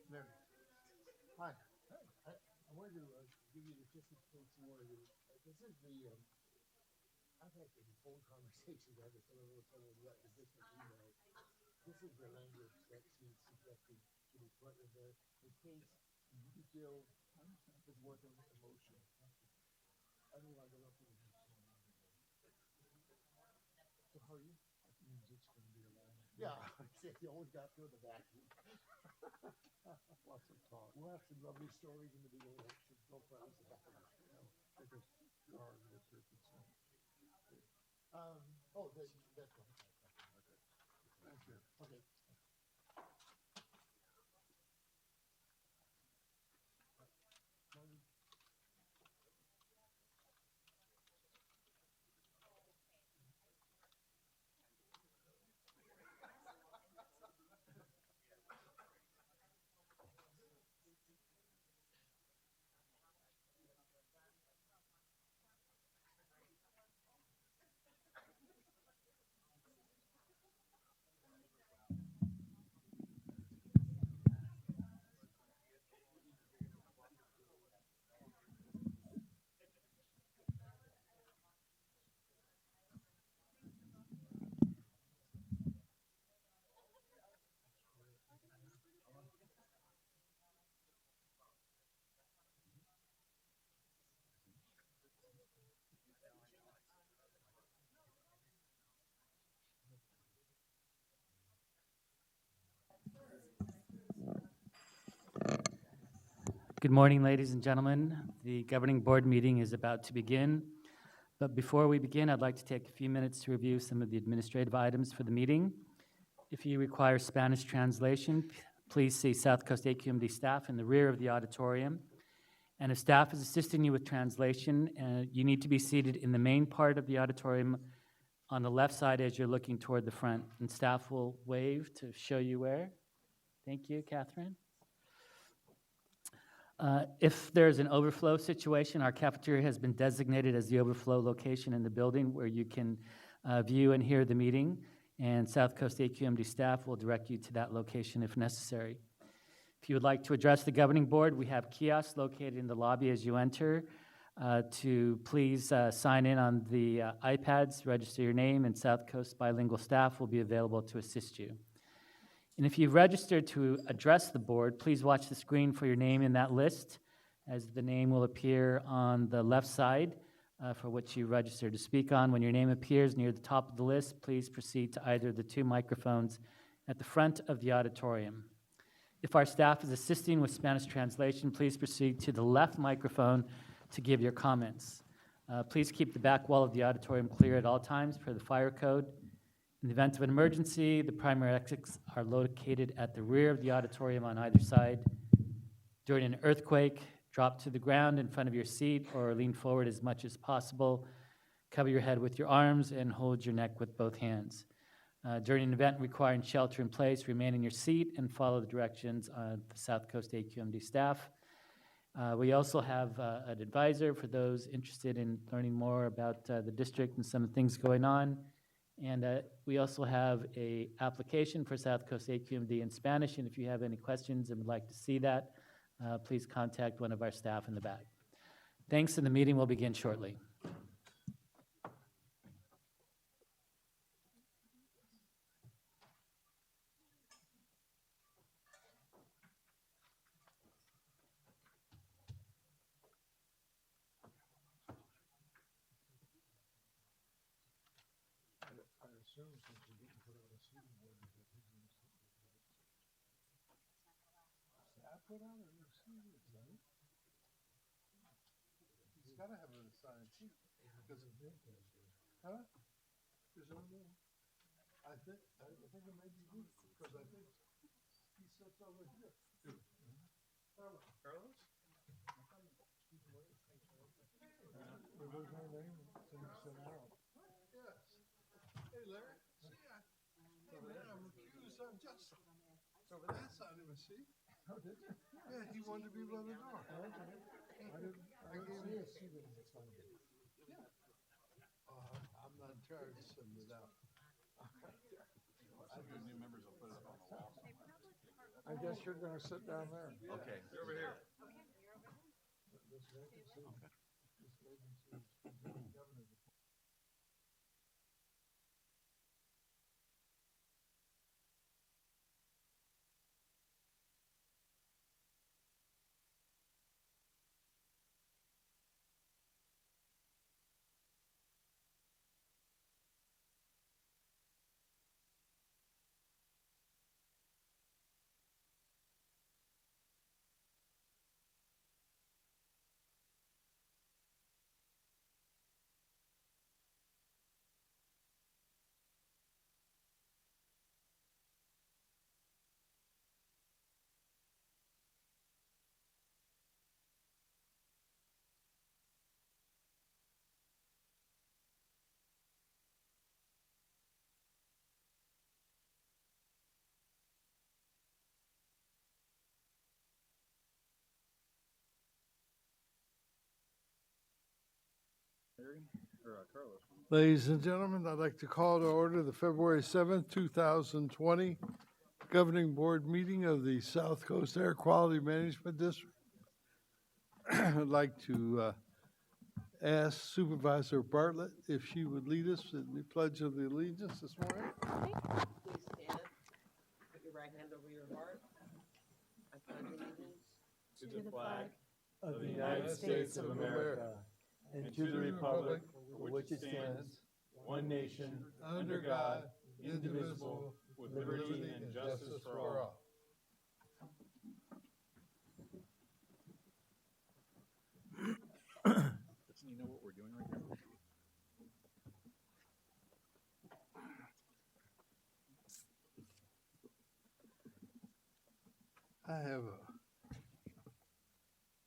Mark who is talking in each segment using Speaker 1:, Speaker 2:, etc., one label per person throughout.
Speaker 1: Mary. Hi. I wanted to give you just some more. This is the. I've had some phone conversations. I had some of someone let the district email. This is the language that she suggested to be put in there in case you feel it's worth an emotion. I don't want to go up with you. So how are you? That means it's going to be a long. Yeah, you always got through the vacuum. Lots of talk. We'll have some lovely stories in the beginning. Don't promise to happen. Take a card with your consent. Oh, that's one. Okay. Thank you. Okay.
Speaker 2: Good morning, ladies and gentlemen. The governing board meeting is about to begin. But before we begin, I'd like to take a few minutes to review some of the administrative items for the meeting. If you require Spanish translation, please see South Coast AQMD staff in the rear of the auditorium. And if staff is assisting you with translation, you need to be seated in the main part of the auditorium on the left side as you're looking toward the front. And staff will wave to show you where. Thank you, Catherine. If there's an overflow situation, our cafeteria has been designated as the overflow location in the building where you can view and hear the meeting, and South Coast AQMD staff will direct you to that location if necessary. If you would like to address the governing board, we have kiosks located in the lobby as you enter to please sign in on the iPads, register your name, and South Coast bilingual staff will be available to assist you. And if you've registered to address the board, please watch the screen for your name in that list, as the name will appear on the left side for which you registered to speak on. When your name appears near the top of the list, please proceed to either of the two microphones at the front of the auditorium. If our staff is assisting with Spanish translation, please proceed to the left microphone to give your comments. Please keep the back wall of the auditorium clear at all times per the fire code. In the event of an emergency, the primary exits are located at the rear of the auditorium on either side. During an earthquake, drop to the ground in front of your seat or lean forward as much as possible. Cover your head with your arms and hold your neck with both hands. During an event requiring shelter in place, remain in your seat and follow the directions of the South Coast AQMD staff. We also have an advisor for those interested in learning more about the district and some of the things going on. And we also have an application for South Coast AQMD in Spanish, and if you have any questions and would like to see that, please contact one of our staff in the back. Thanks, and the meeting will begin shortly.
Speaker 1: I assume since you didn't put out a seating order that he's going to sit with you. Staff put out a seating order? He's got to have an assigned seat. Because huh? There's no more. I think it may be you, because I think he sits over here. Carlos? What was my name? Sit out. Yes. Hey, Larry. See ya. Over there, I'm accused of justice. Over that side of the seat. Oh, did you? Yeah, he wanted to be by the door. Okay. I gave him a seat in front of me. Yeah. I'm not in charge of sending it out. I think new members will put it up on the wall.
Speaker 3: I guess you're gonna sit down there.
Speaker 4: Okay. Over here.
Speaker 3: This vacancy, this vacancy is for the governor's. Ladies and gentlemen, I'd like to call to order the February 7th, 2020 Governing Board meeting of the South Coast Air Quality Management District. I'd like to ask Supervisor Bartlett if she would lead us in the Pledge of the Allegiance this morning.
Speaker 5: Please stand. Put your right hand over your heart. I pledge allegiance
Speaker 6: to the flag of the United States of America and to the republic for which it stands, one nation, under God, indivisible, with liberty and justice for all.
Speaker 4: Doesn't he know what we're doing right now?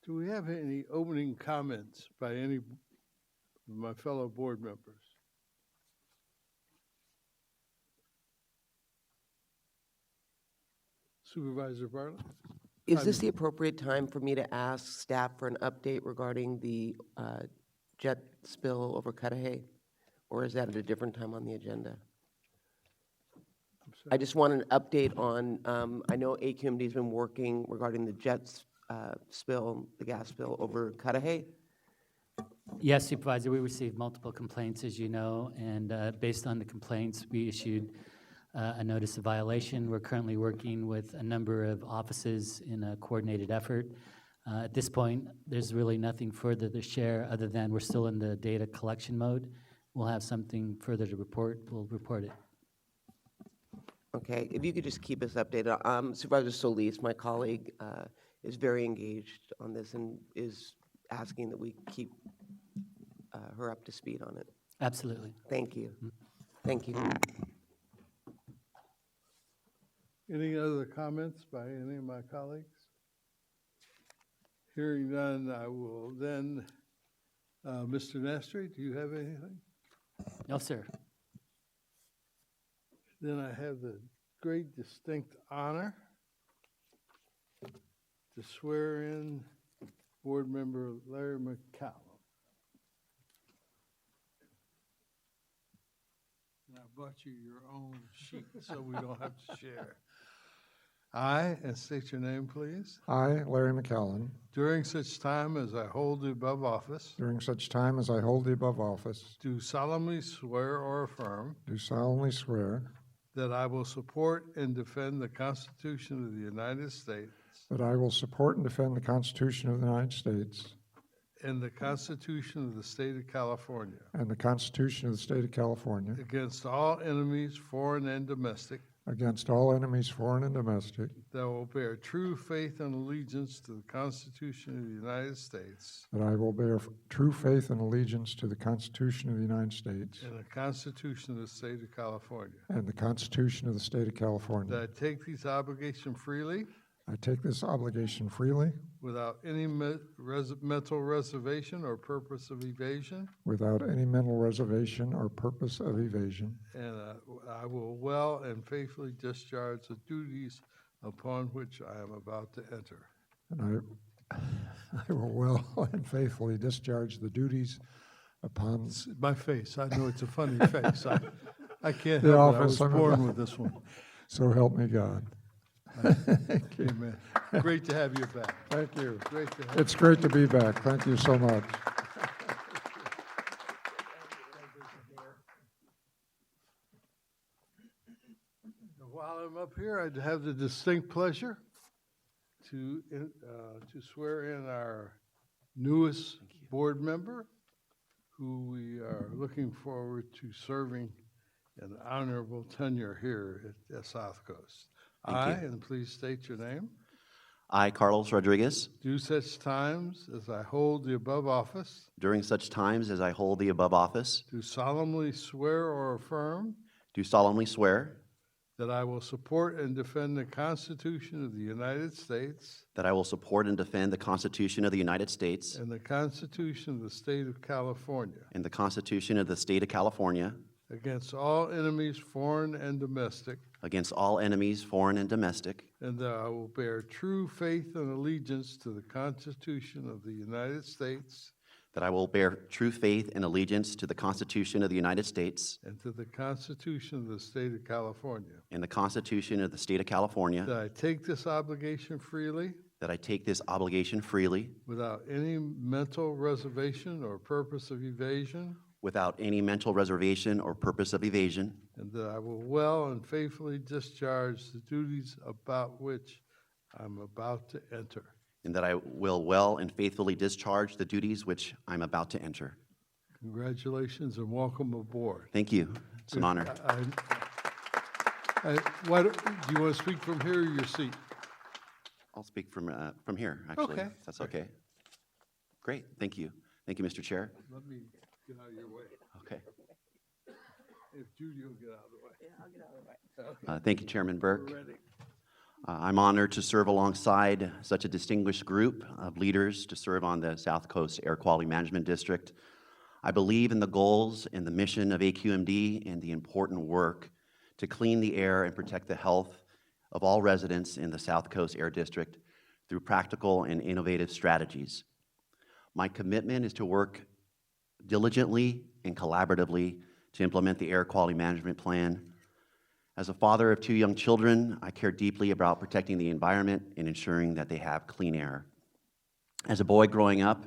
Speaker 3: Do we have any opening comments by any of my fellow board members? Supervisor Bartlett?
Speaker 5: Is this the appropriate time for me to ask staff for an update regarding the jet spill over Cudahy? Or is that at a different time on the agenda?
Speaker 3: I'm sorry.
Speaker 5: I just want an update on, I know AQMD's been working regarding the jet spill, the gas spill over Cudahy.
Speaker 2: Yes, Supervisor, we received multiple complaints, as you know, and based on the complaints, we issued a notice of violation. We're currently working with a number of offices in a coordinated effort. At this point, there's really nothing further to share other than we're still in the data collection mode. We'll have something further to report. We'll report it.
Speaker 5: Okay, if you could just keep us updated. Supervisor Solis, my colleague, is very engaged on this and is asking that we keep her up to speed on it.
Speaker 2: Absolutely.
Speaker 5: Thank you. Thank you.
Speaker 3: Any other comments by any of my colleagues? Hearing none, I will then, Mr. Nastri, do you have anything?
Speaker 2: No, sir.
Speaker 3: Then I have the great distinct honor to swear in Board Member Larry McCallum. And I bought you your own sheet so we don't have to share. I, and state your name, please,
Speaker 6: I, Larry McCallum,
Speaker 3: during such time as I hold the above office,
Speaker 6: during such time as I hold the above office,
Speaker 3: do solemnly swear or affirm
Speaker 6: do solemnly swear
Speaker 3: that I will support and defend the Constitution of the United States
Speaker 6: that I will support and defend the Constitution of the United States
Speaker 3: and the Constitution of the State of California
Speaker 6: and the Constitution of the State of California
Speaker 3: against all enemies, foreign and domestic,
Speaker 6: against all enemies, foreign and domestic,
Speaker 3: that will bear true faith and allegiance to the Constitution of the United States
Speaker 6: that I will bear true faith and allegiance to the Constitution of the United States
Speaker 3: and the Constitution of the State of California.
Speaker 6: and the Constitution of the State of California.
Speaker 3: That I take these obligations freely
Speaker 6: I take this obligation freely
Speaker 3: without any mental reservation or purpose of evasion,
Speaker 6: without any mental reservation or purpose of evasion,
Speaker 3: and I will well and faithfully discharge the duties upon which I am about to enter.
Speaker 6: and I will well and faithfully discharge the duties upon
Speaker 3: My face, I know it's a funny face. I can't
Speaker 6: The
Speaker 3: help it. I was
Speaker 6: office I'm
Speaker 3: born
Speaker 6: about-
Speaker 3: with this one.
Speaker 6: so help me God.
Speaker 3: Amen. Great to have you back.
Speaker 6: Thank you.
Speaker 3: Great to have
Speaker 6: It's great to be back. Thank you so much.
Speaker 3: While I'm up here, I'd have the distinct pleasure to swear in our newest board member, who we are looking forward to serving an honorable tenure here at South Coast.
Speaker 7: Thank
Speaker 3: I,
Speaker 7: you.
Speaker 3: and please state your name,
Speaker 7: I, Carlos Rodriguez,
Speaker 3: do such times as I hold the above office,
Speaker 7: during such times as I hold the above office,
Speaker 3: do solemnly swear or affirm
Speaker 7: do solemnly swear
Speaker 3: that I will support and defend the Constitution of the United States
Speaker 7: that I will support and defend the Constitution of the United States
Speaker 3: and the Constitution of the State of California
Speaker 7: and the Constitution of the State of California
Speaker 3: against all enemies, foreign and domestic,
Speaker 7: against all enemies, foreign and domestic,
Speaker 3: and that I will bear true faith and allegiance to the Constitution of the United States
Speaker 7: that I will bear true faith and allegiance to the Constitution of the United States
Speaker 3: and to the Constitution of the State of California,
Speaker 7: and the Constitution of the State of California,
Speaker 3: that I take this obligation freely
Speaker 7: that I take this obligation freely
Speaker 3: without any mental reservation or purpose of evasion,
Speaker 7: without any mental reservation or purpose of evasion,
Speaker 3: and that I will well and faithfully discharge the duties about which I'm about to enter.
Speaker 7: and that I will well and faithfully discharge the duties which I'm about to enter.
Speaker 3: Congratulations and welcome aboard.
Speaker 7: Thank you. It's an honor.
Speaker 3: Do you want to speak from here or your seat?
Speaker 7: I'll speak from here, actually.
Speaker 3: Okay.
Speaker 7: If that's okay. Great, thank you. Thank you, Mr. Chair.
Speaker 3: Let me get out of your way.
Speaker 7: Okay.
Speaker 3: If Judy will get out of the way. Yeah, I'll get out of the way.
Speaker 7: Thank you, Chairman Burke.
Speaker 3: We're ready.
Speaker 7: I'm honored to serve alongside such a distinguished group of leaders to serve on the South Coast Air Quality Management District. I believe in the goals and the mission of AQMD and the important work to clean the air and protect the health of all residents in the South Coast Air District through practical and innovative strategies. My commitment is to work diligently and collaboratively to implement the Air Quality Management Plan. As a father of 2 young children, I care deeply about protecting the environment and ensuring that they have clean air. As a boy growing up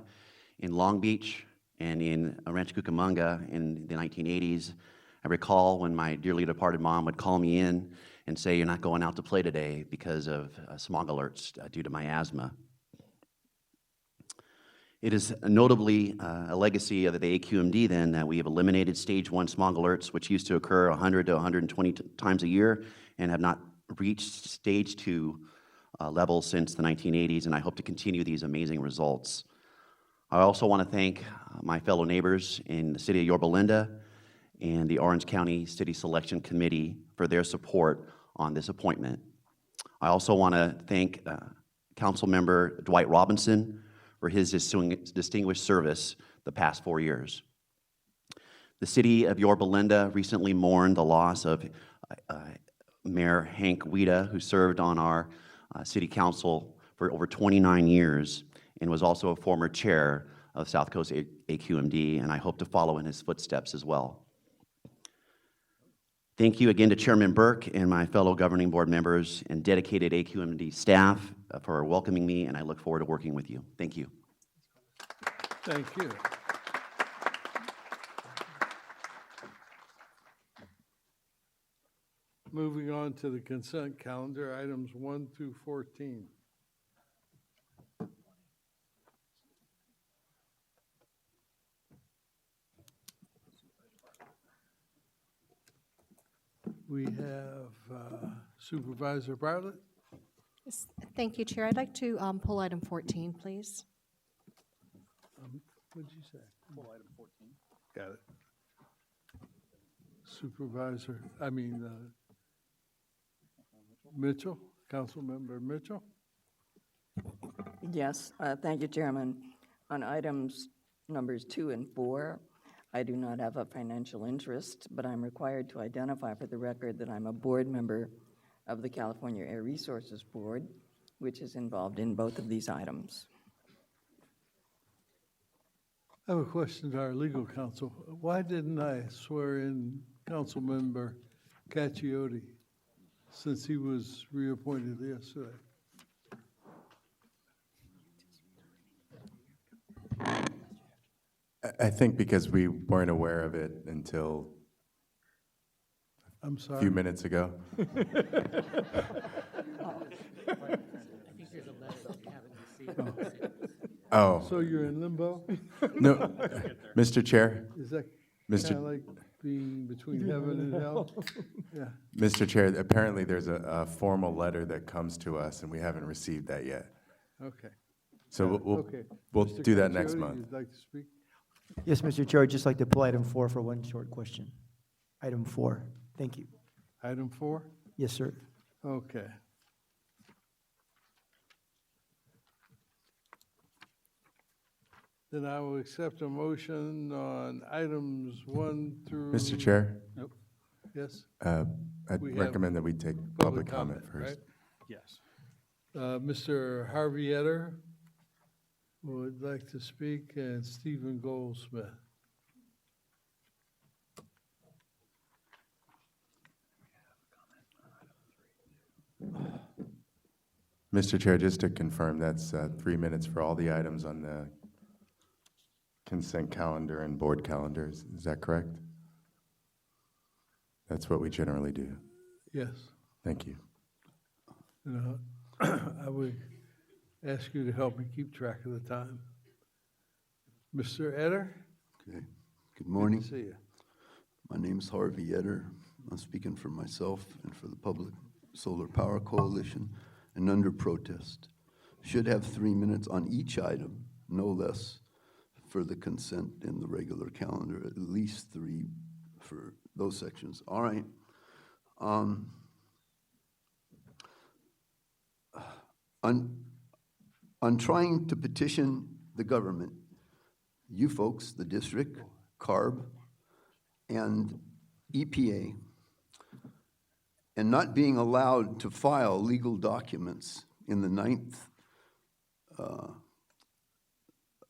Speaker 7: in Long Beach and in Rancho Cucamonga in the 1980s, I recall when my dearly departed mom would call me in and say, "You're not going out to play today because of smog alerts due to my asthma." It is notably a legacy of the AQMD then that we have eliminated stage 1 smog alerts, which used to occur 100 to 120 times a year and have not reached stage 2 levels since the 1980s, and I hope to continue these amazing results. I also want to thank my fellow neighbors in the city of Yorba Linda and the Orange County City Selection Committee for their support on this appointment. I also want to thank Council Member Dwight Robinson for his distinguished service the past 4 years. The city of Yorba Linda recently mourned the loss of Mayor Hank Wida, who served on our city council for over 29 years and was also a former chair of South Coast AQMD, and I hope to follow in his footsteps as well. Thank you again to Chairman Burke and my fellow governing board members and dedicated AQMD staff for welcoming me, and I look forward to working with you. Thank you.
Speaker 3: Thank you. Moving on to the consent calendar, items 1 through 14. We have Supervisor Bartlett.
Speaker 8: Yes, thank you, Chair. I'd like to pull item 14, please.
Speaker 3: What'd you say? Pull item 14. Got it. Supervisor, Mitchell, Councilmember Mitchell.
Speaker 9: Yes, thank you, Chairman. On items numbers 2 and 4, I do not have a financial interest, but I'm required to identify for the record that I'm a board member of the California Air Resources Board, which is involved in both of these items.
Speaker 3: I have a question to our legal counsel. Why didn't I swear in Councilmember Cacchiotti since he was reappointed yesterday.
Speaker 6: I think because we weren't aware of it until
Speaker 3: I'm
Speaker 6: a
Speaker 3: sorry.
Speaker 6: few minutes ago.
Speaker 2: I think there's a letter that you haven't received.
Speaker 6: Oh,
Speaker 3: So you're in limbo?
Speaker 6: no, Mr. Chair,
Speaker 3: Is that
Speaker 6: Mr.
Speaker 3: kind of like being between heaven and hell? Yeah.
Speaker 6: Mr. Chair, apparently there's a formal letter that comes to us, and we haven't received that yet.
Speaker 3: Okay.
Speaker 6: So
Speaker 3: Okay.
Speaker 6: we'll
Speaker 3: Mr.
Speaker 6: do that next
Speaker 3: Conchiodi,
Speaker 6: month.
Speaker 3: You'd like to speak?
Speaker 10: Yes, Mr. Chair, I'd just like to pull item 4 for one short question. Item 4, thank you.
Speaker 3: Item 4?
Speaker 10: Yes, sir.
Speaker 3: Okay. Then I will accept a motion on items 1 through.
Speaker 6: Mr. Chair,
Speaker 3: Yes,
Speaker 6: I'd
Speaker 3: We have
Speaker 6: recommend that we take public comment
Speaker 3: right?
Speaker 6: first.
Speaker 4: Yes.
Speaker 3: Mr. Harvey Etter would like to speak, and Stephen Goldsmith.
Speaker 6: Mr. Chair, just to confirm, that's 3 minutes for all the items on the consent calendar and board calendars. Is that correct? That's what we generally do.
Speaker 3: Yes.
Speaker 6: Thank you.
Speaker 3: I would ask you to help me keep track of the time. Mr. Etter?
Speaker 11: Okay, good
Speaker 3: Good
Speaker 11: morning.
Speaker 3: to see you.
Speaker 11: My name's Harvey Etter. I'm speaking for myself and for the Public Solar Power Coalition and under protest. Should have 3 minutes on each item, no less for the consent in the regular calendar, at least 3 for those sections. All right. On trying to petition the government, you folks, the district, CARB, and EPA, and not being allowed to file legal documents in the 9th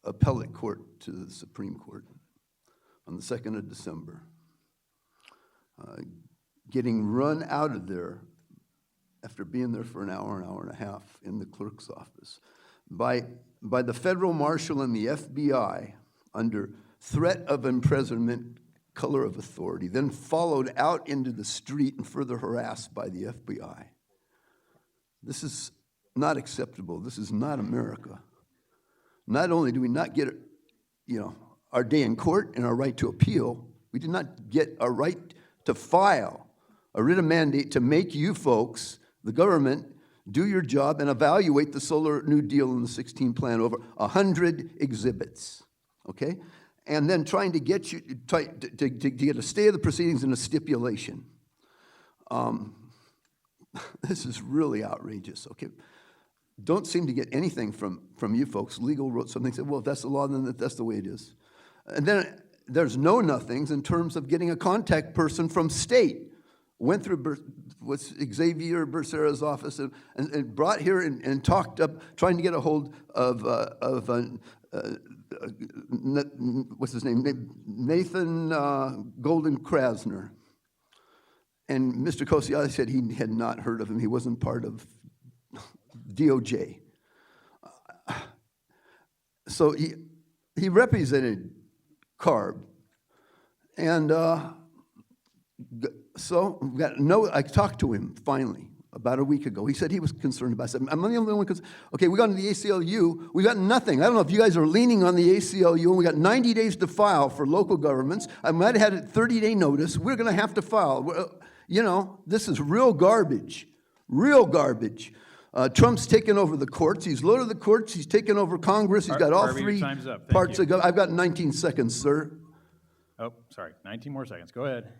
Speaker 11: appellate court to the Supreme Court on the 2nd of December. Getting run out of there after being there for an hour and a half in the clerk's office by the federal marshal and the FBI under threat of imprisonment, color of authority, then followed out into the street and further harassed by the FBI. This is not acceptable. This is not America. Not only do we not get, our day in court and our right to appeal, we did not get our right to file a writ of mandate to make you folks, the government, do your job and evaluate the Solar New Deal and the 16 plan over 100 exhibits, okay? And then trying to get you, to get a stay of the proceedings and a stipulation. This is really outrageous, okay? Don't seem to get anything from you folks. Legal wrote something, said, well, if that's the law, then that's the way it is. And then there's no nothings in terms of getting a contact person from state. Went through Xavier Becerra's office and brought here and talked up, trying to get a hold of what's his name? Nathan Golden Krasner. And Mr. Kosiali said he had not heard of him. He wasn't part of DOJ. So he represented CARB. And so I talked to him finally about a week ago. He said he was concerned about it. I said, I'm the only one concerned. Okay, we got into the ACLU. We got nothing. I don't know if you guys are leaning on the ACLU, and we got 90 days to file for local governments. I might have had a 30-day notice. We're going to have to file. This is real garbage. Real garbage. Trump's taken over the courts. He's loaded the courts. He's taken over Congress. He's got all
Speaker 4: Harvey, your
Speaker 3: three
Speaker 4: time's up. Thank
Speaker 3: parts
Speaker 4: you.
Speaker 3: of government. I've got 19 seconds, sir.
Speaker 4: Oh, sorry, 19 more seconds. Go ahead.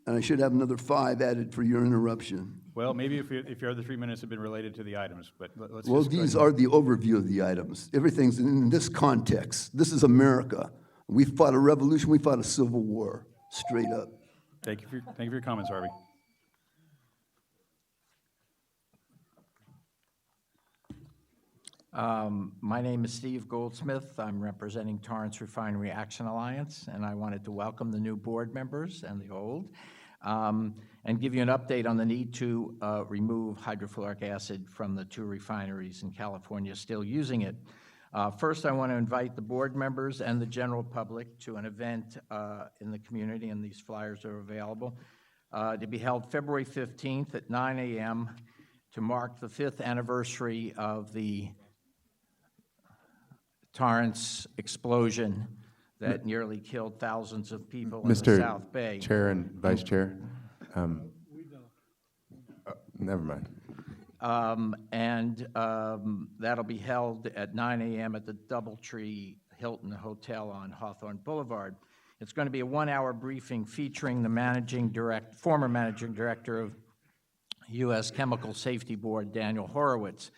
Speaker 3: And I should have another 5 added for your interruption.
Speaker 4: Well, maybe if your other 3 minutes have been related to the items, but let's
Speaker 3: Well,
Speaker 4: just go
Speaker 3: these
Speaker 4: ahead.
Speaker 3: are the overview of the items. Everything's in this context. This is America. We fought a revolution. We fought a civil war, straight up.
Speaker 4: Thank you for your comments, Harvey.
Speaker 12: My name is Steve Goldsmith. I'm representing Torrance Refinery Action Alliance, and I wanted to welcome the new board members and the old. and give you an update on the need to remove hydrofluoric acid from the 2 refineries in California still using it. First, I want to invite the board members and the general public to an event in the community, and these flyers are available, to be held February 15th at 9 a.m. to mark the 5th anniversary of the Torrance explosion that nearly killed thousands of people in the South Bay.
Speaker 13: Chair and Vice Chair. Never mind.
Speaker 12: That'll be held at 9 a.m. at the Doubletree Hilton Hotel on Hawthorne Boulevard. It's going to be a 1-hour briefing featuring the former managing director of U.S. Chemical Safety Board, Daniel Horowitz.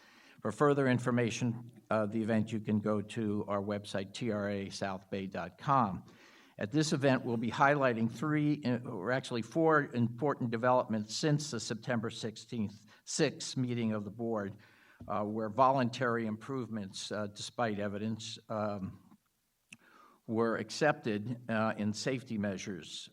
Speaker 12: For further information of the event, you can go to our website, trasouthbay.com. At this event, we'll be highlighting 4 important developments since the September 6th meeting of the board, where voluntary improvements, despite evidence, were accepted in safety measures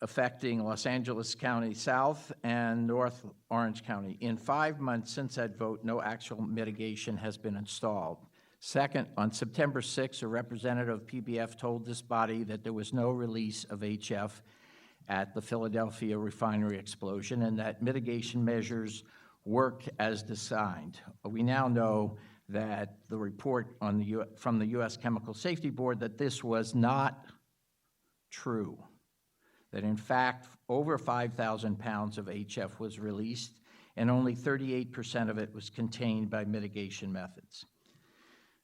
Speaker 12: affecting Los Angeles County South and North Orange County. In 5 months since that vote, no actual mitigation has been installed. Second, on September 6th, a representative of PBF told this body that there was no release of HF at the Philadelphia refinery explosion and that mitigation measures worked as designed. We now know that the report from the U.S. Chemical Safety Board that this was not true, that in fact over 5,000 pounds of HF was released and only 38% of it was contained by mitigation methods.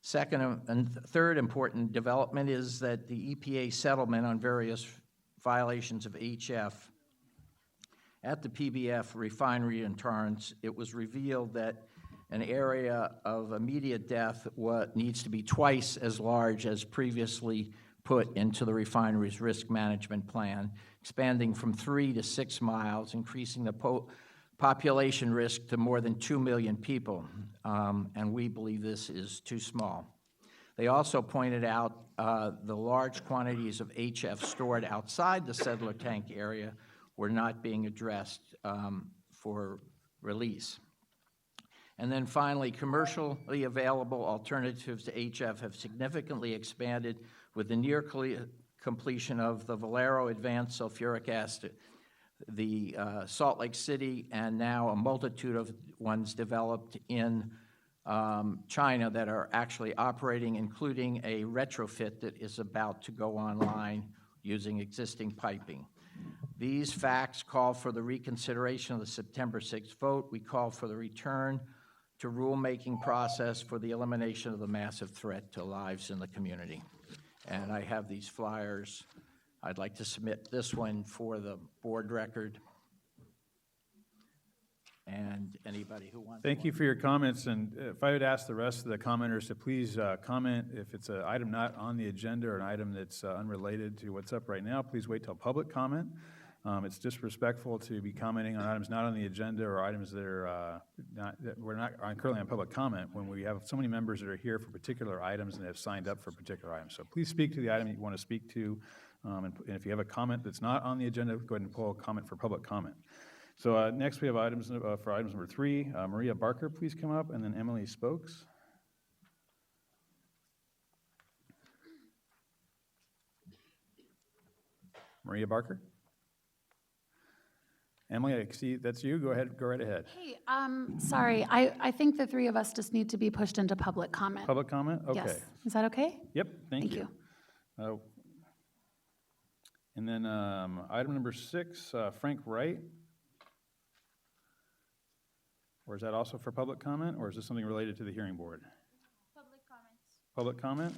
Speaker 12: Second and third important development is that the EPA settlement on various violations of HF at the PBF refinery in Torrance, it was revealed that an area of immediate death needs to be twice as large as previously put into the refinery's risk management plan, expanding from 3 to 6 miles, increasing the population risk to more than 2 million people, and we believe this is too small. They also pointed out the large quantities of HF stored outside the settler tank area were not being addressed for release. And then finally, commercially available alternatives to HF have significantly expanded with the near completion of the Valero Advanced Sulfuric Acid, the Salt Lake City, and now a multitude of ones developed in China that are actually operating, including a retrofit that is about to go online using existing piping. These facts call for the reconsideration of the September 6th vote. We call for the return to rulemaking process for the elimination of the massive threat to lives in the community. And I have these flyers. I'd like to submit this one for the board record. And anybody who wants.
Speaker 4: Thank you for your comments, and if I would ask the rest of the commenters to please comment if it's an item not on the agenda or an item that's unrelated to what's up right now, please wait till public comment. It's disrespectful to be commenting on items not on the agenda or items that are we're not currently on public comment when we have so many members that are here for particular items and have signed up for particular items. So please speak to the item that you want to speak to, and if you have a comment that's not on the agenda, go ahead and pull a comment for public comment. So next we have items for items number 3. Maria Barker, please come up, and then Emily Spokes. Maria Barker. Emily, I see that's you. Go ahead, go right ahead.
Speaker 14: Hey, sorry, I think the 3 of us just need to be pushed into public comment.
Speaker 4: Public comment? Okay.
Speaker 14: Yes. Is that okay?
Speaker 4: Yep, thank you. And then item number 6, Frank Wright. Or is that also for public comment, or is this something related to the hearing board?
Speaker 14: Public comments.
Speaker 4: Public comment?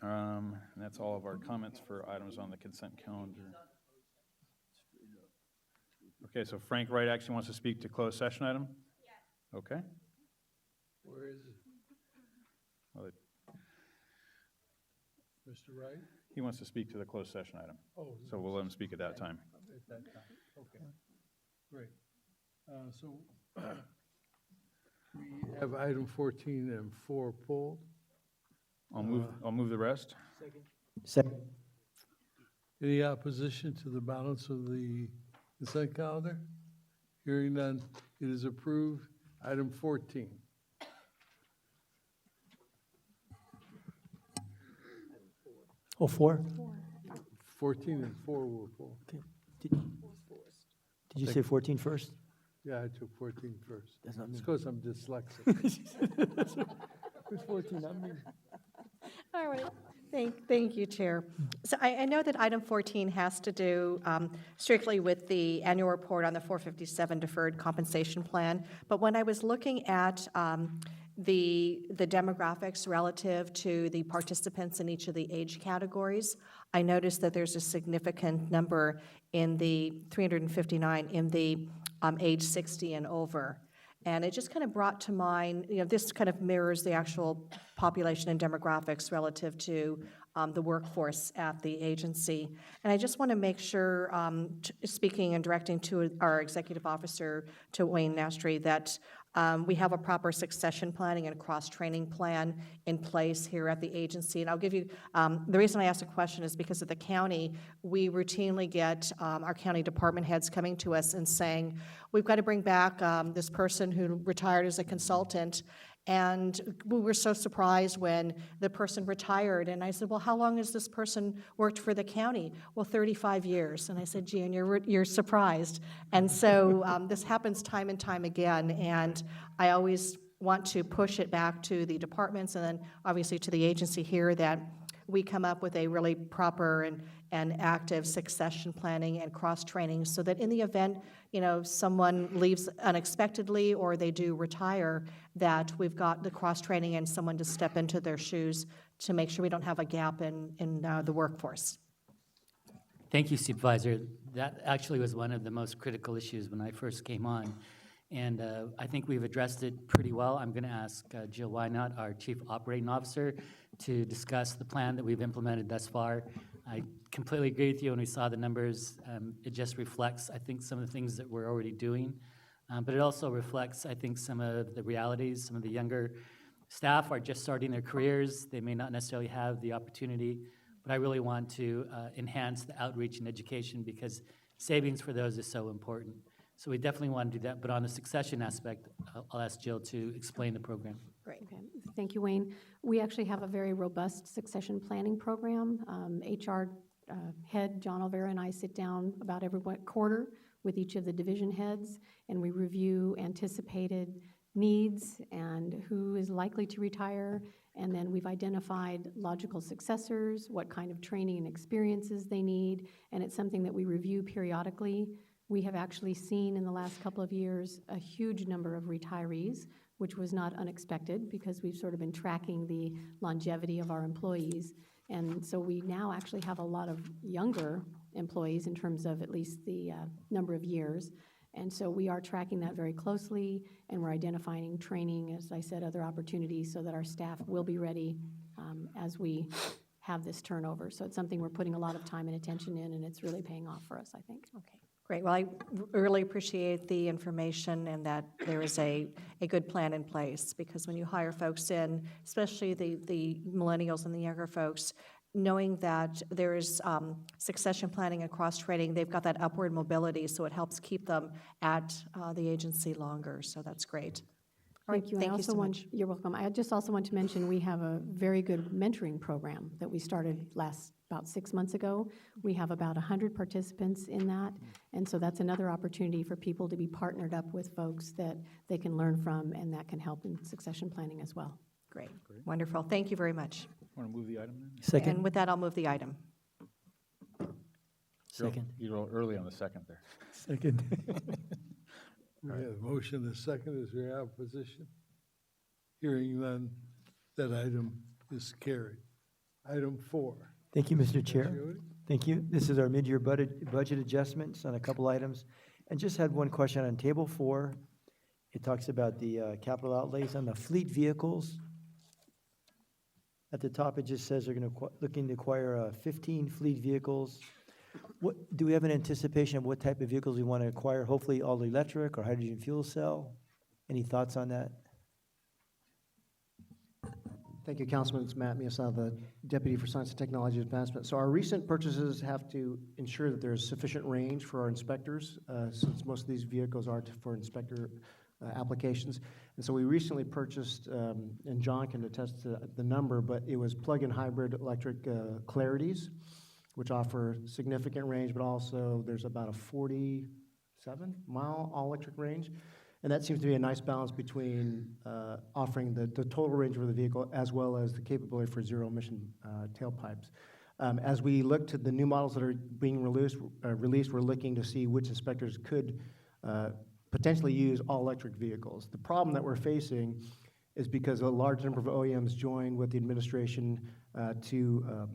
Speaker 4: And that's all of our comments for items on the consent calendar. Okay, so Frank Wright actually wants to speak to closed session item? Yes. Okay.
Speaker 3: Where is it?
Speaker 4: Well,
Speaker 3: Mr. Wright?
Speaker 4: he wants to speak to the closed session item.
Speaker 3: Oh.
Speaker 4: So we'll let him speak at that time.
Speaker 3: At that time, okay. Great. So we have item 14 and 4 pulled.
Speaker 4: I'll move the rest.
Speaker 10: Second.
Speaker 3: Any opposition to the balance of the consent calendar? Hearing none, it is approved. Item 14.
Speaker 10: Oh, 4?
Speaker 3: 14 and 4 will pull.
Speaker 10: Did you say 14 first?
Speaker 3: Yeah, I took 14 first.
Speaker 10: That's not
Speaker 3: It's
Speaker 10: me.
Speaker 3: because I'm dyslexic.
Speaker 10: Who's 14, not me?
Speaker 8: All right. Thank you, Chair. So I know that item 14 has to do strictly with the annual report on the 457 deferred compensation plan, but when I was looking at the demographics relative to the participants in each of the age categories, I noticed that there's a significant number in the 359 in the age 60 and over. And it just kind of brought to mind, this kind of mirrors the actual population and demographics relative to the workforce at the agency. And I just want to make sure, speaking and directing to our executive officer, to Wayne Nastry, that we have a proper succession planning and cross-training plan in place here at the agency. And I'll give you, the reason I asked the question is because at the county, we routinely get our county department heads coming to us and saying, we've got to bring back this person who retired as a consultant. And we were so surprised when the person retired. And I said, well, how long has this person worked for the county? Well, 35 years. And I said, gee, and you're surprised. And so this happens time and time again. And I always want to push it back to the departments and then obviously to the agency here that we come up with a really proper and active succession planning and cross-training so that in the event, someone leaves unexpectedly or they do retire, that we've got the cross-training and someone to step into their shoes to make sure we don't have a gap in the workforce.
Speaker 2: Thank you, Supervisor. That actually was one of the most critical issues when I first came on. And I think we've addressed it pretty well. I'm going to ask Jill Wynot, our Chief Operating Officer, to discuss the plan that we've implemented thus far. I completely agree with you. When we saw the numbers, it just reflects, I think, some of the things that we're already doing. But it also reflects, I think, some of the realities. Some of the younger staff are just starting their careers. They may not necessarily have the opportunity, but I really want to enhance the outreach and education because savings for those is so important. So we definitely want to do that. But on the succession aspect, I'll ask Jill to explain the program.
Speaker 8: Great.
Speaker 15: Okay. Thank you, Wayne. We actually have a very robust succession planning program. HR head John Olvera and I sit down about every quarter with each of the division heads, and we review anticipated needs and who is likely to retire, and then we've identified logical successors, what kind of training and experiences they need, and it's something that we review periodically. We have actually seen in the last couple of years a huge number of retirees, which was not unexpected because we've sort of been tracking the longevity of our employees. And so we now actually have a lot of younger employees in terms of at least the number of years. And so we are tracking that very closely, and we're identifying training, as I said, other opportunities so that our staff will be ready as we have this turnover. So it's something we're putting a lot of time and attention in, and it's really paying off for us, I think.
Speaker 8: Okay. Great. Well, I really appreciate the information and that there is a good plan in place because when you hire folks in, especially the millennials and the younger folks, knowing that there is succession planning and cross-training, they've got that upward mobility, so it helps keep them at the agency longer. So that's great. All right,
Speaker 15: Thank you.
Speaker 8: thank you
Speaker 15: also
Speaker 8: so much.
Speaker 15: You're welcome. I just also want to mention we have a very good mentoring program that we started about 6 months ago. We have about 100 participants in that, and so that's another opportunity for people to be partnered up with folks that they can learn from, and that can help in succession planning as well.
Speaker 8: Great. Wonderful. Thank you very much.
Speaker 4: Want to move the item then?
Speaker 10: Second.
Speaker 8: And with that, I'll move the item.
Speaker 10: Second.
Speaker 4: You're early on the second there.
Speaker 10: Second.
Speaker 3: We have a motion and a second. Is there opposition? Hearing none, that item is carried. Item 4.
Speaker 10: Thank you, Mr. Chair.
Speaker 3: Jody?
Speaker 10: Thank you. This is our mid-year budget adjustments on a couple items. And just had one question on Table 4. It talks about the capital outlays on the fleet vehicles. At the top, it just says they're looking to acquire 15 fleet vehicles. Do we have an anticipation of what type of vehicles we want to acquire? Hopefully all electric or hydrogen fuel cell? Any thoughts on that?
Speaker 16: Thank you, Councilman. It's Matt Miyasaw, the Deputy for Science and Technology Advancement. So our recent purchases have to ensure that there's sufficient range for our inspectors, since most of these vehicles are for inspector applications. And so we recently purchased, and John can attest to the number, but it was plug-in hybrid electric Clarities, which offer significant range, but also there's about a 47-mile all-electric range. And that seems to be a nice balance between offering the total range of the vehicle as well as the capability for zero-emission tailpipes. As we look to the new models that are being released, we're looking to see which inspectors could potentially use all-electric vehicles. The problem that we're facing is because a large number of OEMs joined with the administration to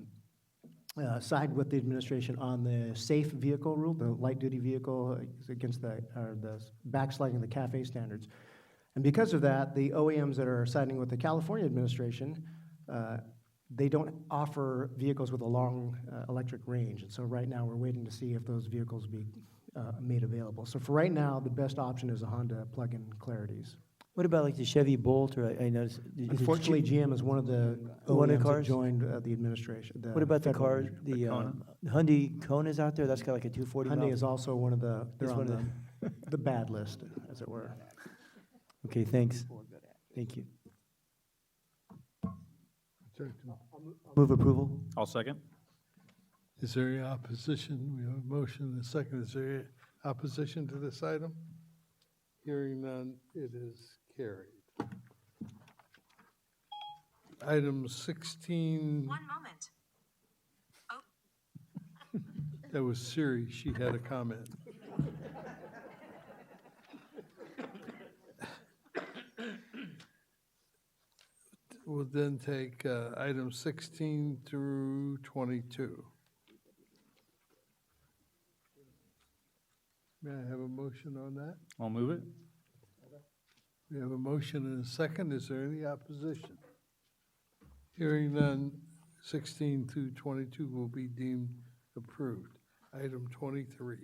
Speaker 16: side with the administration on the safe vehicle rule, the light-duty vehicle against the backsliding the CAFE standards. And because of that, the OEMs that are siding with the California administration, they don't offer vehicles with a long electric range. And so right now, we're waiting to see if those vehicles be made available. So for right now, the best option is a Honda plug-in Clarities.
Speaker 10: What about like the Chevy Bolt, or I noticed?
Speaker 16: Unfortunately, GM is one of the OEMs that joined the administration.
Speaker 10: What about the
Speaker 16: federal
Speaker 10: car,
Speaker 16: administration.
Speaker 10: the Hyundai Kona is out there? That's got like a 240 mile.
Speaker 16: Hyundai is also one of the, they're
Speaker 10: It's
Speaker 16: on
Speaker 10: one
Speaker 16: the bad list, as it were.
Speaker 10: Okay, thanks. Thank you. Move approval.
Speaker 4: I'll second.
Speaker 3: Is there any opposition? We have a motion and a second. Is there any opposition to this item? Hearing none, it is carried. Item 16.
Speaker 17: One moment.
Speaker 3: That was Siri. She had a comment. We'll then take items 16 through 22. May I have a motion on that?
Speaker 4: I'll move it.
Speaker 3: We have a motion and a second. Is there any opposition? Hearing none, 16 through 22 will be deemed approved. Item 23.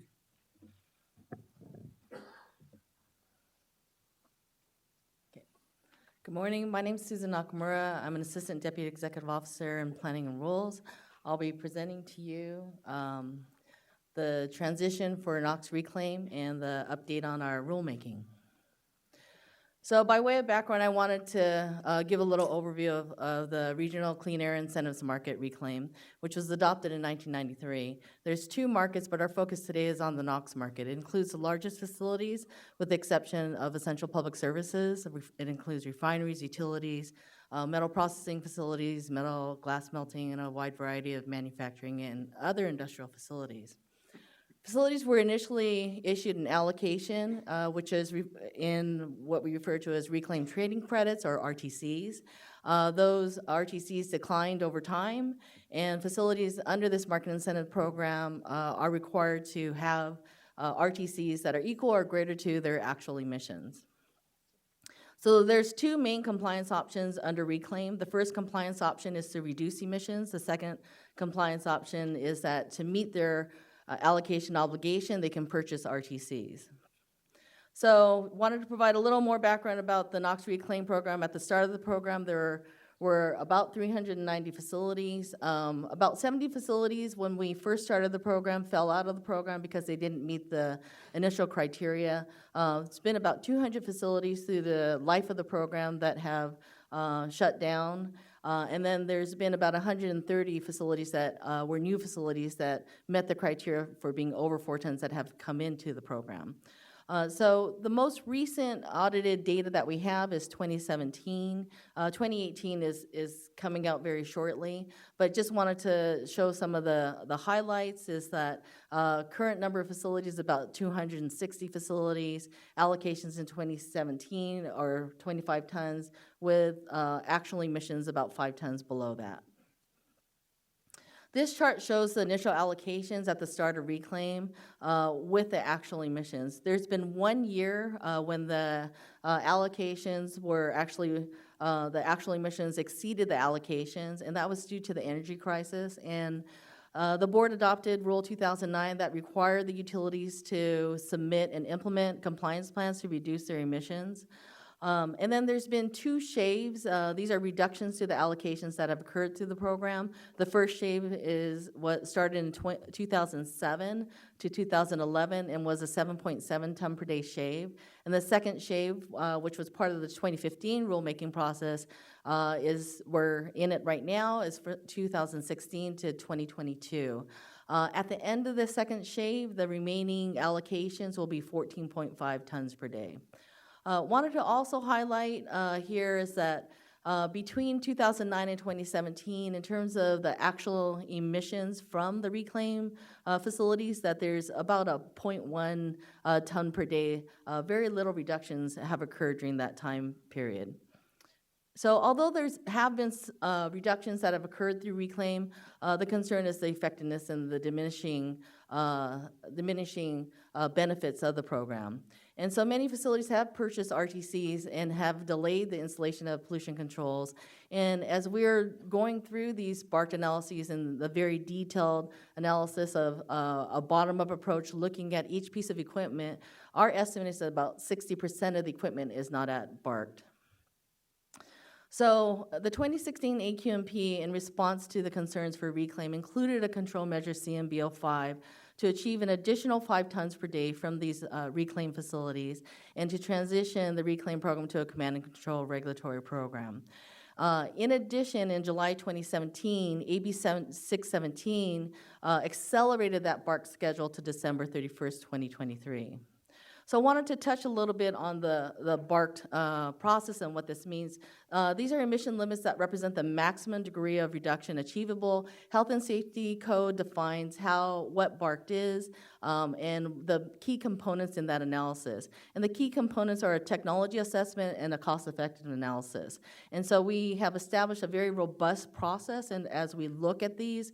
Speaker 18: Good morning. My name is Susan Nakamura. I'm an Assistant Deputy Executive Officer in Planning and Rules. I'll be presenting to you the transition for NOx reclaim and the update on our rulemaking. So by way of background, I wanted to give a little overview of the Regional Clean Air Incentives Market reclaim, which was adopted in 1993. There's two markets, but our focus today is on the NOx market. It includes the largest facilities, with the exception of essential public services. It includes refineries, utilities, metal processing facilities, metal glass melting, and a wide variety of manufacturing and other industrial facilities. Facilities were initially issued an allocation, which is in what we refer to as reclaimed trading credits, or RTCs. Those RTCs declined over time, and facilities under this market incentive program are required to have RTCs that are equal or greater to their actual emissions. So there's two main compliance options under reclaim. The first compliance option is to reduce emissions. The second compliance option is that to meet their allocation obligation, they can purchase RTCs. So wanted to provide a little more background about the NOx Reclaim program. At the start of the program, there were about 390 facilities. About 70 facilities, when we first started the program, fell out of the program because they didn't meet the initial criteria. It's been about 200 facilities through the life of the program that have shut down. And then there's been about 130 facilities that were new facilities that met the criteria for being over 4 tons that have come into the program. So the most recent audited data that we have is 2017. 2018 is coming out very shortly, but just wanted to show some of the highlights is that current number of facilities is about 260 facilities. Allocations in 2017 are 25 tons with actual emissions about 5 tons below that. This chart shows the initial allocations at the start of reclaim with the actual emissions. There's been 1 year when the allocations were actually, the actual emissions exceeded the allocations, and that was due to the energy crisis. And the board adopted Rule 2009 that required the utilities to submit and implement compliance plans to reduce their emissions. And then there's been 2 shaves. These are reductions to the allocations that have occurred through the program. The first shave is what started in 2007 to 2011 and was a 7.7 ton per day shave. And the second shave, which was part of the 2015 rulemaking process, we're in it right now, is for 2016 to 2022. At the end of the second shave, the remaining allocations will be 14.5 tons per day. Wanted to also highlight here is that between 2009 and 2017, in terms of the actual emissions from the reclaim facilities, that there's about a 0.1 ton per day. Very little reductions have occurred during that time period. So although have been reductions that have occurred through reclaim, the concern is the effectiveness and the diminishing benefits of the program. And so many facilities have purchased RTCs and have delayed the installation of pollution controls. And as we're going through these BART analyses and the very detailed analysis of a bottom-up approach looking at each piece of equipment, our estimate is that about 60% of the equipment is not at BART. So the 2016 AQMP, in response to the concerns for reclaim, included a control measure CMB05 to achieve an additional 5 tons per day from these reclaim facilities and to transition the reclaim program to a command and control regulatory program. In addition, in July 2017, AB 617 accelerated that BART schedule to December 31st, 2023. So I wanted to touch a little bit on the BART process and what this means. These are emission limits that represent the maximum degree of reduction achievable. Health and Safety Code defines what BART is and the key components in that analysis. And the key components are a technology assessment and a cost-effective analysis. And so we have established a very robust process, and as we look at these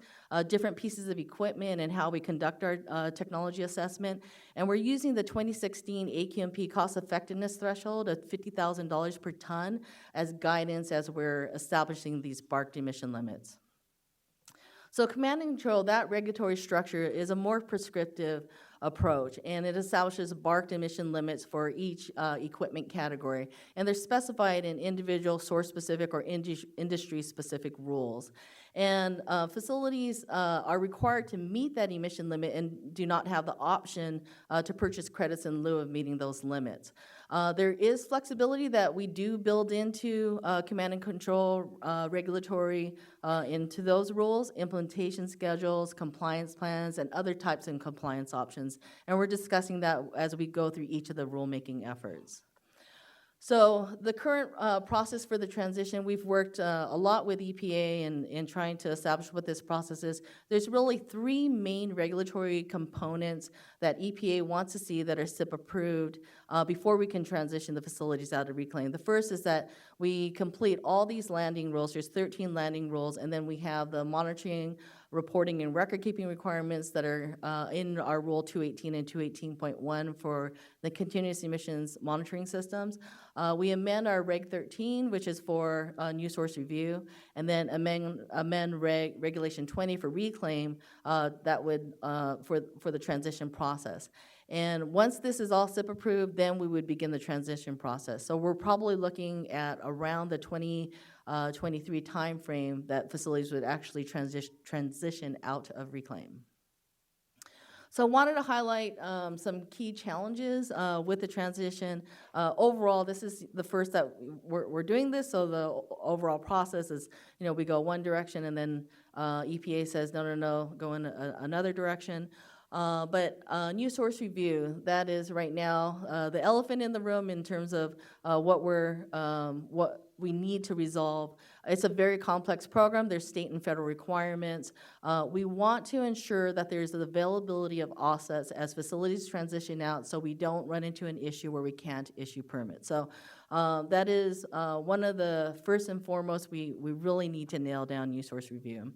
Speaker 18: different pieces of equipment and how we conduct our technology assessment, and we're using the 2016 AQMP cost effectiveness threshold of $50,000 per ton as guidance as we're establishing these BART emission limits. So command and control, that regulatory structure is a more prescriptive approach, and it establishes BART emission limits for each equipment category, and they're specified in individual source-specific or industry-specific rules. And facilities are required to meet that emission limit and do not have the option to purchase credits in lieu of meeting those limits. There is flexibility that we do build into command and control regulatory into those rules, implementation schedules, compliance plans, and other types of compliance options. And we're discussing that as we go through each of the rulemaking efforts. So the current process for the transition, we've worked a lot with EPA in trying to establish what this process is. There's really 3 main regulatory components that EPA wants to see that are SIP approved before we can transition the facilities out of reclaim. The first is that we complete all these landing rules. There's 13 landing rules, and then we have the monitoring, reporting, and record-keeping requirements that are in our Rule 218 and 218.1 for the continuous emissions monitoring systems. We amend our Reg 13, which is for new source review, and then amend Regulation 20 for reclaim that would for the transition process. And once this is all SIP approved, then we would begin the transition process. So we're probably looking at around the 2023 timeframe that facilities would actually transition out of reclaim. So I wanted to highlight some key challenges with the transition. Overall, this is the first that we're doing this, so the overall process is, we go one direction and then EPA says, no, go in another direction. But new source review, that is right now the elephant in the room in terms of what we need to resolve. It's a very complex program. There's state and federal requirements. We want to ensure that there's the availability of offsets as facilities transition out so we don't run into an issue where we can't issue permits. So that is one of the first and foremost, we really need to nail down new source review.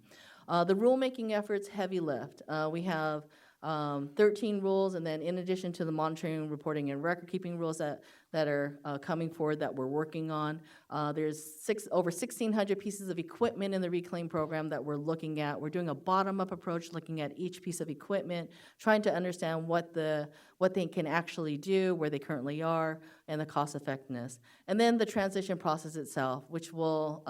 Speaker 18: The rulemaking efforts, heavy lift. We have 13 rules, and then in addition to the monitoring, reporting, and record-keeping rules that that are coming forward that we're working on. There's over 1,600 pieces of equipment in the reclaim program that we're looking at. We're doing a bottom-up approach, looking at each piece of equipment, trying to understand what they can actually do, where they currently are, and the cost effectiveness. And then the transition process itself, which will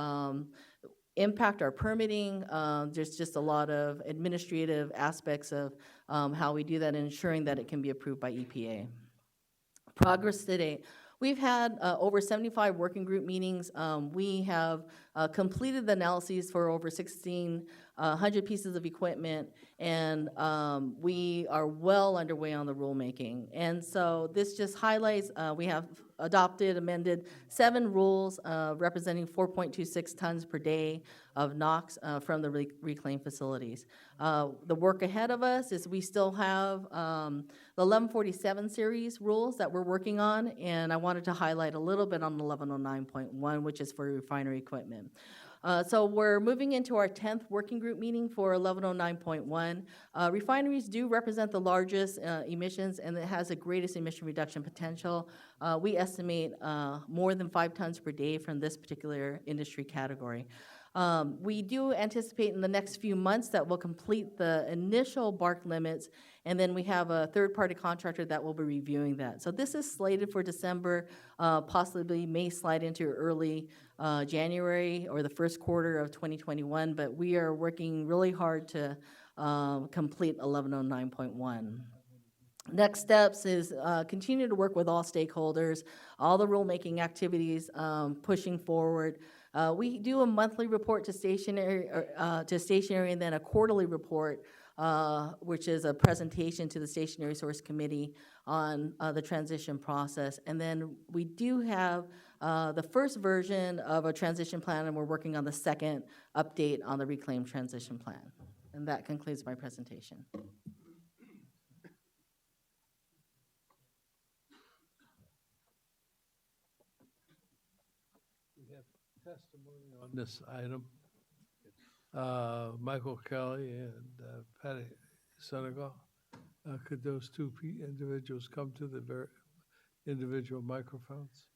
Speaker 18: impact our permitting. There's just a lot of administrative aspects of how we do that and ensuring that it can be approved by EPA. Progress to date. We've had over 75 working group meetings. We have completed the analyses for over 1,600 pieces of equipment, and we are well underway on the rulemaking. And so this just highlights, we have amended 7 rules representing 4.26 tons per day of NOx from the reclaim facilities. The work ahead of us is we still have the 1147 series rules that we're working on, and I wanted to highlight a little bit on 1109.1, which is for refinery equipment. So we're moving into our 10th working group meeting for 1109.1. Refineries do represent the largest emissions, and it has the greatest emission reduction potential. We estimate more than 5 tons per day from this particular industry category. We do anticipate in the next few months that we'll complete the initial BARC limits, and then we have a third-party contractor that will be reviewing that. So this is slated for December, possibly may slide into early January or the first quarter of 2021, but we are working really hard to complete 1109.1. Next steps is continue to work with all stakeholders, all the rulemaking activities pushing forward. We do a monthly report to stationary, and then a quarterly report, which is a presentation to the Stationary Source Committee on the transition process. And then we do have the first version of a transition plan, and we're working on the second update on the reclaim transition plan. And that concludes my presentation.
Speaker 3: Testimony on this item. Michael Kelly and Patty Senegal. Could those two individuals come to the individual microphones?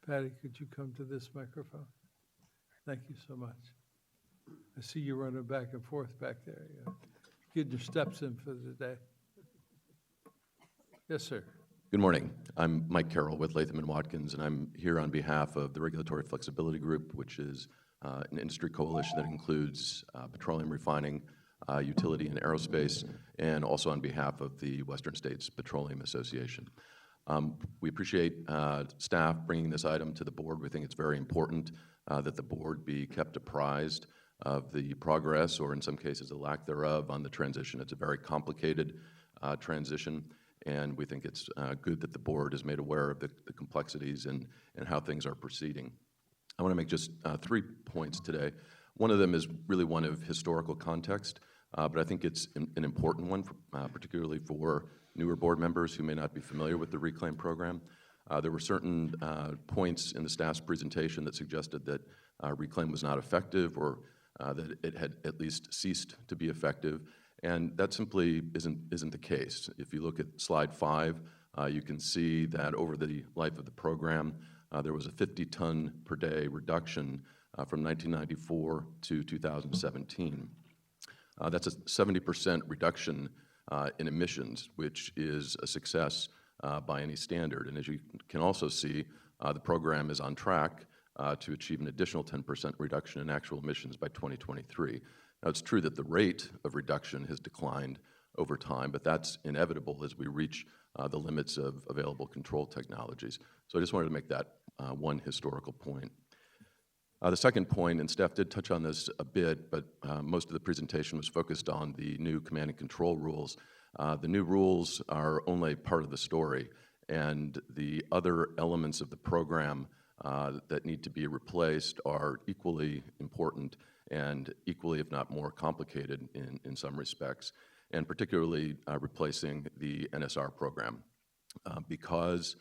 Speaker 3: Patty, could you come to this microphone? Thank you so much. I see you running back and forth back there. Getting your steps in for the day. Yes, sir.
Speaker 17: Good morning. I'm Mike Carroll with Latham & Watkins, and I'm here on behalf of the Regulatory Flexibility Group, which is an industry coalition that includes petroleum refining, utility and aerospace, and also on behalf of the Western States Petroleum Association. We appreciate staff bringing this item to the board. We think it's very important that the board be kept apprised of the progress, or in some cases, the lack thereof, on the transition. It's a very complicated transition, and we think it's good that the board is made aware of the complexities and how things are proceeding. I want to make just 3 points today. One of them is really one of historical context, but I think it's an important one, particularly for newer board members who may not be familiar with the reclaim program. There were certain points in the staff's presentation that suggested that reclaim was not effective, or that it had at least ceased to be effective. And that simply isn't the case. If you look at slide 5, you can see that over the life of the program, there was a 50-ton per day reduction from 1994 to 2017. That's a 70% reduction in emissions, which is a success by any standard. And as you can also see, the program is on track to achieve an additional 10% reduction in actual emissions by 2023. Now, it's true that the rate of reduction has declined over time, but that's inevitable as we reach the limits of available control technologies. So I just wanted to make that one historical point. The second point, and staff did touch on this a bit, but most of the presentation was focused on the new command and control rules. The new rules are only part of the story, and the other elements of the program that need to be replaced are equally important and equally, if not more, complicated in some respects, and particularly replacing the NSR program. Because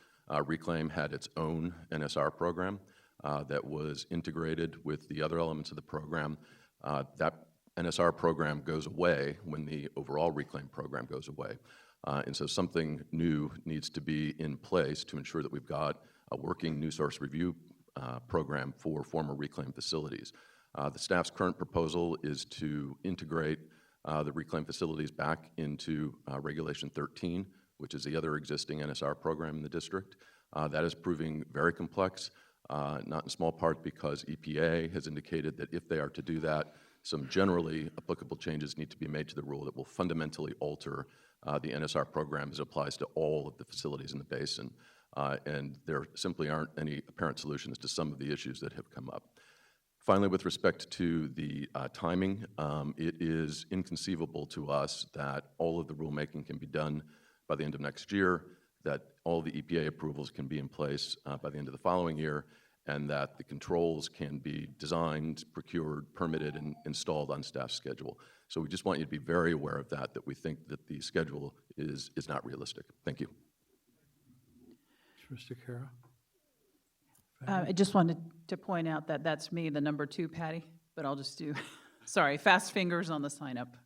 Speaker 17: Reclaim had its own NSR program that was integrated with the other elements of the program, that NSR program goes away when the overall Reclaim program goes away. And so something new needs to be in place to ensure that we've got a working new source review program for former reclaimed facilities. The staff's current proposal is to integrate the reclaimed facilities back into Regulation 13, which is the other existing NSR program in the district. That is proving very complex, not in small part because EPA has indicated that if they are to do that, some generally applicable changes need to be made to the rule that will fundamentally alter the NSR program as it applies to all of the facilities in the basin. And there simply aren't any apparent solutions to some of the issues that have come up. Finally, with respect to the timing, it is inconceivable to us that all of the rulemaking can be done by the end of next year, that all the EPA approvals can be in place by the end of the following year, and that the controls can be designed, procured, permitted, and installed on staff's schedule. So we just want you to be very aware of that we think that the schedule is not realistic. Thank you.
Speaker 3: Mr. Carroll?
Speaker 19: I just wanted to point out that that's me, the number 2 Patty, but I'll just do, sorry, fast fingers on the sign up.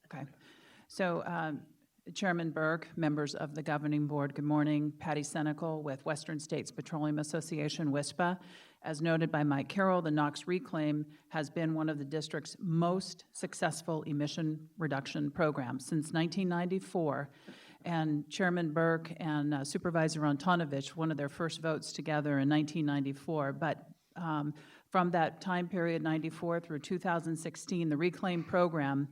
Speaker 19: Okay. So Chairman Berg, members of the governing board, good morning. Patty Senecal with Western States Petroleum Association, WSPA. As noted by Mike Carroll, the NOx reclaim has been one of the district's most successful emission reduction programs since 1994. And Chairman Burke and Supervisor Antonovich, one of their first votes together in 1994. But from that time period, 94 through 2016, the reclaim program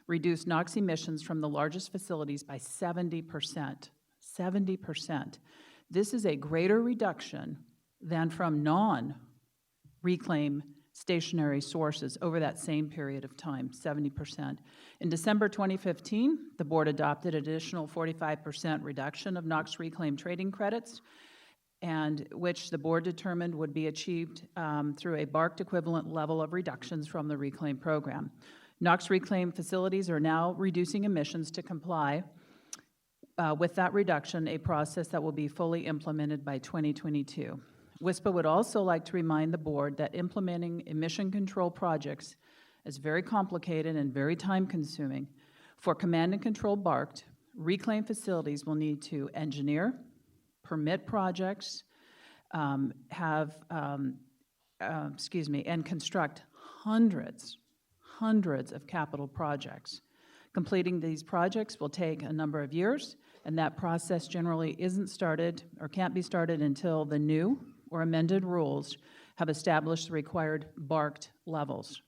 Speaker 19: reduced NOx emissions from the largest facilities by 70%. 70%. This is a greater reduction than from non-reclaim stationary sources over that same period of time, 70%. In December 2015, the board adopted an additional 45% reduction of NOx reclaim trading credits, and which the board determined would be achieved through a BARC equivalent level of reductions from the reclaim program. NOx reclaim facilities are now reducing emissions to comply with that reduction, a process that will be fully implemented by 2022. WSPA would also like to remind the board that implementing emission control projects is very complicated and very time-consuming. For command and control BARCed, reclaim facilities will need to engineer, permit projects, and construct hundreds of capital projects. Completing these projects will take a number of years, and that process generally isn't started or can't be started until the new or amended rules have established the required BARCed levels.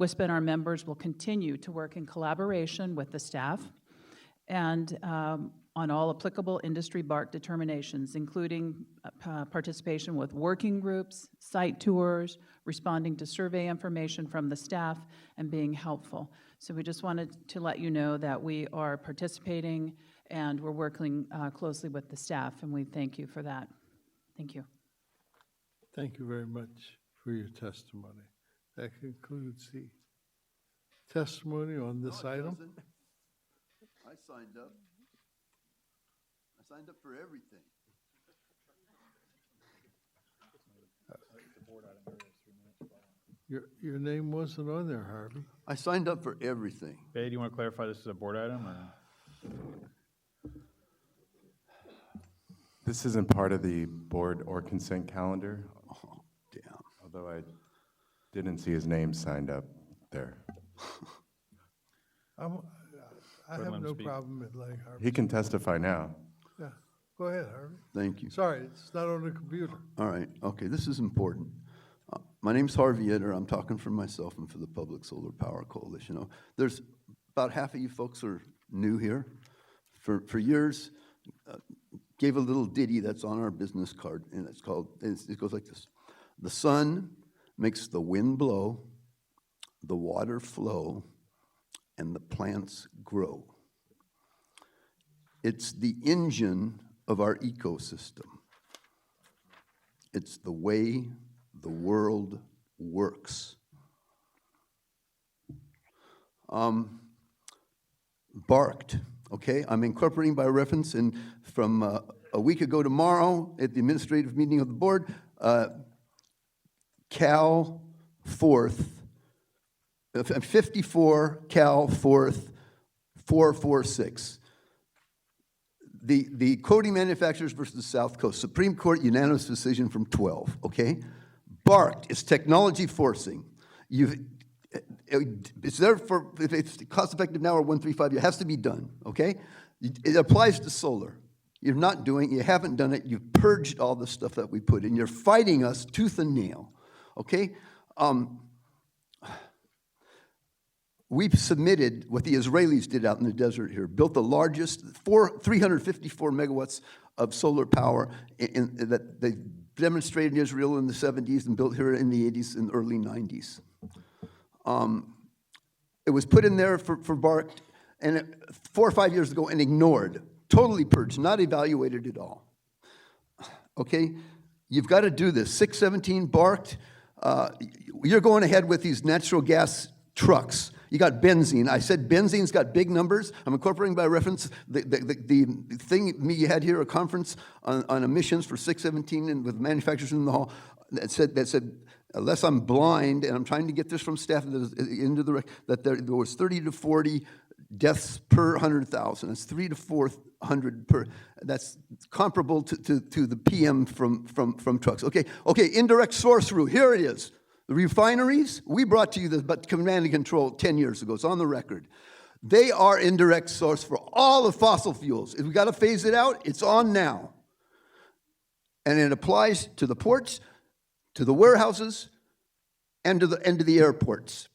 Speaker 19: WSPA and our members will continue to work in collaboration with the staff and on all applicable industry BARC determinations, including participation with working groups, site tours, responding to survey information from the staff, and being helpful. So we just wanted to let you know that we are participating and we're working closely with the staff, and we thank you for that. Thank you.
Speaker 3: Thank you very much for your testimony. That concludes the testimony on this item.
Speaker 11: I signed up. I signed up for everything.
Speaker 3: Your name wasn't on there, Harvey.
Speaker 11: I signed up for everything.
Speaker 4: Bay, do you want to clarify this is a board item? Or?
Speaker 13: This isn't part of the board or consent calendar.
Speaker 11: Oh, damn.
Speaker 13: Although I didn't see his name signed up there.
Speaker 3: I have no problem with letting Harvey.
Speaker 13: He can testify now.
Speaker 3: Yeah, go ahead, Harvey.
Speaker 11: Thank you.
Speaker 3: Sorry, it's not on the computer.
Speaker 11: All right, okay, this is important. My name's Harvey Etter. I'm talking for myself and for the Public Solar Power Coalition. There's about half of you folks are new here. For years, gave a little ditty that's on our business card, and it goes like this. The sun makes the wind blow, the water flow, and the plants grow. It's the engine of our ecosystem. It's the way the world works. BARCed, okay? I'm incorporating by reference, and from a week ago tomorrow at the administrative meeting of the board, Cal 4th, 54 Cal 4th 446. the coating manufacturers versus the South Coast. Supreme Court unanimous decision from 12, okay? BART is technology forcing. It's there for, if it's cost effective now or 135, it has to be done, okay? It applies to solar. You're not doing, you haven't done it, you've purged all the stuff that we put in. You're fighting us tooth and nail, okay? We've submitted what the Israelis did out in the desert here, built the largest 354 megawatts of solar power that they demonstrated in Israel in the 70s and built here in the 80s and early 90s. It was put in there for BART 4 or 5 years ago and ignored, totally purged, not evaluated at all. Okay, you've got to do this. 617 BART, you're going ahead with these natural gas trucks. You got benzene. I said benzene's got big numbers. I'm incorporating by reference the thing you had here, a conference on emissions for 617 and with manufacturers in the hall that said unless I'm blind, and I'm trying to get this from staff into the that there was 30 to 40 deaths per 100,000. It's 300 to 400 per. That's comparable to the PM from trucks. Okay, indirect source route. Here it is. The refineries, we brought to you the command and control 10 years ago. It's on the record. They are indirect source for all the fossil fuels. If we got to phase it out, it's on now. And it applies to the ports, to the warehouses, and to the airports,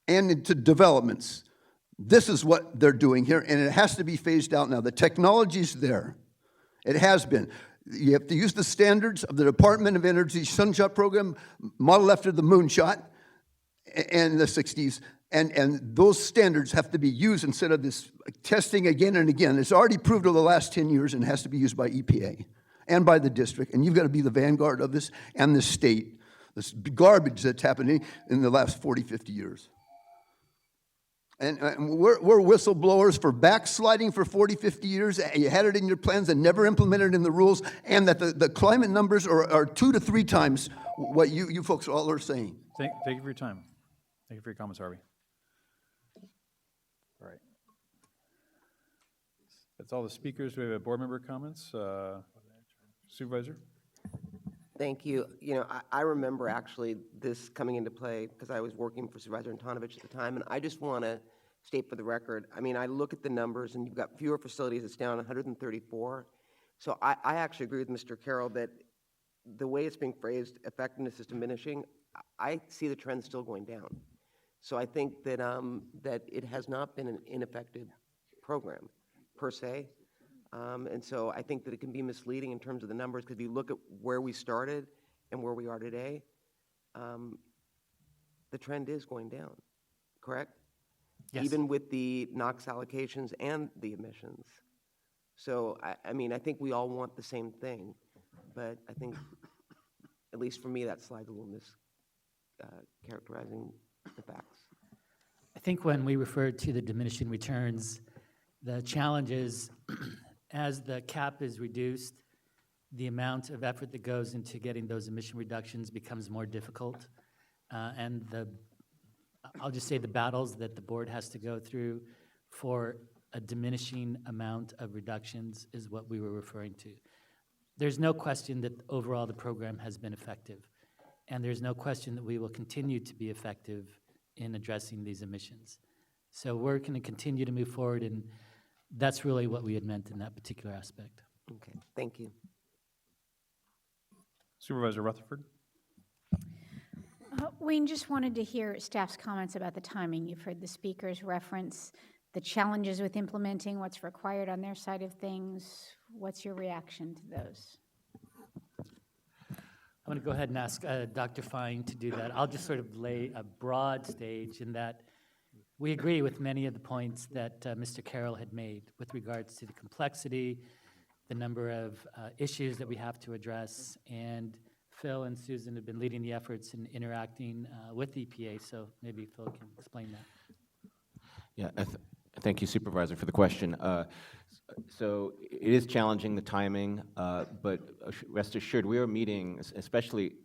Speaker 11: and to developments. This is what they're doing here, and it has to be phased out now. The technology's there. It has been. You have to use the standards of the Department of Energy Sunshot Program, modeled after the moonshot in the 60s, and those standards have to be used instead of this testing again and again. It's already proved over the last 10 years and has to be used by EPA and by the district, and you've got to be the vanguard of this and the state. This garbage that's happening in the last 40, 50 years. And we're whistleblowers for backsliding for 40, 50 years. You had it in your plans and never implemented it in the rules, and that the climate numbers are 2 to 3 times what you folks all are saying.
Speaker 4: Thank you for your time. Thank you for your comments, Harvey. All right. That's all the speakers. Do we have board member comments? Supervisor?
Speaker 5: Thank you. You know, I remember actually this coming into play because I was working for Supervisor Antonovich at the time, and I just want to state for the record, I mean, I look at the numbers, and you've got fewer facilities. It's down 134. So I actually agree with Mr. Carroll that the way it's being phrased, effectiveness is diminishing. I see the trend still going down. So I think that, that it has not been an ineffective program, per se. And so I think that it can be misleading in terms of the numbers, because if you look at where we started and where we are today, the trend is going down, correct? Yes. Even with the NOx allocations and the emissions. So, I mean, I think we all want the same thing, but I think, at least for me, that slide's a little mischaracterizing the facts.
Speaker 2: I think when we referred to the diminishing returns, the challenge is as the cap is reduced, the amount of effort that goes into getting those emission reductions becomes more difficult. And I'll just say the battles that the board has to go through for a diminishing amount of reductions is what we were referring to. There's no question that overall the program has been effective. And there's no question that we will continue to be effective in addressing these emissions. So we're going to continue to move forward, and that's really what we had meant in that particular aspect.
Speaker 5: Okay, thank you.
Speaker 4: Supervisor Rutherford.
Speaker 20: Wayne, just wanted to hear staff's comments about the timing. You've heard the speakers reference the challenges with implementing what's required on their side of things. What's your reaction to those?
Speaker 2: I'm going to go ahead and ask Dr. Fine to do that. I'll just sort of lay a broad stage in that we agree with many of the points that Mr. Carroll had made with regards to the complexity, the number of issues that we have to address, and Phil and Susan have been leading the efforts in interacting with EPA, so maybe Phil can explain that.
Speaker 21: Yeah, thank you, Supervisor, for the question. So it is challenging, the timing, but rest assured, we are meeting, especially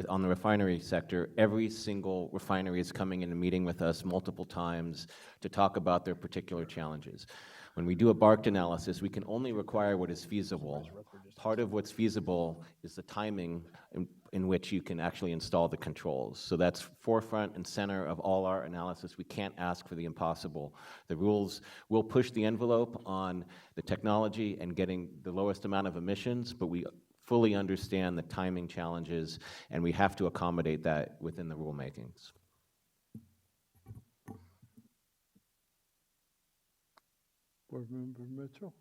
Speaker 21: on the refinery sector. Every single refinery is coming in and meeting with us multiple times to talk about their particular challenges. When we do a BART analysis, we can only require what is feasible. Part of what's feasible is the timing in which you can actually install the controls. So that's forefront and center of all our analysis. We can't ask for the impossible. The rules will push the envelope on the technology and getting the lowest amount of emissions, but we fully understand the timing challenges, and we have to accommodate that within the rulemakings.
Speaker 3: Board Member Mitchell?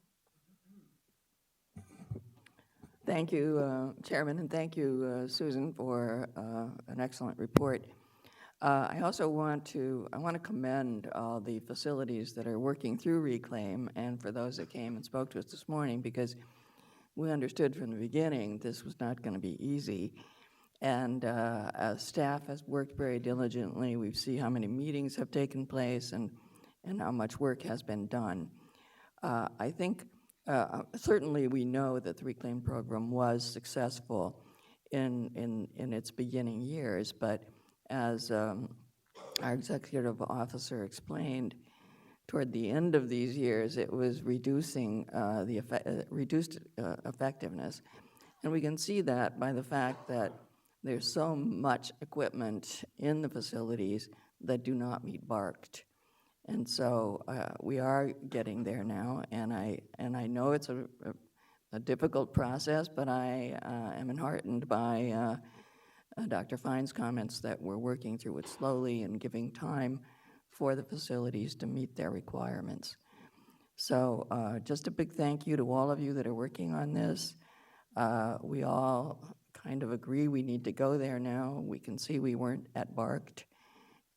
Speaker 9: Thank you, Chairman, and thank you, Susan, for an excellent report. I also want to commend all the facilities that are working through Reclaim, and for those that came and spoke to us this morning, because we understood from the beginning this was not going to be easy. And staff has worked very diligently. We see how many meetings have taken place and how much work has been done. I think certainly we know that the Reclaim program was successful in its beginning years, but as our executive officer explained, toward the end of these years, it was reducing reduced effectiveness. And we can see that by the fact that there's so much equipment in the facilities that do not meet BARCed. And so we are getting there now, and I know it's a difficult process, but I am enheartened by Dr. Fine's comments that we're working through it slowly and giving time for the facilities to meet their requirements. So just a big thank you to all of you that are working on this. We all kind of agree we need to go there now. We can see we weren't at BARCed,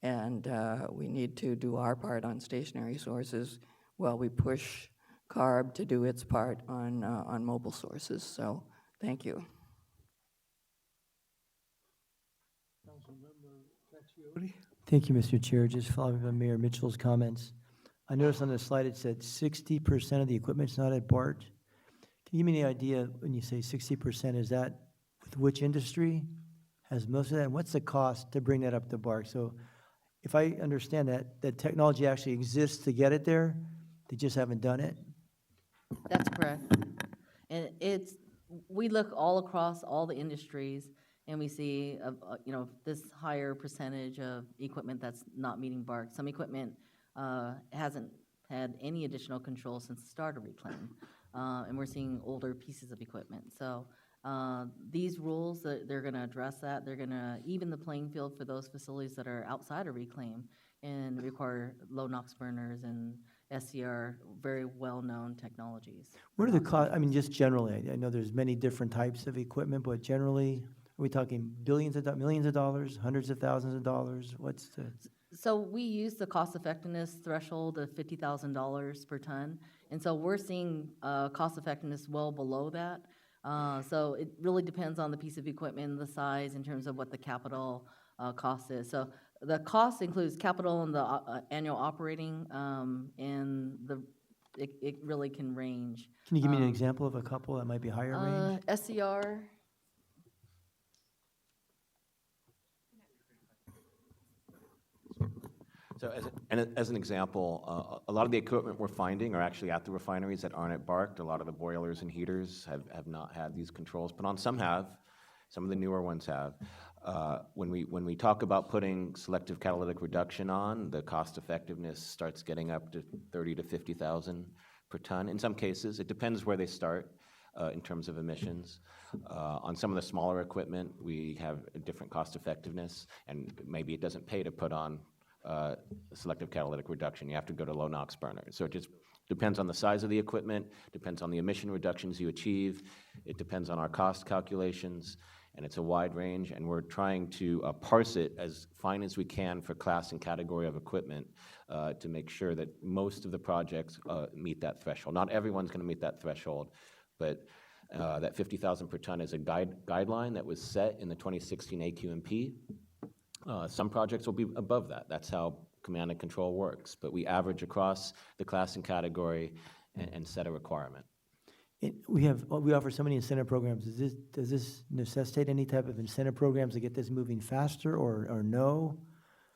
Speaker 9: and we need to do our part on stationary sources while we push CARB to do its part on mobile sources. So thank you.
Speaker 10: Thank you, Mr. Chair. Just following up on Mayor Mitchell's comments. I noticed on the slide it said 60% of the equipment's not at BART. Can you give me any idea when you say 60%, is that with which industry has most of that? And what's the cost to bring that up to BART? So if I understand that technology actually exists to get it there, they just haven't done it?
Speaker 18: That's correct. And we look all across all the industries, and we see, this higher percentage of equipment that's not meeting BARC. Some equipment hasn't had any additional control since the start of Reclaim, and we're seeing older pieces of equipment. So these rules, they're going to address that. They're going to even the playing field for those facilities that are outside of Reclaim and require low NOx burners and SCR, very well-known technologies.
Speaker 10: What are the costs? I mean, just generally, I know there's many different types of equipment, but generally, are we talking millions of dollars, hundreds of thousands of dollars? What's the?
Speaker 18: So we use the cost effectiveness threshold of $50,000 per ton, and so we're seeing cost effectiveness well below that. So it really depends on the piece of equipment and the size in terms of what the capital cost is. So the cost includes capital and the annual operating, and it really can range.
Speaker 10: Can you give me an example of a couple that might be higher range?
Speaker 18: SCR.
Speaker 21: So as an example, a lot of the equipment we're finding are actually at the refineries that aren't at BARCed. A lot of the boilers and heaters have not had these controls put on. Some have. Some of the newer ones have. When we talk about putting selective catalytic reduction on, the cost effectiveness starts getting up to 30 to 50,000 per ton. In some cases, it depends where they start in terms of emissions. On some of the smaller equipment, we have a different cost effectiveness, and maybe it doesn't pay to put on selective catalytic reduction. You have to go to low NOx burners. So it just depends on the size of the equipment, depends on the emission reductions you achieve, it depends on our cost calculations, and it's a wide range, and we're trying to parse it as fine as we can for class and category of equipment to make sure that most of the projects meet that threshold. Not everyone's going to meet that threshold, but that 50,000 per ton is a guideline that was set in the 2016 AQMD. Some projects will be above that. That's how command and control works. But we average across the class and category and set a requirement.
Speaker 10: We offer so many incentive programs. Does this necessitate any type of incentive programs to get this moving faster, or no?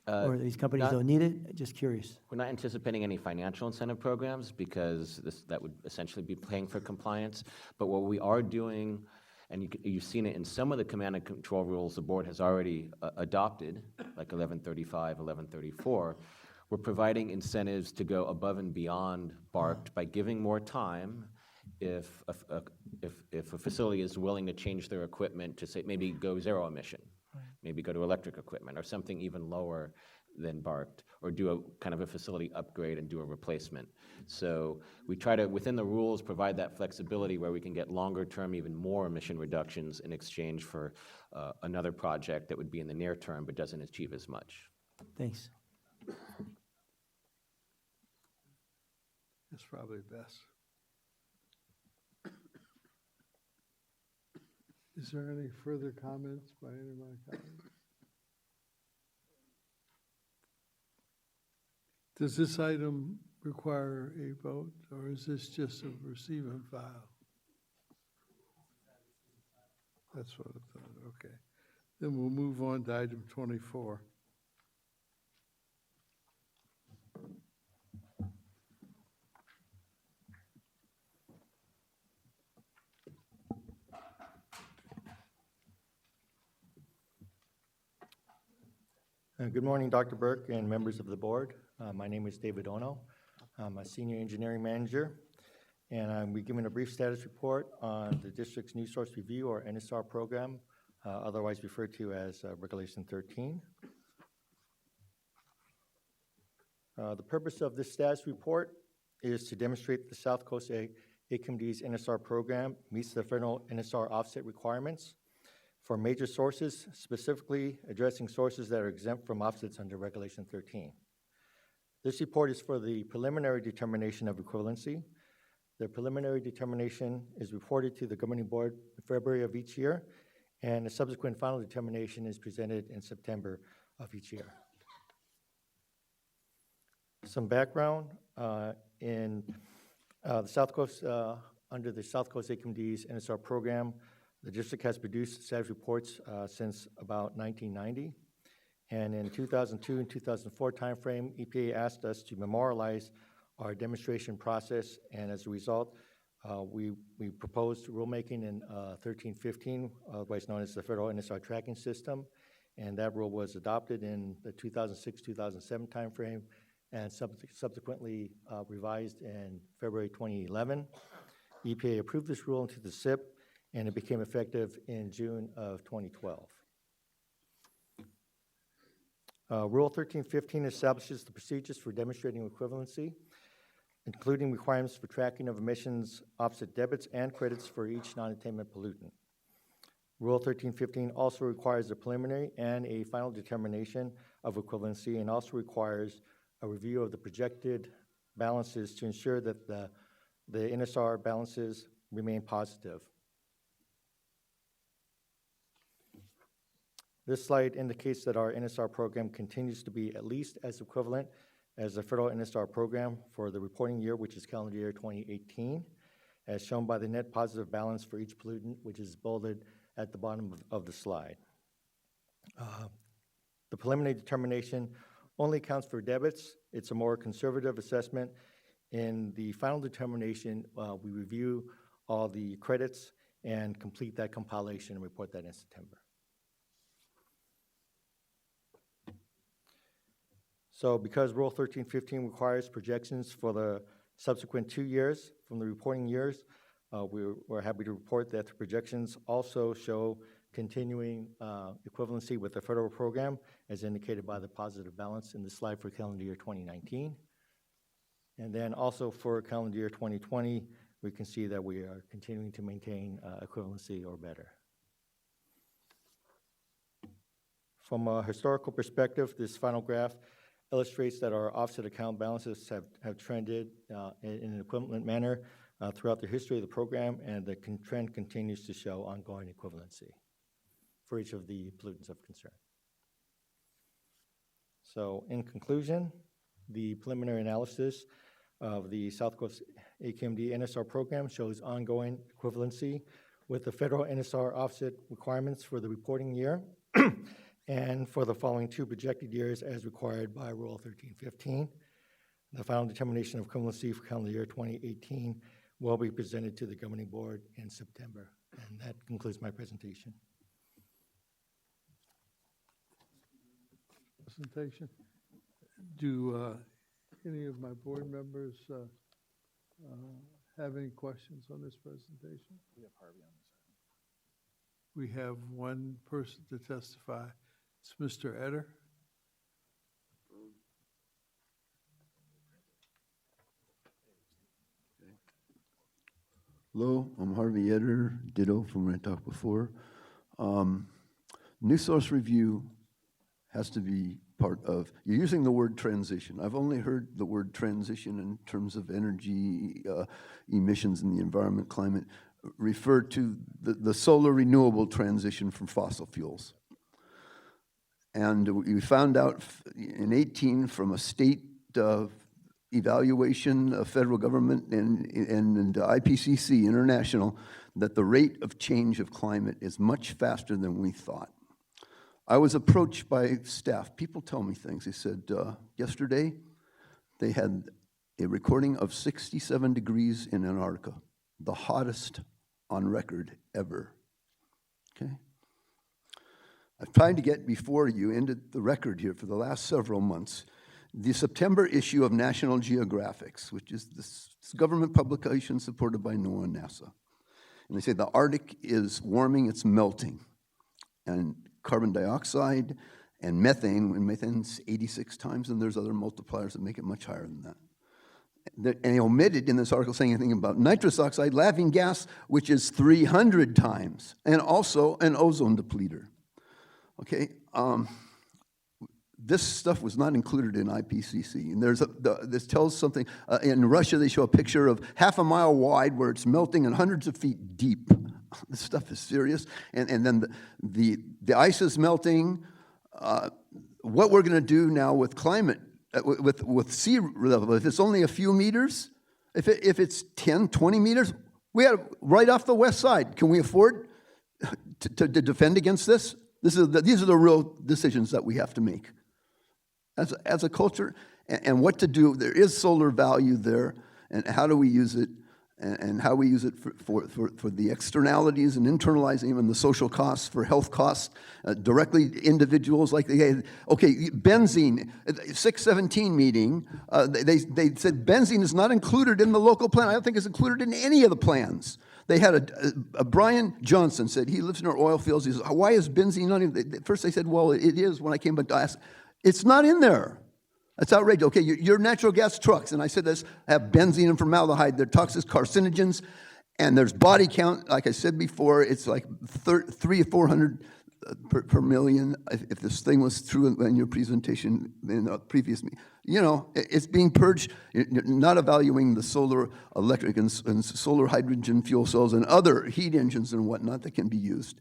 Speaker 10: Or these companies
Speaker 21: not-
Speaker 10: don't need it? Just curious.
Speaker 21: We're not anticipating any financial incentive programs because that would essentially be paying for compliance. But what we are doing, and you've seen it in some of the command and control rules the board has already adopted, like 1135, 1134, we're providing incentives to go above and beyond BARCed by giving more time if a facility is willing to change their equipment to say, maybe go zero emission, maybe go to electric equipment or something even lower than BARCed, or do a kind of a facility upgrade and do a replacement. So we try to, within the rules, provide that flexibility where we can get longer term, even more emission reductions in exchange for another project that would be in the near term but doesn't achieve as much.
Speaker 10: Thanks.
Speaker 3: That's probably best. Is there any further comments by any of my colleagues? Does this item require a vote, or is this just a receive and file? That's what I thought, okay. Then we'll move on to item 24.
Speaker 6: Good morning, Dr. Burke and members of the board. My name is David Ono. I'm a senior engineering manager, and I'm giving a brief status report on the district's New Source Review, or NSR program, otherwise referred to as Regulation 13. The purpose of this status report is to demonstrate the South Coast AQMD's NSR program meets the federal NSR offset requirements for major sources, specifically addressing sources that are exempt from offsets under Regulation 13. This report is for the preliminary determination of equivalency. The preliminary determination is reported to the governing board in February of each year, and the subsequent final determination is presented in September of each year. Some background in the South Coast, under the South Coast AQMD's NSR program, the district has produced status reports since about 1990. And in 2002 and 2004 timeframe, EPA asked us to memorialize our demonstration process, and as a result, we proposed rulemaking in 1315, otherwise known as the Federal NSR Tracking System, and that rule was adopted in the 2006-2007 timeframe, and subsequently revised in February 2011. EPA approved this rule into the SIP, and it became effective in June of 2012. Rule 1315 establishes the procedures for demonstrating equivalency, including requirements for tracking of emissions, offset debits, and credits for each non-attainment pollutant. Rule 1315 also requires a preliminary and a final determination of equivalency, and also requires a review of the projected balances to ensure that the NSR balances remain positive. This slide indicates that our NSR program continues to be at least as equivalent as the federal NSR program for the reporting year, which is calendar year 2018, as shown by the net positive balance for each pollutant, which is bolded at the bottom of the slide. The preliminary determination only counts for debits. It's a more conservative assessment. In the final determination, we review all the credits and complete that compilation and report that in September. So because Rule 1315 requires projections for the subsequent 2 years from the reporting years, we're happy to report that the projections also show continuing equivalency with the federal program, as indicated by the positive balance in the slide for calendar year 2019. And then also for calendar year 2020, we can see that we are continuing to maintain equivalency or better. From a historical perspective, this final graph illustrates that our offset account balances have trended in an equivalent manner throughout the history of the program, and the trend continues to show ongoing equivalency for each of the pollutants of concern. So in conclusion, the preliminary analysis of the South Coast AQMD NSR program shows ongoing equivalency with the federal NSR offset requirements for the reporting year, and for the following 2 projected years as required by Rule 1315. The final determination of equivalency for calendar year 2018 will be presented to the governing board in September. And that concludes my presentation.
Speaker 3: Presentation. Do any of my board members have any questions on this presentation?
Speaker 4: We have Harvey on this side.
Speaker 3: We have one person to testify. It's Mr. Etter.
Speaker 11: Hello, I'm Harvey Etter, ditto from when I talked before. New source review has to be part of, you're using the word transition. I've only heard the word transition in terms of energy emissions in the environment, climate, refer to the solar renewable transition from fossil fuels. And we found out in 18 from a state evaluation of federal government and IPCC International that the rate of change of climate is much faster than we thought. I was approached by staff. People tell me things. They said, yesterday they had a recording of 67 degrees in Antarctica, the hottest on record ever. Okay? I've tried to get before you into the record here for the last several months the September issue of National Geographic, which is this government publication supported by NOAA and NASA. And they say the Arctic is warming, it's melting. And carbon dioxide and methane, and methane's 86 times, and there's other multipliers that make it much higher than that. And he omitted in this article saying anything about nitrous oxide, laughing gas, which is 300 times, and also an ozone depleter. Okay, this stuff was not included in IPCC. And this tells something. In Russia, they show a picture of half a mile wide where it's melting and hundreds of feet deep. This stuff is serious. And then the ice is melting. What we're going to do now with climate, with sea level, if it's only a few meters, if it's 10, 20 meters, we have right off the west side. Can we afford to defend against this? These are the real decisions that we have to make as a culture, and what to do. There is solar value there, and how do we use it, and how we use it for the externalities and internalizing them and the social costs, for health costs, directly individuals like benzene, 617 meeting, they said benzene is not included in the local plan. I don't think it's included in any of the plans. They had a Brian Johnson said, he lives in our oil fields, he says, why is benzene not in? First they said, well, it is when I came, but I asked, it's not in there. That's outrageous. Okay, your natural gas trucks, and I said this, have benzene and formaldehyde. They're toxic carcinogens, and there's body count. Like I said before, it's like 300 or 400 per million. If this thing was true in your presentation in the previous meeting, you know, it's being purged. You're not evaluating the solar electric and solar hydrogen fuel cells and other heat engines and whatnot that can be used.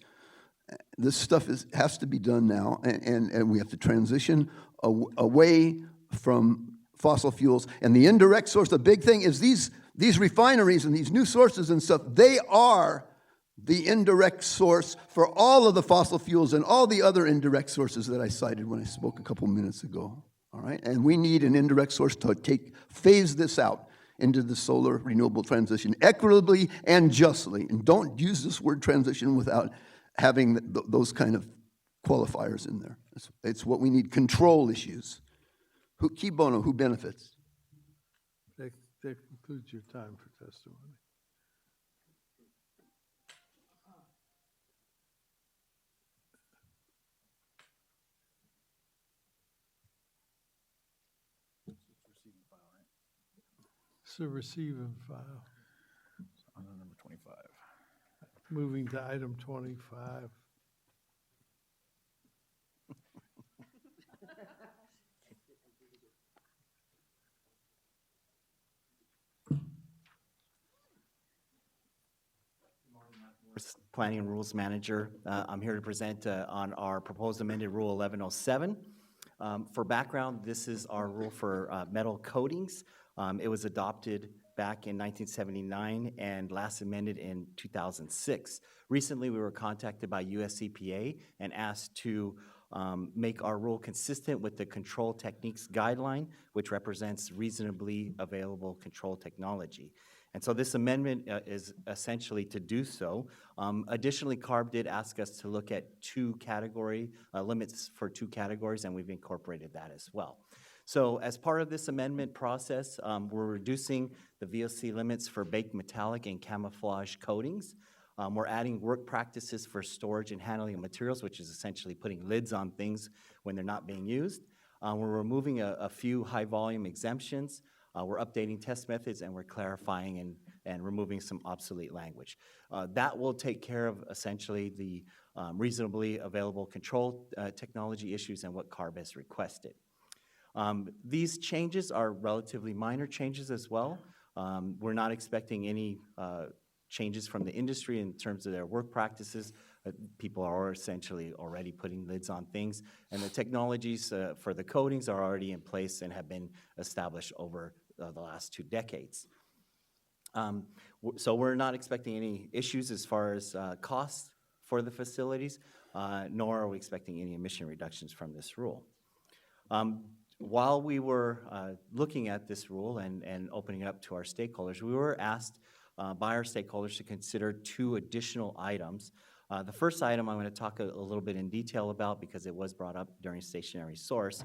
Speaker 11: This stuff has to be done now, and we have to transition away from fossil fuels. And the indirect source, the big thing is these refineries and these new sources and stuff, they are the indirect source for all of the fossil fuels and all the other indirect sources that I cited when I spoke a couple minutes ago. All right, and we need an indirect source to phase this out into the solar renewable transition equitably and justly. And don't use this word transition without having those kind of qualifiers in there. It's what we need. Control issues. Who benefits?
Speaker 3: That concludes your time for testimony. So receive and file.
Speaker 4: On number 25.
Speaker 3: Moving to item 25.
Speaker 1: Planning and Rules Manager. I'm here to present on our proposed amended Rule 1107. For background, this is our rule for metal coatings. It was adopted back in 1979 and last amended in 2006. Recently, we were contacted by US EPA and asked to make our rule consistent with the control techniques guideline, which represents reasonably available control technology. And so this amendment is essentially to do so. Additionally, CARB did ask us to look at two category limits for two categories, and we've incorporated that as well. So as part of this amendment process, we're reducing the VOC limits for baked metallic and camouflage coatings. We're adding work practices for storage and handling of materials, which is essentially putting lids on things when they're not being used. We're removing a few high-volume exemptions. We're updating test methods, and we're clarifying and removing some obsolete language. That will take care of essentially the reasonably available control technology issues and what CARB has requested. These changes are relatively minor changes as well. We're not expecting any changes from the industry in terms of their work practices. People are essentially already putting lids on things, and the technologies for the coatings are already in place and have been established over the last 2 decades. So we're not expecting any issues as far as costs for the facilities, nor are we expecting any emission reductions from this rule. While we were looking at this rule and opening it up to our stakeholders, we were asked by our stakeholders to consider 2 additional items. The first item I'm going to talk a little bit in detail about because it was brought up during stationary source,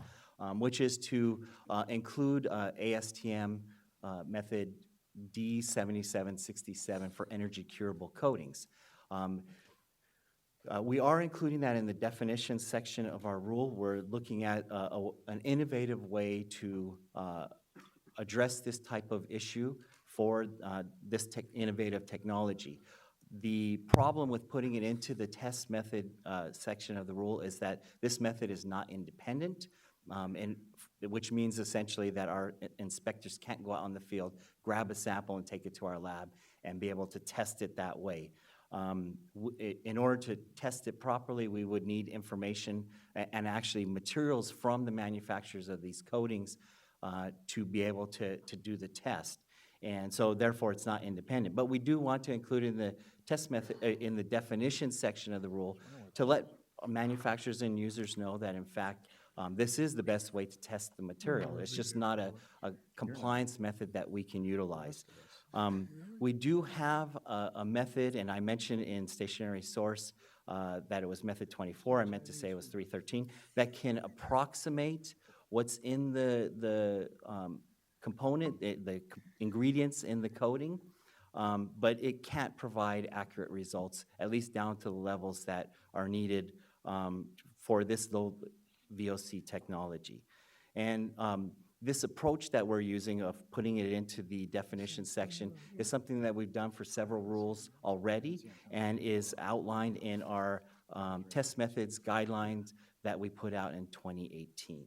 Speaker 1: which is to include ASTM method D7767 for energy curable coatings. We are including that in the definition section of our rule. We're looking at an innovative way to address this type of issue for this innovative technology. The problem with putting it into the test method section of the rule is that this method is not independent, and which means essentially that our inspectors can't go out on the field, grab a sample and take it to our lab and be able to test it that way. In order to test it properly, we would need information and actually materials from the manufacturers of these coatings to be able to do the test. And so therefore it's not independent. But we do want to include in the test method, in the definition section of the rule, to let manufacturers and users know that in fact this is the best way to test the material. It's just not a compliance method that we can utilize. We do have a method, and I mentioned in stationary source that it was method 24. I meant to say it was 313, that can approximate what's in the component, the ingredients in the coating, but it can't provide accurate results, at least down to the levels that are needed for this low VOC technology. And this approach that we're using of putting it into the definition section is something that we've done for several rules already and is outlined in our test methods guidelines that we put out in 2018.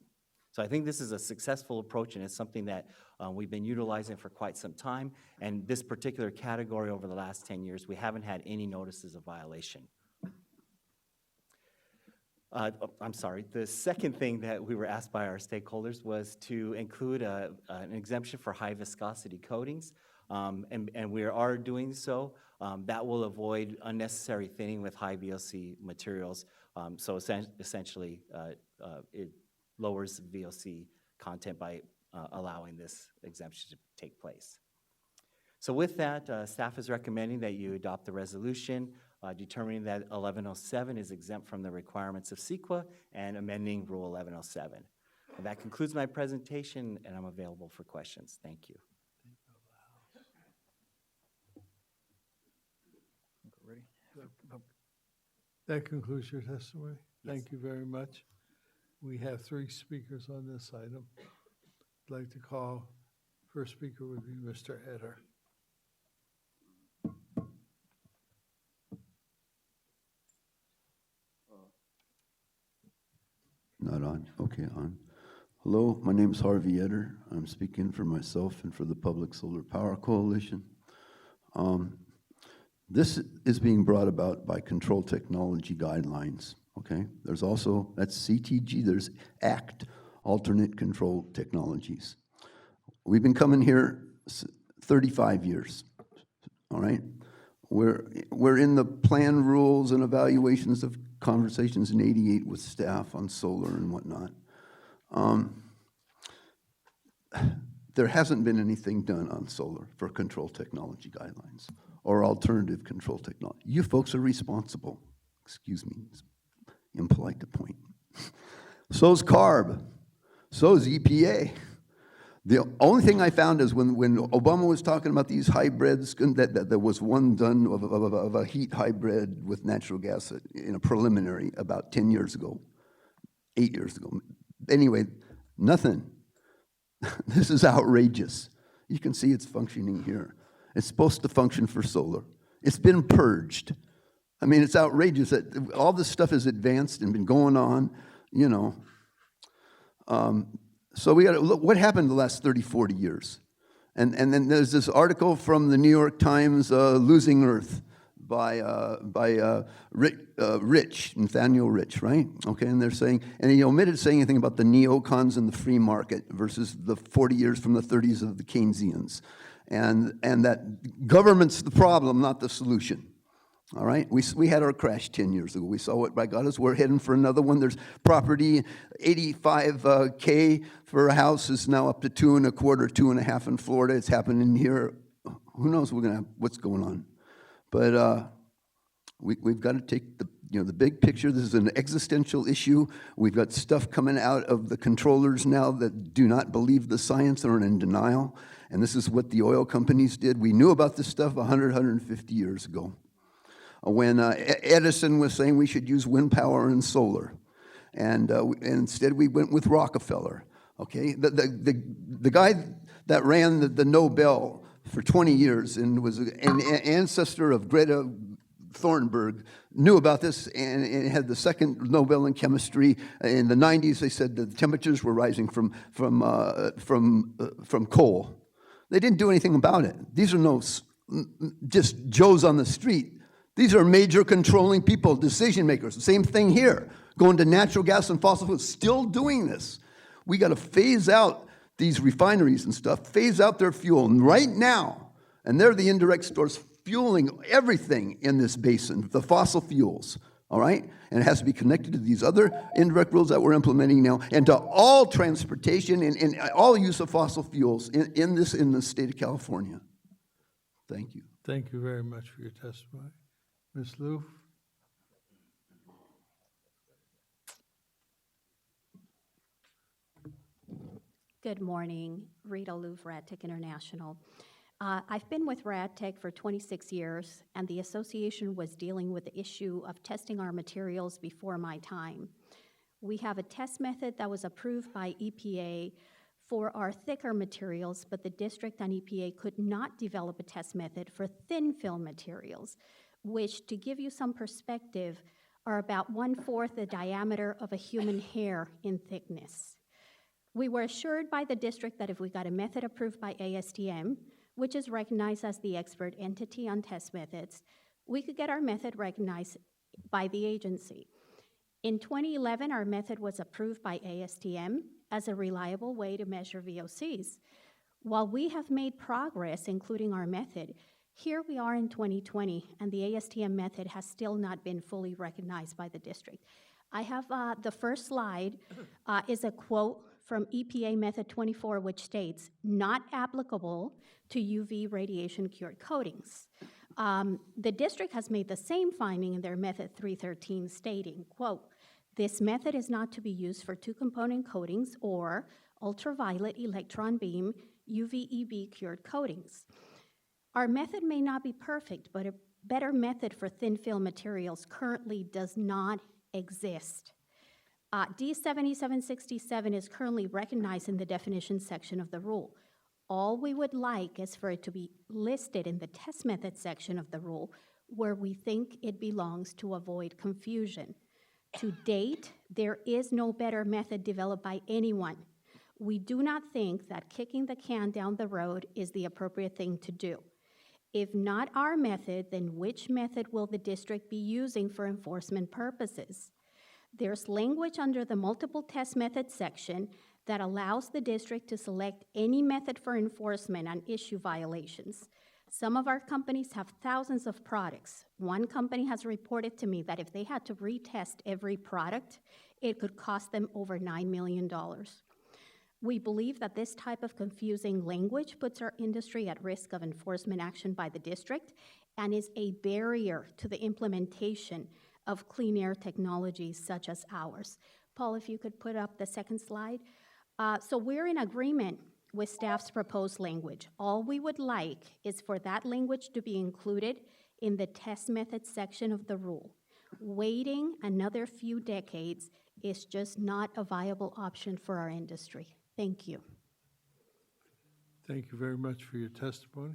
Speaker 1: So I think this is a successful approach, and it's something that we've been utilizing for quite some time. And this particular category over the last 10 years, we haven't had any notices of violation. I'm sorry, the second thing that we were asked by our stakeholders was to include an exemption for high viscosity coatings, and we are doing so. That will avoid unnecessary thinning with high VOC materials, so essentially it lowers VOC content by allowing this exemption to take place. So with that, staff is recommending that you adopt the resolution determining that 1107 is exempt from the requirements of CEQA and amending Rule 1107. And that concludes my presentation, and I'm available for questions. Thank you.
Speaker 3: That concludes your testimony. Thank you very much. We have 3 speakers on this item. I'd like to call, first speaker would be Mr. Eder.
Speaker 11: Not on, okay, on. Hello, my name is Harvey Eder. I'm speaking for myself and for the Public Solar Power Coalition. This is being brought about by control technology guidelines, okay? There's also, that's CTG, there's ACT, alternate control technologies. We've been coming here 35 years, all right? We're in the plan rules and evaluations of conversations in '88 with staff on solar and whatnot. There hasn't been anything done on solar for control technology guidelines or alternative control technology. You folks are responsible. Excuse me, it's impolite to point. So's CARB, so's EPA. The only thing I found is when Obama was talking about these hybrids, that there was one done of a heat hybrid with natural gas in a preliminary about 10 years ago, 8 years ago. Anyway, nothing. This is outrageous. You can see it's functioning here. It's supposed to function for solar. It's been purged. I mean, it's outrageous that all this stuff is advanced and been going on, you know. So we got to look what happened the last 30, 40 years. And then there's this article from the New York Times, Losing Earth, by Nathaniel Rich, right? Okay, and they're saying, and he omitted saying anything about the neocons and the free market versus the 40 years from the 30s of the Keynesians. And that government's the problem, not the solution. All right, we had our crash 10 years ago. We saw what by God is. We're heading for another one. There's property, 85K for a house is now up to 2.25, 2.5 in Florida. It's happening here. Who knows what's going on? But we've got to take the big picture. This is an existential issue. We've got stuff coming out of the controllers now that do not believe the science or are in denial. And this is what the oil companies did. We knew about this stuff 100, 150 years ago, when Edison was saying we should use wind power and solar. And instead we went with Rockefeller, okay? The guy that ran the Nobel for 20 years and was an ancestor of Greta Thunberg knew about this and had the second Nobel in chemistry. In the 90s, they said that the temperatures were rising from coal. They didn't do anything about it. These are no just Joes on the street. These are major controlling people, decision makers. The same thing here, going to natural gas and fossil fuels, still doing this. We got to phase out these refineries and stuff, phase out their fuel right now. And they're the indirect source fueling everything in this basin, the fossil fuels, all right? And it has to be connected to these other indirect rules that we're implementing now and to all transportation and all use of fossil fuels in the state of California. Thank you.
Speaker 3: Thank you very much for your testimony. Ms. Lou?
Speaker 7: Good morning, Rita Louvre, RadTech International. I've been with RadTech for 26 years, and the association was dealing with the issue of testing our materials before my time. We have a test method that was approved by EPA for our thicker materials, but the district and EPA could not develop a test method for thin film materials, which, to give you some perspective, are about 1/4 the diameter of a human hair in thickness. We were assured by the district that if we got a method approved by ASTM, which is recognized as the expert entity on test methods, we could get our method recognized by the agency. In 2011, our method was approved by ASTM as a reliable way to measure VOCs. While we have made progress, including our method, here we are in 2020, and the ASTM method has still not been fully recognized by the district. I have the first slide is a quote from EPA Method 24, which states, not applicable to UV radiation-cured coatings. The district has made the same finding in their Method 313, stating, quote, this method is not to be used for two-component coatings or ultraviolet electron beam UVEB cured coatings. Our method may not be perfect, but a better method for thin film materials currently does not exist. D7767 is currently recognized in the definition section of the rule. All we would like is for it to be listed in the test method section of the rule where we think it belongs to avoid confusion. To date, there is no better method developed by anyone. We do not think that kicking the can down the road is the appropriate thing to do. If not our method, then which method will the district be using for enforcement purposes? There's language under the multiple test methods section that allows the district to select any method for enforcement on issue violations. Some of our companies have thousands of products. One company has reported to me that if they had to retest every product, it could cost them over $9 million. We believe that this type of confusing language puts our industry at risk of enforcement action by the district and is a barrier to the implementation of clean air technologies such as ours. Paul, if you could put up the second slide. So we're in agreement with staff's proposed language. All we would like is for that language to be included in the test method section of the rule. Waiting another few decades is just not a viable option for our industry. Thank you.
Speaker 3: Thank you very much for your testimony.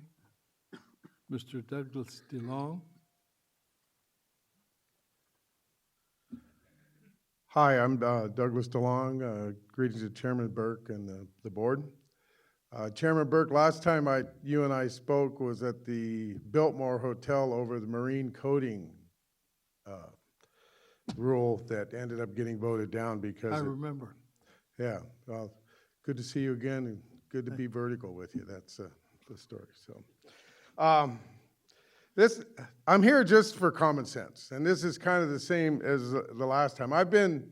Speaker 3: Mr. Douglas DeLong.
Speaker 12: Hi, I'm Douglas DeLong. Greetings to Chairman Burke and the board. Chairman Burke, last time you and I spoke was at the Biltmore Hotel over the marine coating rule that ended up getting voted down because
Speaker 3: I remember.
Speaker 12: Yeah, well, good to see you again and good to be vertical with you. That's the story. So, I'm here just for common sense, and this is kind of the same as the last time. I've been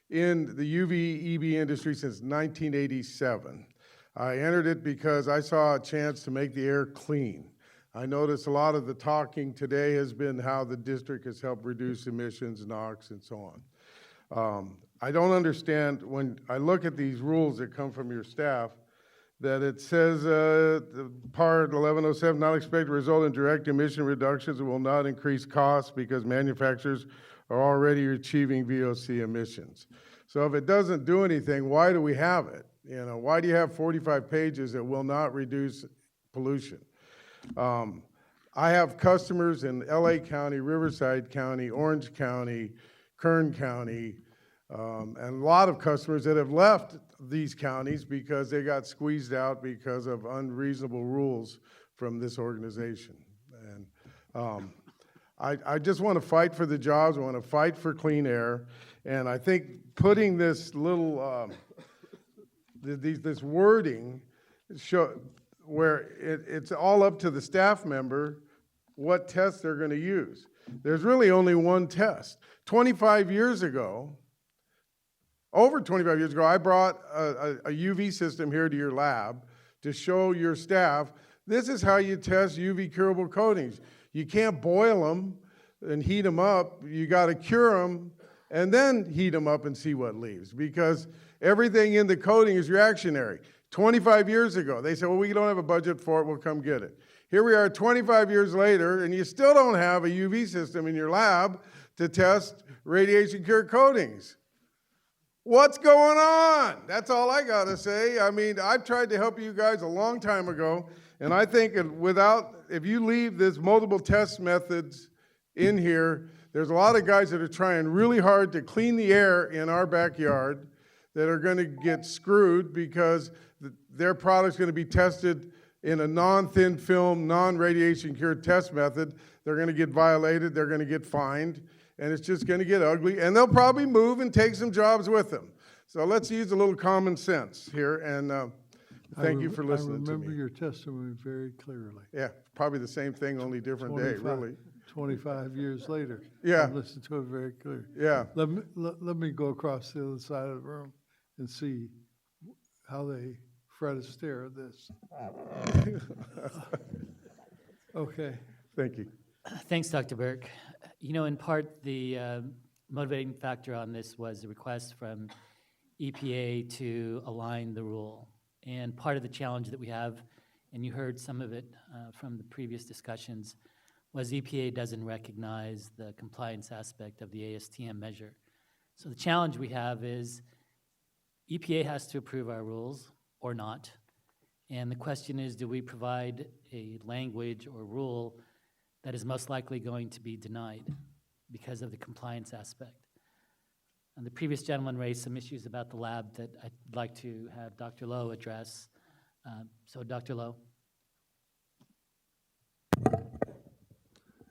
Speaker 12: in the UV EV industry since 1987. I entered it because I saw a chance to make the air clean. I notice a lot of the talking today has been how the district has helped reduce emissions, NOx, and so on. I don't understand when I look at these rules that come from your staff that it says part 1107 not expected to result in direct emission reductions and will not increase costs because manufacturers are already achieving VOC emissions. So if it doesn't do anything, why do we have it? You know, why do you have 45 pages that will not reduce pollution? I have customers in LA County, Riverside County, Orange County, Kern County, and a lot of customers that have left these counties because they got squeezed out because of unreasonable rules from this organization. And I just want to fight for the jobs. I want to fight for clean air. And I think putting this little, this wording where it's all up to the staff member what test they're going to use. There's really only one test. 25 years ago, over 25 years ago, I brought a UV system here to your lab to show your staff, this is how you test UV curable coatings. You can't boil them and heat them up. You got to cure them and then heat them up and see what leaves, because everything in the coating is reactionary. 25 years ago, they said, well, we don't have a budget for it, we'll come get it. Here we are 25 years later, and you still don't have a UV system in your lab to test radiation cure coatings. What's going on? That's all I got to say. I mean, I've tried to help you guys a long time ago, and I think if you leave this multiple test methods in here, there's a lot of guys that are trying really hard to clean the air in our backyard that are going to get screwed because their product's going to be tested in a non-thin film, non-radiation cured test method. They're going to get violated, they're going to get fined, and it's just going to get ugly, and they'll probably move and take some jobs with them. So let's use a little common sense here, and thank you for listening to me.
Speaker 3: I remember your testimony very clearly.
Speaker 12: Yeah, probably the same thing, only different day, really.
Speaker 3: 25 years later.
Speaker 12: Yeah.
Speaker 3: I listened to it very clearly.
Speaker 12: Yeah.
Speaker 3: Let me go across the other side of the room and see how they Fred Astaire of this. Okay.
Speaker 12: Thank you.
Speaker 2: Thanks, Dr. Burke. You know, in part, the motivating factor on this was a request from EPA to align the rule. And part of the challenge that we have, and you heard some of it from the previous discussions, was EPA doesn't recognize the compliance aspect of the ASTM measure. So the challenge we have is EPA has to approve our rules or not. And the question is, do we provide a language or rule that is most likely going to be denied because of the compliance aspect? And the previous gentleman raised some issues about the lab that I'd like to have Dr. Lowe address. So Dr. Lowe.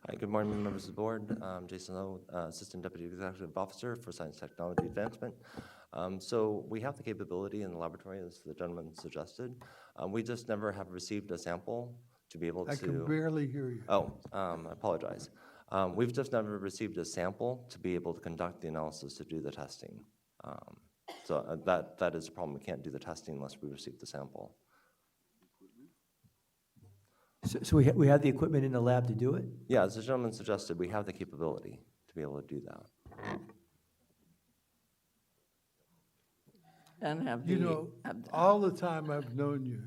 Speaker 22: Hi, good morning, members of the board. I'm Jason Lowe, Assistant Deputy Executive Officer for Science Technology Advancement. So we have the capability in the laboratory, as the gentleman suggested. We just never have received a sample to be able to.
Speaker 3: I can barely hear you.
Speaker 22: Oh, I apologize. We've just never received a sample to be able to conduct the analysis to do the testing. So that is a problem. We can't do the testing unless we receive the sample.
Speaker 10: So we have the equipment in the lab to do it?
Speaker 22: Yeah, as the gentleman suggested, we have the capability to be able to do that.
Speaker 9: And have
Speaker 3: You
Speaker 9: the,
Speaker 3: know,
Speaker 9: have the-
Speaker 3: all the time I've known you,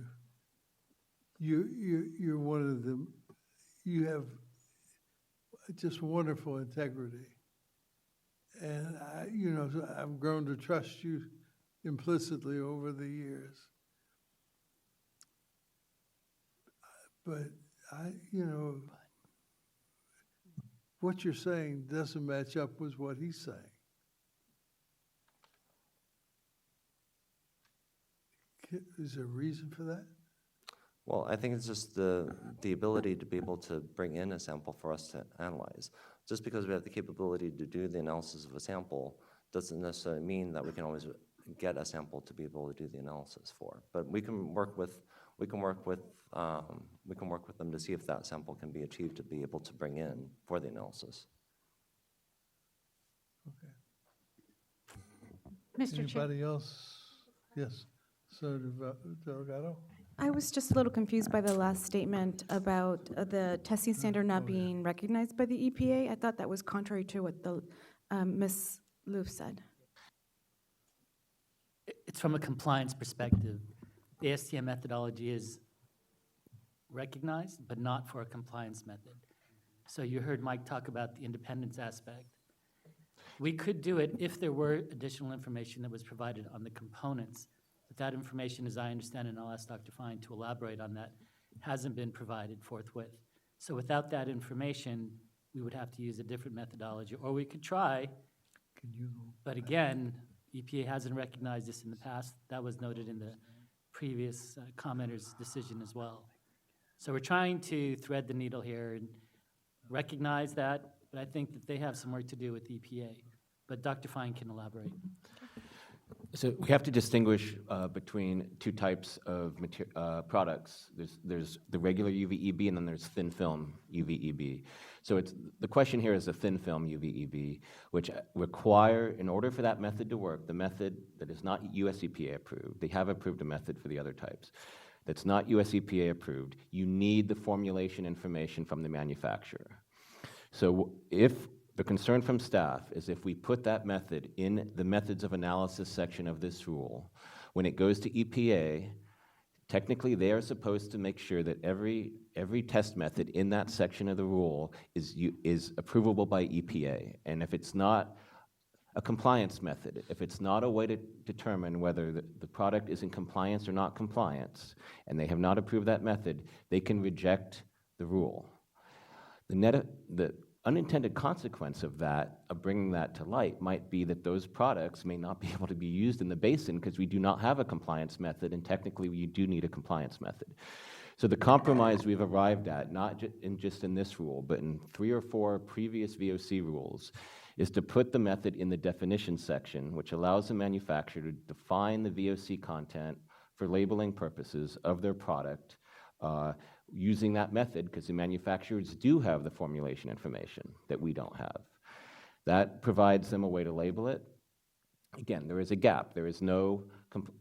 Speaker 3: you're one of them, you have just wonderful integrity. And so I've grown to trust you implicitly over the years. But what you're saying doesn't match up with what he's saying. Is there a reason for that?
Speaker 22: Well, I think it's just the ability to be able to bring in a sample for us to analyze. Just because we have the capability to do the analysis of a sample doesn't necessarily mean that we can always get a sample to be able to do the analysis for. But we can work with them to see if that sample can be achieved to be able to bring in for the analysis.
Speaker 20: Mr. Chair.
Speaker 3: Anybody else? Yes, Senator Delgado?
Speaker 14: I was just a little confused by the last statement about the testing standard not being recognized by the EPA. I thought that was contrary to what the Ms. Loof said.
Speaker 2: It's from a compliance perspective. The ASTM methodology is recognized, but not for a compliance method. So you heard Mike talk about the independence aspect. We could do it if there were additional information that was provided on the components. But that information, as I understand it, and I'll ask Dr. Fine to elaborate on that, hasn't been provided forthwith. So without that information, we would have to use a different methodology, or we could try. But again, EPA hasn't recognized this in the past. That was noted in the previous commenter's decision as well. So we're trying to thread the needle here and recognize that, but I think that they have some work to do with EPA. But Dr. Fine can elaborate.
Speaker 21: So we have to distinguish between two types of products. There's the regular UVEB, and then there's thin film UVEB. So the question here is the thin film UVEB, which require, in order for that method to work, the method that is not US EPA approved, they have approved a method for the other types, that's not US EPA approved, you need the formulation information from the manufacturer. So if the concern from staff is if we put that method in the methods of analysis section of this rule, when it goes to EPA, technically they are supposed to make sure that every test method in that section of the rule is approvable by EPA. And if it's not a compliance method, if it's not a way to determine whether the product is in compliance or not compliance, and they have not approved that method, they can reject the rule. The unintended consequence of that, of bringing that to light, might be that those products may not be able to be used in the basin because we do not have a compliance method, and technically you do need a compliance method. So the compromise we've arrived at, not just in this rule, but in 3 or 4 previous VOC rules, is to put the method in the definition section, which allows the manufacturer to define the VOC content for labeling purposes of their product, using that method, because the manufacturers do have the formulation information that we don't have. That provides them a way to label it. Again, there is a gap. There is no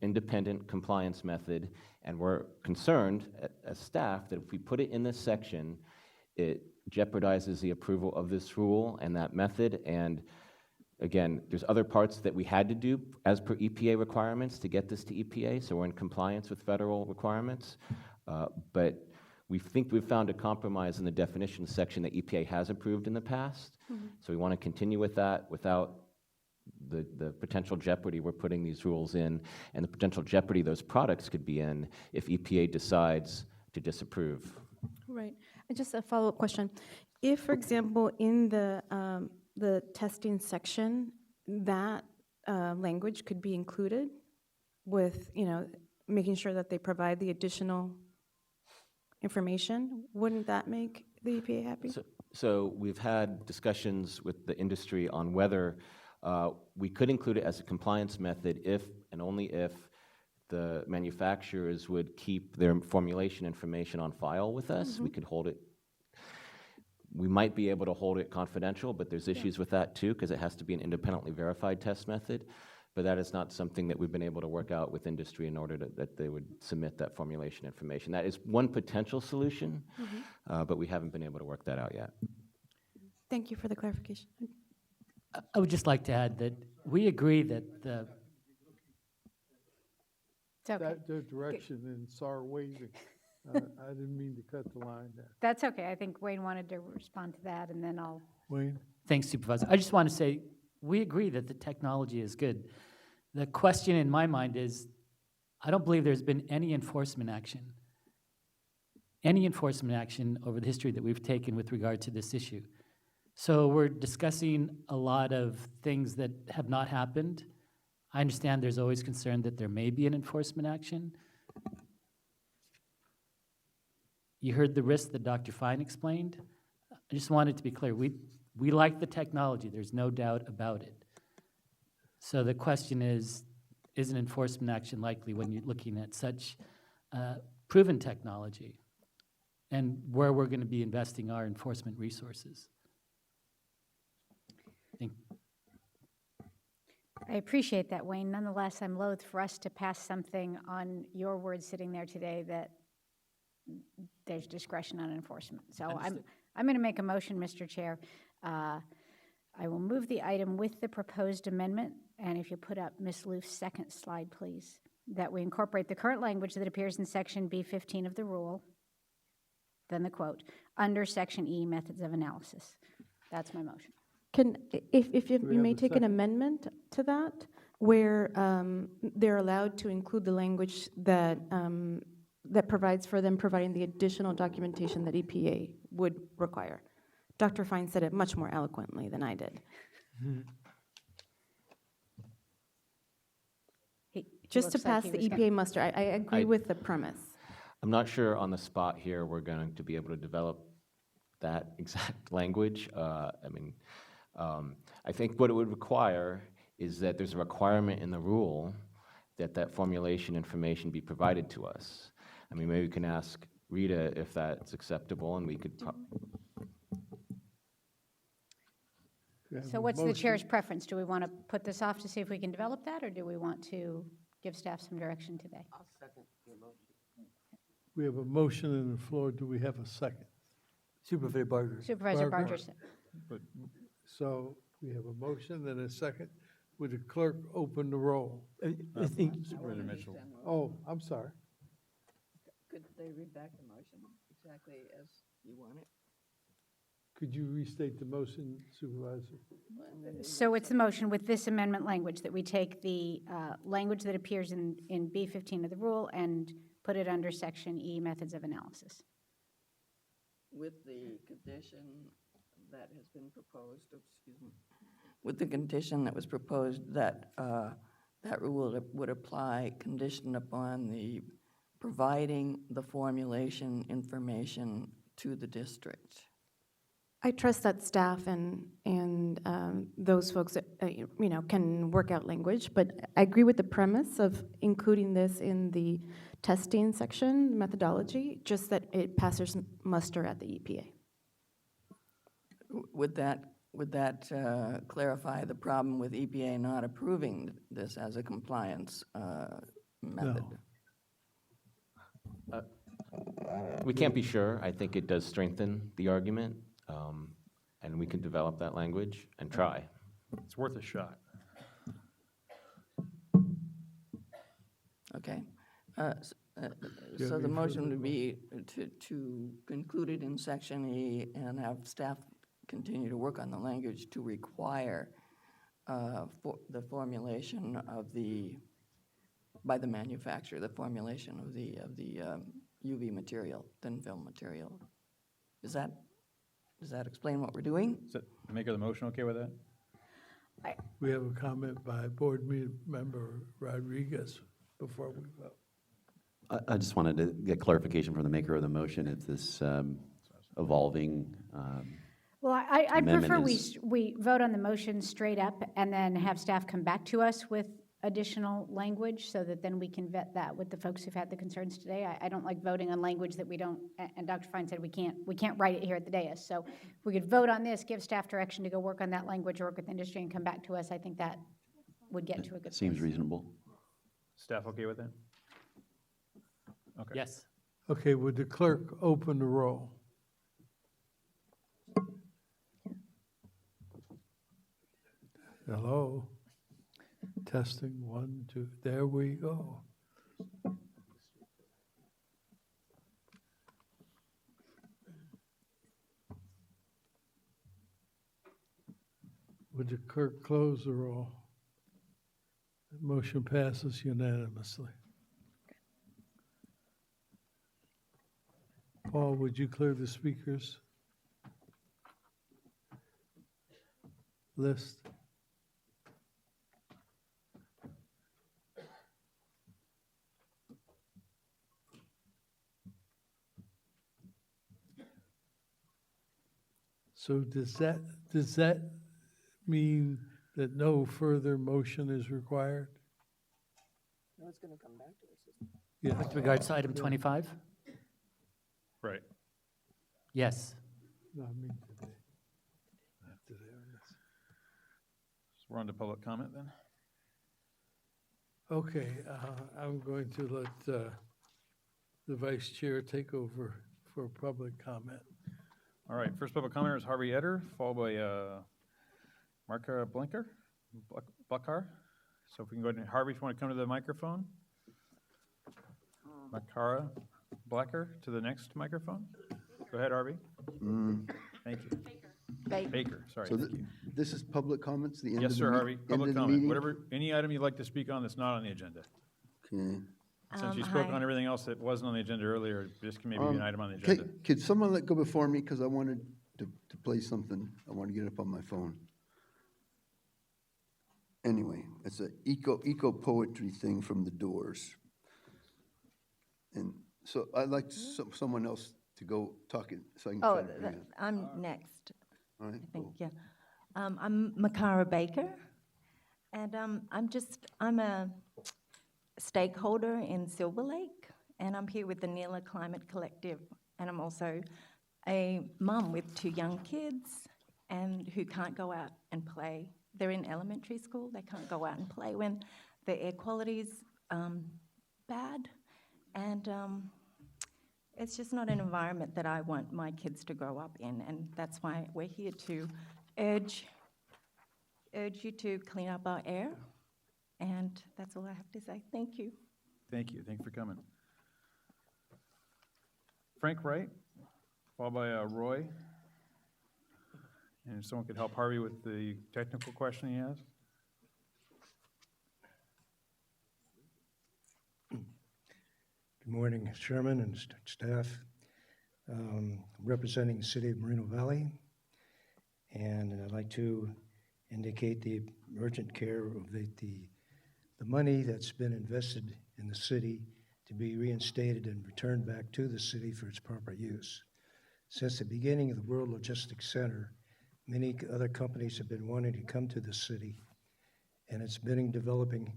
Speaker 21: independent compliance method, and we're concerned as staff that if we put it in this section, it jeopardizes the approval of this rule and that method. And again, there's other parts that we had to do as per EPA requirements to get this to EPA, so we're in compliance with federal requirements. But we think we've found a compromise in the definition section that EPA has approved in the past.
Speaker 14: Mm-hmm.
Speaker 21: So we want to continue with that without the potential jeopardy we're putting these rules in, and the potential jeopardy those products could be in if EPA decides to disapprove.
Speaker 14: Right. And just a follow-up question. If, for example, in the testing section, that language could be included with, making sure that they provide the additional information, wouldn't that make the EPA happy?
Speaker 21: So we've had discussions with the industry on whether we could include it as a compliance method if and only if the manufacturers would keep their formulation information on file with us. We could hold it. We might be able to hold it confidential, but there's issues with that too, because it has to be an independently verified test method. But that is not something that we've been able to work out with industry in order that they would submit that formulation information. That is one potential solution, but we haven't been able to work that out yet.
Speaker 14: Thank you for the clarification.
Speaker 2: I would just like to add that we agree that the,
Speaker 20: It's okay.
Speaker 3: That the direction and SAR waving. I didn't mean to cut the line there.
Speaker 20: That's okay. I think Wayne wanted to respond to that, and then I'll.
Speaker 3: Wayne?
Speaker 2: thanks Supervisor. I just want to say, we agree that the technology is good. The question in my mind is, I don't believe there's been any enforcement action over the history that we've taken with regard to this issue. So we're discussing a lot of things that have not happened. I understand there's always concern that there may be an enforcement action. You heard the risk that Dr. Fine explained. I just wanted to be clear. We like the technology. There's no doubt about it. So the question is an enforcement action likely when you're looking at such proven technology and where we're going to be investing our enforcement resources?
Speaker 20: I appreciate that, Wayne. Nonetheless, I'm loath for us to pass something on your words sitting there today that there's discretion on enforcement. So I'm going to make a motion, Mr. Chair. I will move the item with the proposed amendment, and if you put up Ms. Loof's second slide, please, that we incorporate the current language that appears in section B15 of the rule, then the quote, under section E, methods of analysis. That's my motion.
Speaker 14: If you may take an amendment to that, where they're allowed to include the language that that provides for them providing the additional documentation that EPA would require. Dr. Fine said it much more eloquently than I did. Just to pass the EPA muster, I agree with the premise.
Speaker 21: I'm not sure on the spot here we're going to be able to develop that exact language. I think what it would require is that there's a requirement in the rule that that formulation information be provided to us. I mean, maybe we can ask Rita if that's acceptable, and we could.
Speaker 20: So what's the chair's preference? Do we want to put this off to see if we can develop that, or do we want to give staff some direction today?
Speaker 5: I'll second your motion.
Speaker 3: We have a motion on the floor. Do we have a second?
Speaker 10: Supervisor Barger.
Speaker 20: Supervisor Barger said.
Speaker 3: So we have a motion and a second. Would the clerk open the roll?
Speaker 10: I think
Speaker 4: Supervisor Mitchell.
Speaker 3: Oh, I'm sorry.
Speaker 9: Could they read back the motion exactly as you want it?
Speaker 3: Could you restate the motion, Supervisor?
Speaker 20: So it's the motion with this amendment language that we take the language that appears in B15 of the rule and put it under section E, methods of analysis.
Speaker 9: With the condition that has been proposed, with the condition that was proposed that that rule would apply conditioned upon the providing the formulation information to the district.
Speaker 14: I trust that staff and those folks that, can work out language, but I agree with the premise of including this in the testing section methodology, just that it passes muster at the EPA.
Speaker 9: Would that clarify the problem with EPA not approving this as a compliance method?
Speaker 21: No. We can't be sure. I think it does strengthen the argument, and we can develop that language and try.
Speaker 4: It's worth a shot.
Speaker 9: Okay. So the motion would be to conclude it in section E and have staff continue to work on the language to require for the formulation of by the manufacturer, the formulation of the UV material, thin film material. Does that explain what we're doing?
Speaker 4: Is the maker of the motion okay with that?
Speaker 3: We have a comment by Board Member Rodriguez before we vote.
Speaker 8: I just wanted to get clarification from the maker of the motion if this evolving
Speaker 20: Well, I'd prefer
Speaker 8: amendment is-
Speaker 20: we vote on the motion straight up and then have staff come back to us with additional language so that then we can vet that with the folks who've had the concerns today. I don't like voting on language that we don't, and Dr. Fine said we can't write it here at the dais. So if we could vote on this, give staff direction to go work on that language, work with industry, and come back to us, I think that would get to a good
Speaker 8: Seems
Speaker 20: place.
Speaker 8: reasonable.
Speaker 4: Staff okay with that? Okay.
Speaker 2: Yes.
Speaker 3: Okay, would the clerk open the roll? Hello? Testing, 1, 2, there we go. Would the clerk close the roll? The motion passes unanimously. Paul, would you clear the speakers list? So does that mean that no further motion is required?
Speaker 9: No, it's going to come back to us.
Speaker 3: Yeah.
Speaker 2: With regards to item 25?
Speaker 4: Right.
Speaker 2: Yes.
Speaker 3: No, I mean today. Today on this.
Speaker 4: So we're on to public comment then?
Speaker 3: Okay, I'm going to let the vice chair take over for public comment.
Speaker 4: All right, first public commenter is Harvey Eder, followed by Marka Blackar. So if we can go ahead and, Harvey, if you want to come to the microphone. Makara Blacker to the next microphone. Go ahead, Harvey. Thank you. Baker, sorry.
Speaker 11: So
Speaker 4: thank you.
Speaker 11: this is public comments, the end
Speaker 4: Yes,
Speaker 11: of the
Speaker 4: sir, Harvey,
Speaker 11: end of
Speaker 4: public
Speaker 11: the
Speaker 4: comment,
Speaker 11: meeting?
Speaker 4: whatever, any item you'd like to speak on that's not on the agenda.
Speaker 11: Okay.
Speaker 4: Since you spoke
Speaker 11: hi.
Speaker 4: on everything else that wasn't on the agenda earlier, this can maybe be an item on the
Speaker 11: Okay,
Speaker 4: agenda.
Speaker 11: could someone let go before me, because I wanted to play something, I want to get it up on my phone. Anyway, it's a eco poetry thing from the Doors. And so I'd like someone else to go talk it, so I can.
Speaker 15: Oh,
Speaker 11: try to bring it.
Speaker 15: I'm next,
Speaker 11: All right,
Speaker 15: I think,
Speaker 11: cool.
Speaker 15: yeah. I'm Makara Baker, and I'm a stakeholder in Silver Lake, and I'm here with the Neela Climate Collective, and I'm also a mum with 2 young kids and who can't go out and play. They're in elementary school, they can't go out and play when the air quality's bad, and it's just not an environment that I want my kids to grow up in, and that's why we're here to urge you to clean up our air, and that's all I have to say. Thank you.
Speaker 4: Thank you for coming. Frank Wright, followed by Roy. And if someone could help Harvey with the technical question he has.
Speaker 16: Good morning, Chairman and staff. Representing the city of Moreno Valley, and I'd like to indicate the urgent care of the money that's been invested in the city to be reinstated and returned back to the city for its proper use. Since the beginning of the World Logistics Center, many other companies have been wanting to come to the city, and it's been developing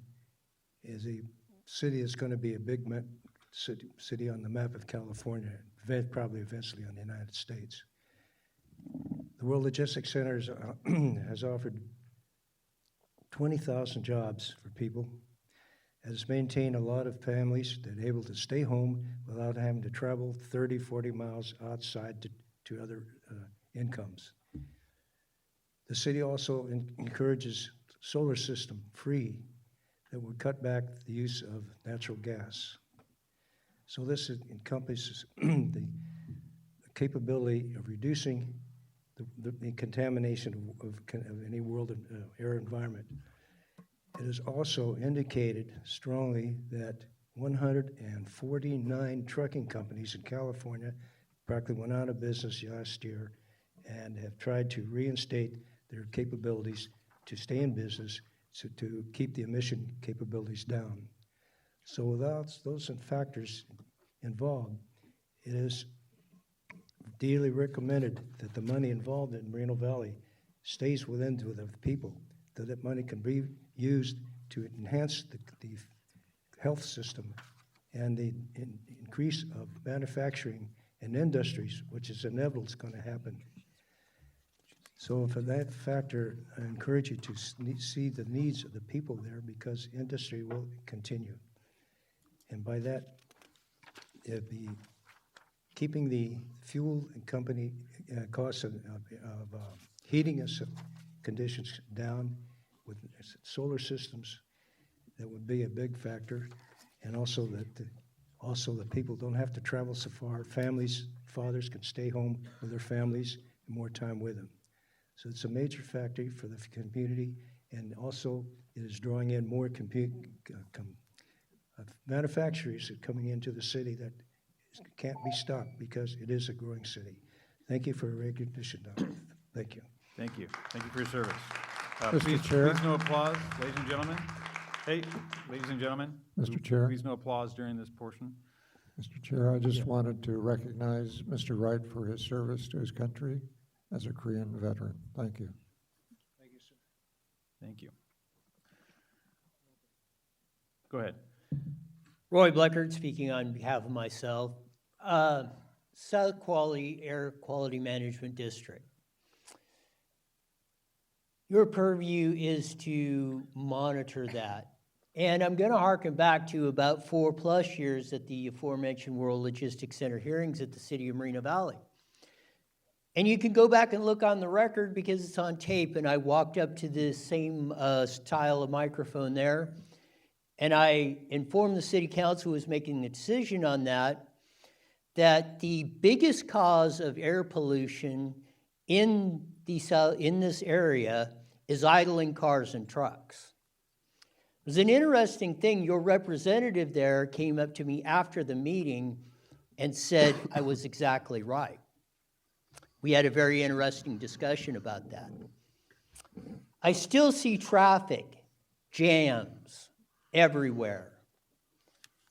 Speaker 16: as a city that's going to be a big city on the map of California, probably eventually on the United States. The World Logistics Center has offered 20,000 jobs for people, has maintained a lot of families that are able to stay home without having to travel 30, 40 miles outside to other incomes. The city also encourages solar system free that would cut back the use of natural gas. So this encompasses the capability of reducing the contamination of any world air environment. It is also indicated strongly that 149 trucking companies in California practically went out of business last year and have tried to reinstate their capabilities to stay in business to keep the emission capabilities down. So without those factors involved, it is dearly recommended that the money involved in Moreno Valley stays within to the people, that that money can be used to enhance the health system and the increase of manufacturing and industries, which is inevitable, is going to happen. So for that factor, I encourage you to see the needs of the people there, because industry will continue. And by that, it'd be keeping the fuel and company costs of heating us conditions down with solar systems. That would be a big factor. And also that the people don't have to travel so far. Families, fathers can stay home with their families and more time with them. So it's a major factor for the community, and also it is drawing in more manufacturers coming into the city that can't be stopped because it is a growing city. Thank you for your recognition, Doctor. Thank you.
Speaker 4: Thank you. Thank you for your service.
Speaker 6: Mr. Chair.
Speaker 4: Please no applause, ladies and gentlemen. Hey, ladies and gentlemen.
Speaker 6: Mr. Chair.
Speaker 4: Please no applause during this portion.
Speaker 6: Mr. Chair, I just wanted to recognize Mr. Wright for his service to his country as a Korean veteran. Thank you.
Speaker 4: Thank you, sir. Thank you. Go ahead.
Speaker 17: Roy Bleckert speaking on behalf of myself. South Quality Air Quality Management District. Your purview is to monitor that. And I'm going to harken back to about 4+ years at the aforementioned World Logistics Center hearings at the City of Moreno Valley. And you can go back and look on the record because it's on tape, and I walked up to the same style of microphone there, and I informed the City Council who was making the decision on that the biggest cause of air pollution in this area is idling cars and trucks. It was an interesting thing. Your representative there came up to me after the meeting and said I was exactly right. We had a very interesting discussion about that. I still see traffic jams everywhere.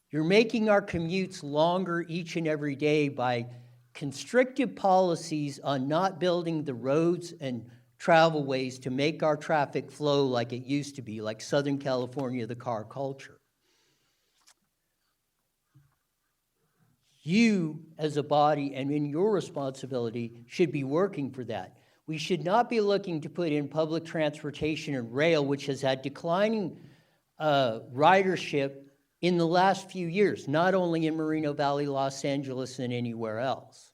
Speaker 17: You're making our commutes longer each and every day by constrictive policies on not building the roads and travel ways to make our traffic flow like it used to be, like Southern California, the car culture. You, as a body and in your responsibility, should be working for that. We should not be looking to put in public transportation and rail, which has had declining ridership in the last few years, not only in Moreno Valley, Los Angeles, and anywhere else.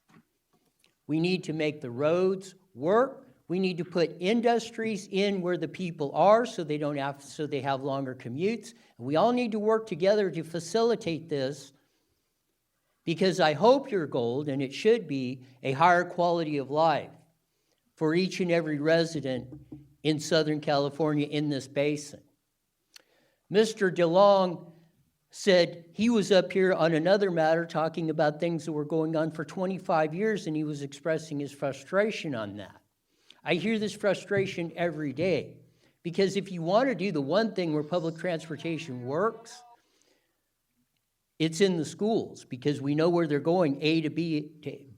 Speaker 17: We need to make the roads work. We need to put industries in where the people are so they have longer commutes. And we all need to work together to facilitate this, because I hope your goal, and it should be, a higher quality of life for each and every resident in Southern California in this basin. Mr. DeLong said he was up here on another matter talking about things that were going on for 25 years, and he was expressing his frustration on that. I hear this frustration every day, because if you want to do the one thing where public transportation works, it's in the schools, because we know where they're going, A to B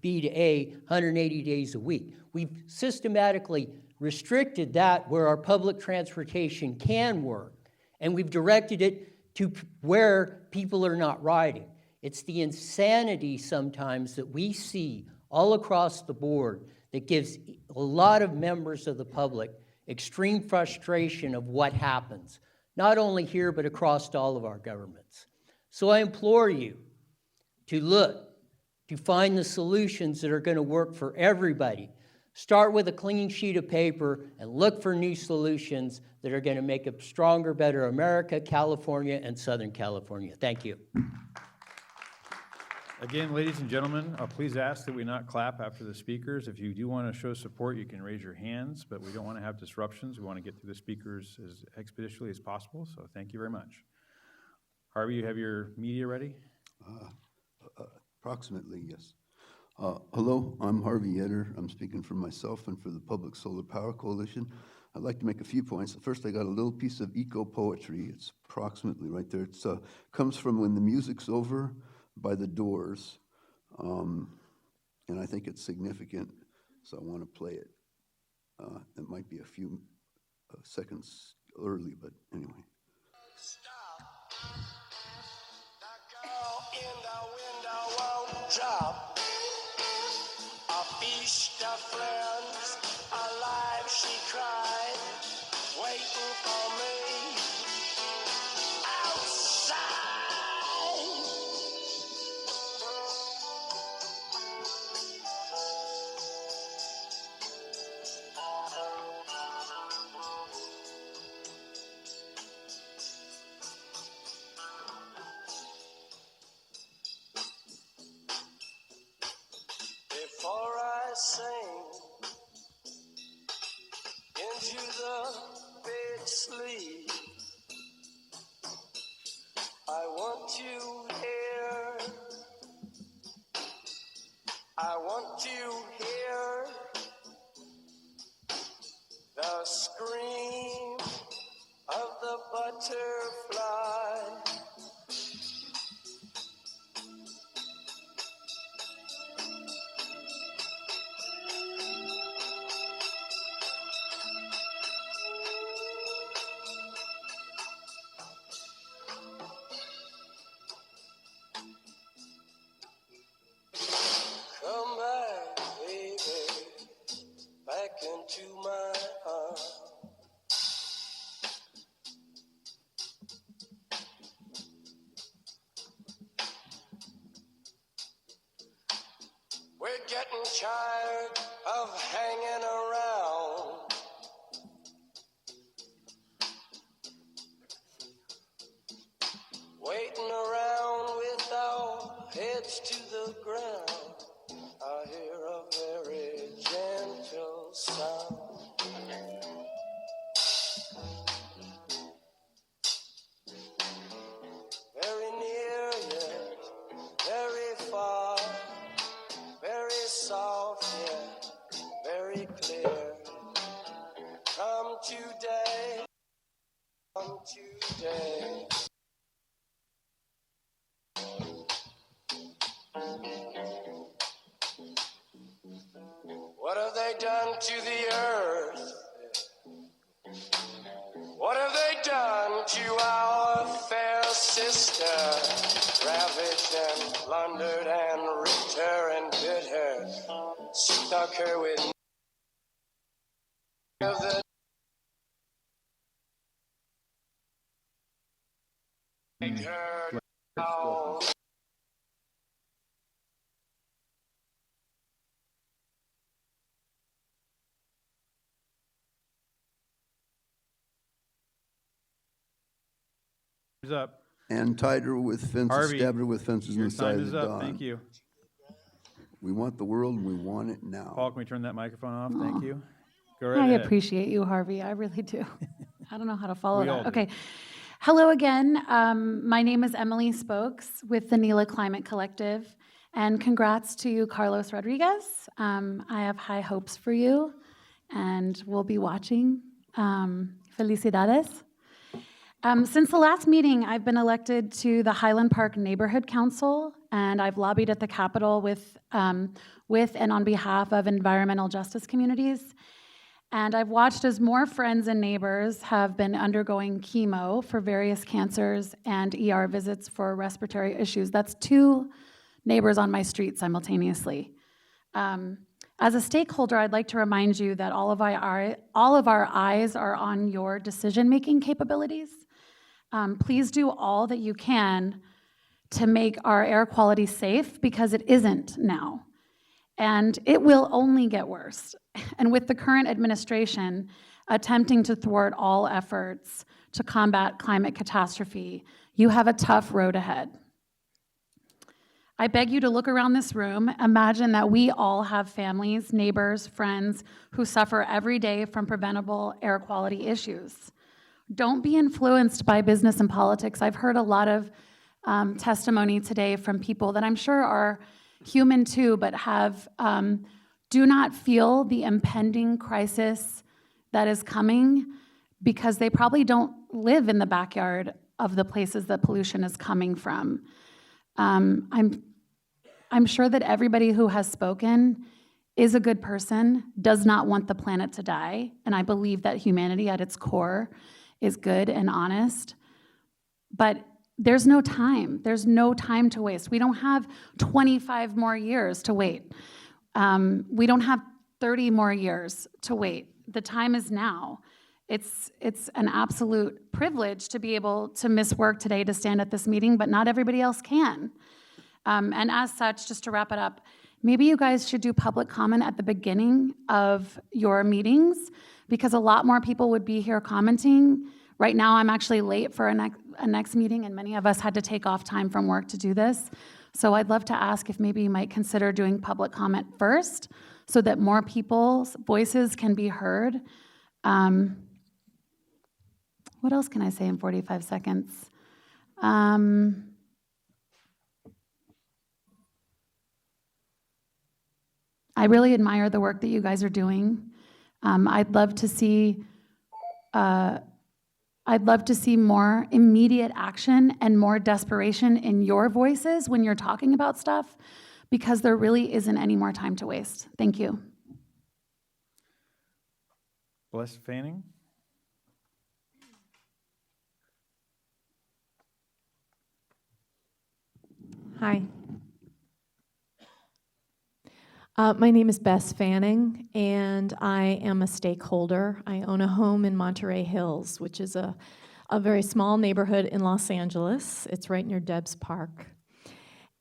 Speaker 17: to A, 180 days a week. We've systematically restricted that where our public transportation can work, and we've directed it to where people are not riding. It's the insanity sometimes that we see all across the board that gives a lot of members of the public extreme frustration of what happens, not only here, but across all of our governments. So I implore you to look, to find the solutions that are going to work for everybody. Start with a clean sheet of paper and look for new solutions that are going to make a stronger, better America, California, and Southern California. Thank you.
Speaker 4: Again, ladies and gentlemen, please ask that we not clap after the speakers. If you do want to show support, you can raise your hands, but we don't want to have disruptions. We want to get through the speakers as expeditiously as possible, so thank you very much. Harvey, you have your media ready?
Speaker 11: Approximately, yes. Hello, I'm Harvey Yetter. I'm speaking for myself and for the Public Solar Power Coalition. I'd like to make a few points. First, I got a little piece of eco-poetry. It's approximately right there. It comes from When the Music's Over by The Doors, and I think it's significant, so I want to play it. It might be a few seconds early, but anyway.
Speaker 13: In the window won't drop. A feast of friends, alive she cried, waiting for me outside. Before I sing into the big sleep, I want to hear the scream of the butterfly. Come back, baby, back into my arms. We're getting tired of hanging around. Waiting around with our heads to the ground. I hear a very gentle sound. Very near yet very far. Very soft yet very clear. Come today, come today. What have they done to the earth? What have they done to our fair sister? Ravaged and plundered and ripped her and bit her, stuck her with of the take her down.
Speaker 4: Who's up?
Speaker 11: And tied her with fences,
Speaker 4: Harvey,
Speaker 11: stabbed her with fences in
Speaker 4: your
Speaker 11: the side
Speaker 4: time
Speaker 11: of
Speaker 4: is
Speaker 11: the
Speaker 4: up.
Speaker 11: dawn.
Speaker 4: Thank you.
Speaker 11: We want the world and we want it now.
Speaker 4: Paul, can we turn that microphone off? Thank
Speaker 19: Aw.
Speaker 4: you. Go right
Speaker 19: I
Speaker 4: ahead.
Speaker 19: appreciate you, Harvey. I really do. I don't know how to follow
Speaker 4: We all
Speaker 19: that.
Speaker 4: do.
Speaker 19: Okay. Hello again. My name is Emily Spokes with the NELA Climate Collective. And congrats to you, Carlos Rodriguez. I have high hopes for you, and we'll be watching. Felicidades. Since the last meeting, I've been elected to the Highland Park Neighborhood Council, and I've lobbied at the Capitol with and on behalf of environmental justice communities. And I've watched as more friends and neighbors have been undergoing chemo for various cancers and ER visits for respiratory issues. That's 2 neighbors on my street simultaneously. As a stakeholder, I'd like to remind you that all of our eyes are on your decision-making capabilities. Please do all that you can to make our air quality safe, because it isn't now. And it will only get worse. And with the current administration attempting to thwart all efforts to combat climate catastrophe, you have a tough road ahead. I beg you to look around this room. Imagine that we all have families, neighbors, friends who suffer every day from preventable air quality issues. Don't be influenced by business and politics. I've heard a lot of testimony today from people that I'm sure are human too, but do not feel the impending crisis that is coming, because they probably don't live in the backyard of the places that pollution is coming from. I'm sure that everybody who has spoken is a good person, does not want the planet to die, and I believe that humanity at its core is good and honest. but there's no time. There's no time to waste. We don't have 25 more years to wait. We don't have 30 more years to wait. The time is now. It's an absolute privilege to be able to miss work today to stand at this meeting, but not everybody else can. And as such, just to wrap it up, maybe you guys should do public comment at the beginning of your meetings, because a lot more people would be here commenting. Right now, I'm actually late for a next meeting, and many of us had to take off time from work to do this. So I'd love to ask if maybe you might consider doing public comment first, so that more people's voices can be heard. What else can I say in 45 seconds? I really admire the work that you guys are doing. I'd love to see more immediate action and more desperation in your voices when you're talking about stuff, because there really isn't any more time to waste. Thank you.
Speaker 4: Bless Fanning?
Speaker 1: Hi. My name is Bess Fanning, and I am a stakeholder. I own a home in Monterey Hills, which is a very small neighborhood in Los Angeles. It's right near Debs Park.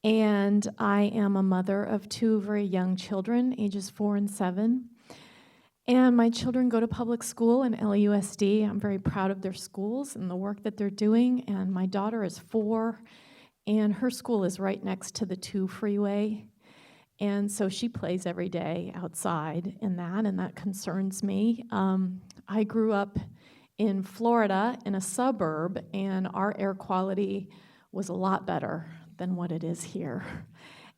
Speaker 1: And I am a mother of two very young children, ages 4 and 7. And my children go to public school in LAUSD. I'm very proud of their schools and the work that they're doing. And my daughter is 4, and her school is right next to the 2 freeway. And so she plays every day outside in that, and that concerns me. I grew up in Florida in a suburb, and our air quality was a lot better than what it is here.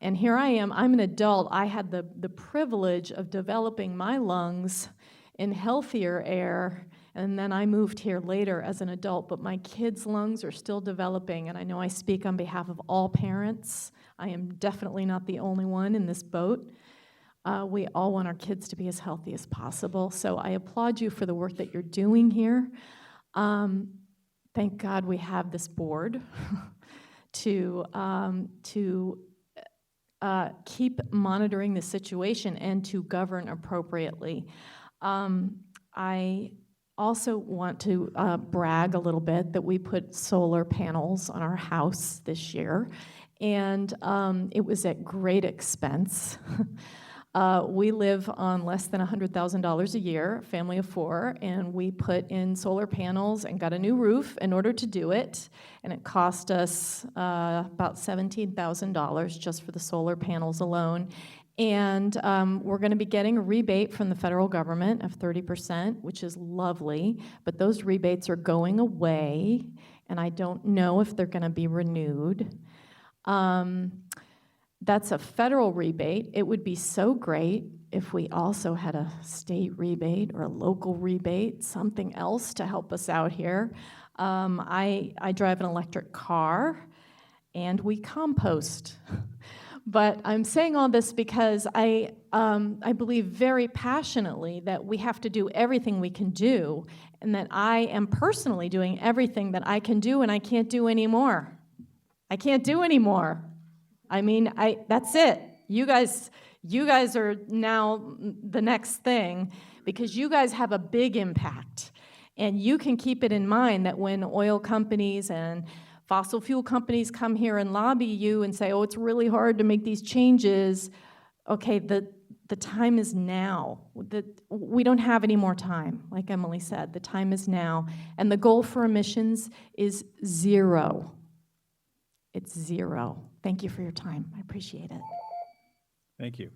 Speaker 1: And here I am, I'm an adult. I had the privilege of developing my lungs in healthier air, and then I moved here later as an adult, but my kids' lungs are still developing, and I know I speak on behalf of all parents. I am definitely not the only one in this boat. We all want our kids to be as healthy as possible, so I applaud you for the work that you're doing here. Thank God we have this board to keep monitoring the situation and to govern appropriately. I also want to brag a little bit that we put solar panels on our house this year, and it was at great expense. We live on less than $100,000 a year, family of 4, and we put in solar panels and got a new roof in order to do it, and it cost us about $17,000 just for the solar panels alone. And we're going to be getting a rebate from the federal government of 30%, which is lovely, but those rebates are going away, and I don't know if they're going to be renewed. That's a federal rebate. It would be so great if we also had a state rebate or a local rebate, something else to help us out here. I drive an electric car, and we compost. But I'm saying all this because I believe very passionately that we have to do everything we can do, and that I am personally doing everything that I can do, and I can't do anymore. I can't do anymore. I mean, that's it. You guys are now the next thing, because you guys have a big impact. And you can keep it in mind that when oil companies and fossil fuel companies come here and lobby you and say, oh, it's really hard to make these changes, okay, the time is now. We don't have any more time, like Emily said. The time is now. And the goal for emissions is 0. It's 0. Thank you for your time. I appreciate it.
Speaker 4: Thank you.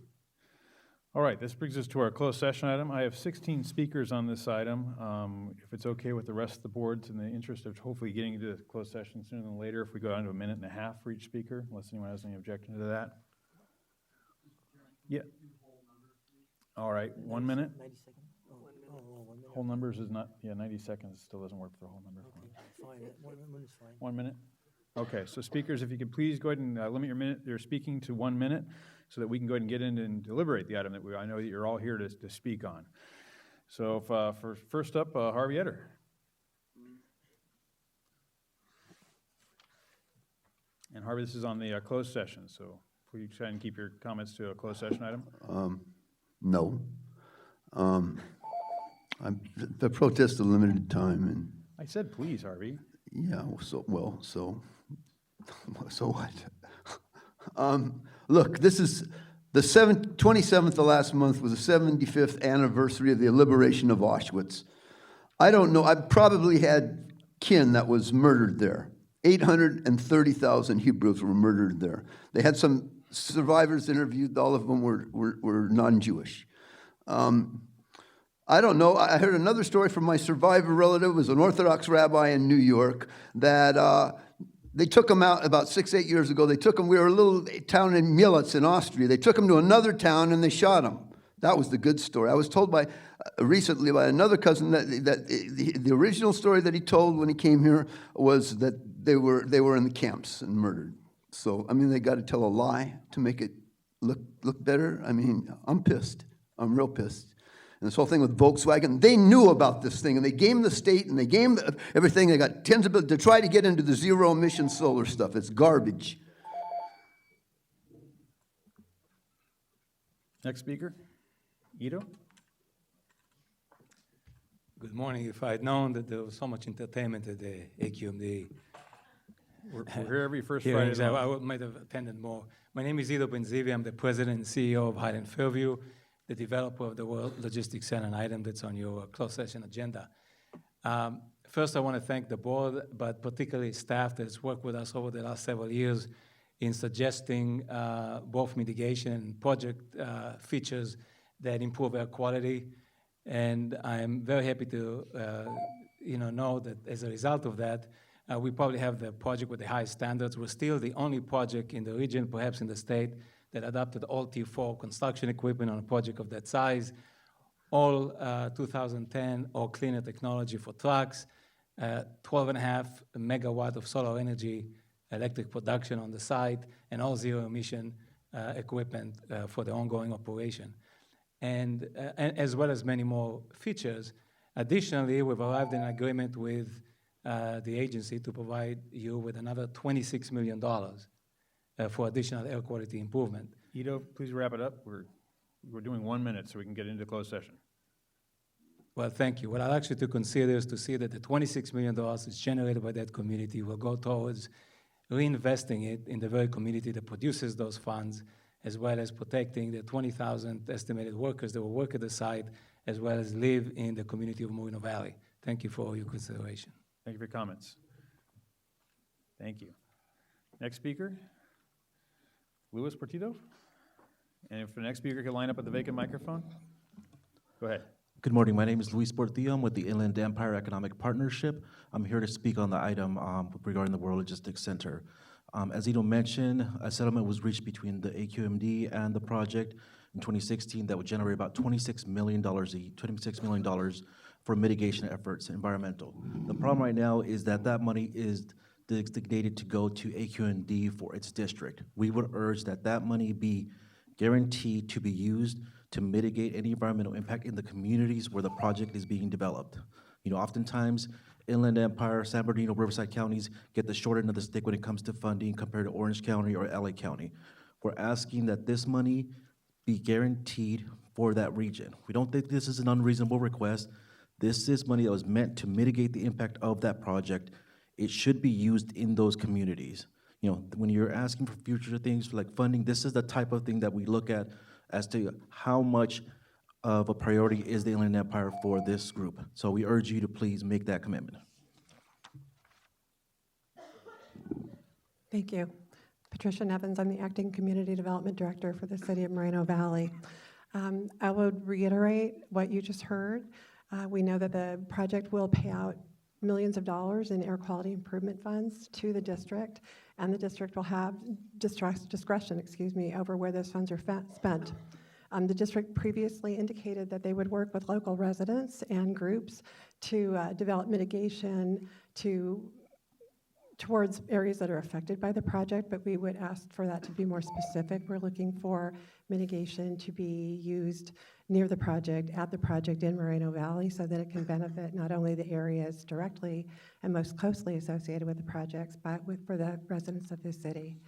Speaker 4: All right, this brings us to our closed session item. I have 16 speakers on this item. If it's okay with the rest of the boards, in the interest of hopefully getting into the closed session sooner than later, if we go down to 1.5 minutes for each speaker, unless anyone has any objection to that. Yeah. All right, 1 minute.
Speaker 6: 90 seconds?
Speaker 4: Whole numbers is not, 90 seconds still doesn't work for the whole number.
Speaker 6: Fine, 1 minute is fine.
Speaker 4: 1 minute? Okay, so speakers, if you could please go ahead and limit your speaking to 1 minute so that we can go ahead and get in and deliberate the item that I know that you're all here to speak on. So first up, Harvey Etter. And Harvey, this is on the closed session, so please try and keep your comments to a closed session item.
Speaker 11: No. The protest is a limited time, and
Speaker 4: I said please, Harvey.
Speaker 11: yeah, so what? Look, this is the 27th of last month was the 75th anniversary of the liberation of Auschwitz. I don't know, I probably had kin that was murdered there. 830,000 Hebrews were murdered there. They had some survivors interviewed, all of them were non-Jewish. I don't know, I heard another story from my survivor relative, who was an Orthodox rabbi in New York, that they took him out about 6-8 years ago. They took him, we were a little town in Mielec in Austria. They took him to another town and they shot him. That was the good story. I was told by recently by another cousin that the original story that he told when he came here was that they were in the camps and murdered. So, I mean, they got to tell a lie to make it look better. I mean, I'm pissed. I'm real pissed. And this whole thing with Volkswagen, they knew about this thing, and they gamed the state, and they gamed everything. They got tens of billions to try to get into the zero-emission solar stuff. It's garbage.
Speaker 4: Next speaker, Ito.
Speaker 7: Good morning. If I had known that there was so much entertainment at the AQMD
Speaker 4: We're here every first Friday.
Speaker 7: hearings, I might have attended more. My name is Ito Benzivi. I'm the president and CEO of Highland Fairview, the developer of the World Logistics Center, an item that's on your closed session agenda. First, I want to thank the board, but particularly staff that's worked with us over the last several years in suggesting both mitigation and project features that improve air quality. And I'm very happy to know that as a result of that, we probably have the project with the highest standards. We're still the only project in the region, perhaps in the state, that adopted all T4 construction equipment on a project of that size, all 2010 or cleaner technology for trucks, 12.5 megawatt of solar energy electric production on the site, and all zero emission equipment for the ongoing operation. And as well as many more features. Additionally, we've arrived in an agreement with the agency to provide you with another $26 million for additional air quality improvement.
Speaker 4: Ito, please wrap it up. We're doing 1 minute so we can get into closed session.
Speaker 7: Well, thank you. What I'd actually to consider is to see that the $26 million is generated by that community will go towards reinvesting it in the very community that produces those funds, as well as protecting the 20,000 estimated workers that will work at the site, as well as live in the community of Moreno Valley. Thank you for your consideration.
Speaker 4: Thank you for your comments. Thank you. Next speaker, Luis Portillo. And if the next speaker could line up at the vacant microphone. Go ahead.
Speaker 18: Good morning. My name is Luis Portillo. I'm with the Inland Empire Economic Partnership. I'm here to speak on the item regarding the World Logistics Center. As Ito mentioned, a settlement was reached between the AQMD and the project in 2016 that would generate about $26 million for mitigation efforts, environmental. The problem right now is that that money is designated to go to AQMD for its district. We would urge that that money be guaranteed to be used to mitigate any environmental impact in the communities where the project is being developed. You know, oftentimes, Inland Empire, San Bernardino, Riverside counties get the short end of the stick when it comes to funding compared to Orange County or LA County. We're asking that this money be guaranteed for that region. We don't think this is an unreasonable request. This is money that was meant to mitigate the impact of that project. It should be used in those communities. You know, when you're asking for future things like funding, this is the type of thing that we look at as to how much of a priority is the Inland Empire for this group. So we urge you to please make that commitment.
Speaker 23: Thank you. Patricia Nevins, I'm the Acting Community Development Director for the City of Moreno Valley. I would reiterate what you just heard. We know that the project will pay out millions of dollars in air quality improvement funds to the district, and the district will have discretion, over where those funds are spent. The district previously indicated that they would work with local residents and groups to develop mitigation towards areas that are affected by the project, but we would ask for that to be more specific. We're looking for mitigation to be used near the project, at the project in Moreno Valley, so that it can benefit not only the areas directly and most closely associated with the projects, but for the residents of the city.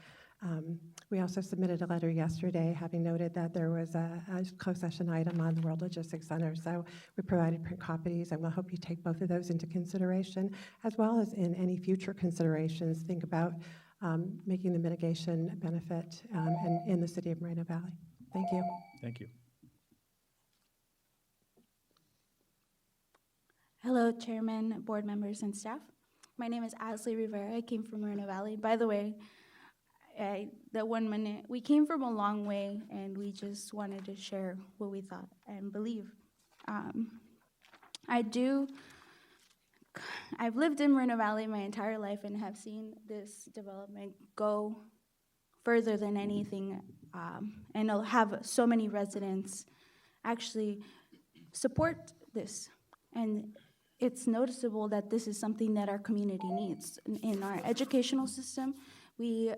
Speaker 23: We also submitted a letter yesterday having noted that there was a closed session item on the World Logistics Center, so we provided print copies, and we'll hope you take both of those into consideration, as well as in any future considerations, think about making the mitigation benefit in the city of Moreno Valley. Thank you.
Speaker 4: Thank you.
Speaker 5: Hello, Chairman, board members, and staff. My name is Asley Rivera. I came from Moreno Valley. By the way, that 1 minute, we came from a long way, and we just wanted to share what we thought and believe. I've lived in Moreno Valley my entire life and have seen this development go further than anything, and I'll have so many residents actually support this. And it's noticeable that this is something that our community needs. In our educational system, we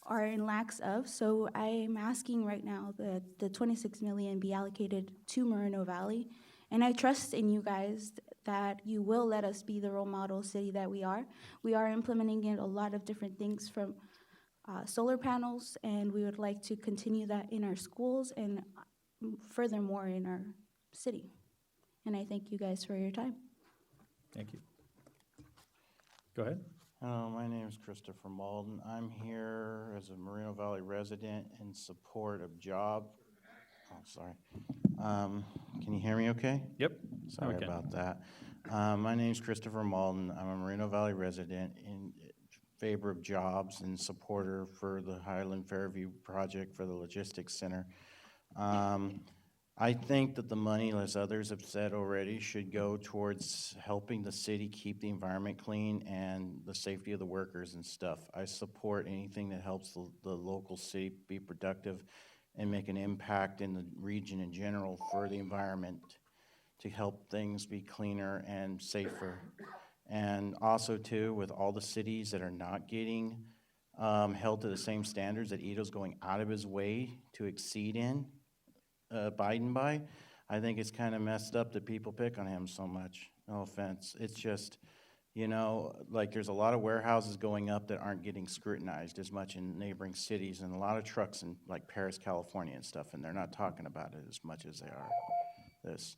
Speaker 5: are in lacks of, so I'm asking right now that the $26 million be allocated to Moreno Valley, and I trust in you guys that you will let us be the role model city that we are. We are implementing in a lot of different things from solar panels, and we would like to continue that in our schools and furthermore in our city. And I thank you guys for your time.
Speaker 4: Thank you. Go ahead.
Speaker 12: My name is Christopher Malden. I'm here as a Moreno Valley resident in support of job. Oh, sorry. Can you hear me okay?
Speaker 4: Yep.
Speaker 12: Sorry about that. My name is Christopher Malden. I'm a Moreno Valley resident in favor of jobs and supporter for the Highland Fairview project for the logistics center. I think that the money, as others have said already, should go towards helping the city keep the environment clean and the safety of the workers and stuff. I support anything that helps the local city be productive and make an impact in the region in general for the environment to help things be cleaner and safer. And also too, with all the cities that are not getting held to the same standards that Ito's going out of his way to exceed in, Biden by, I think it's kind of messed up that people pick on him so much. No offense. It's just, you know, like there's a lot of warehouses going up that aren't getting scrutinized as much in neighboring cities, and a lot of trucks in like Paris, California and stuff, and they're not talking about it as much as they are this.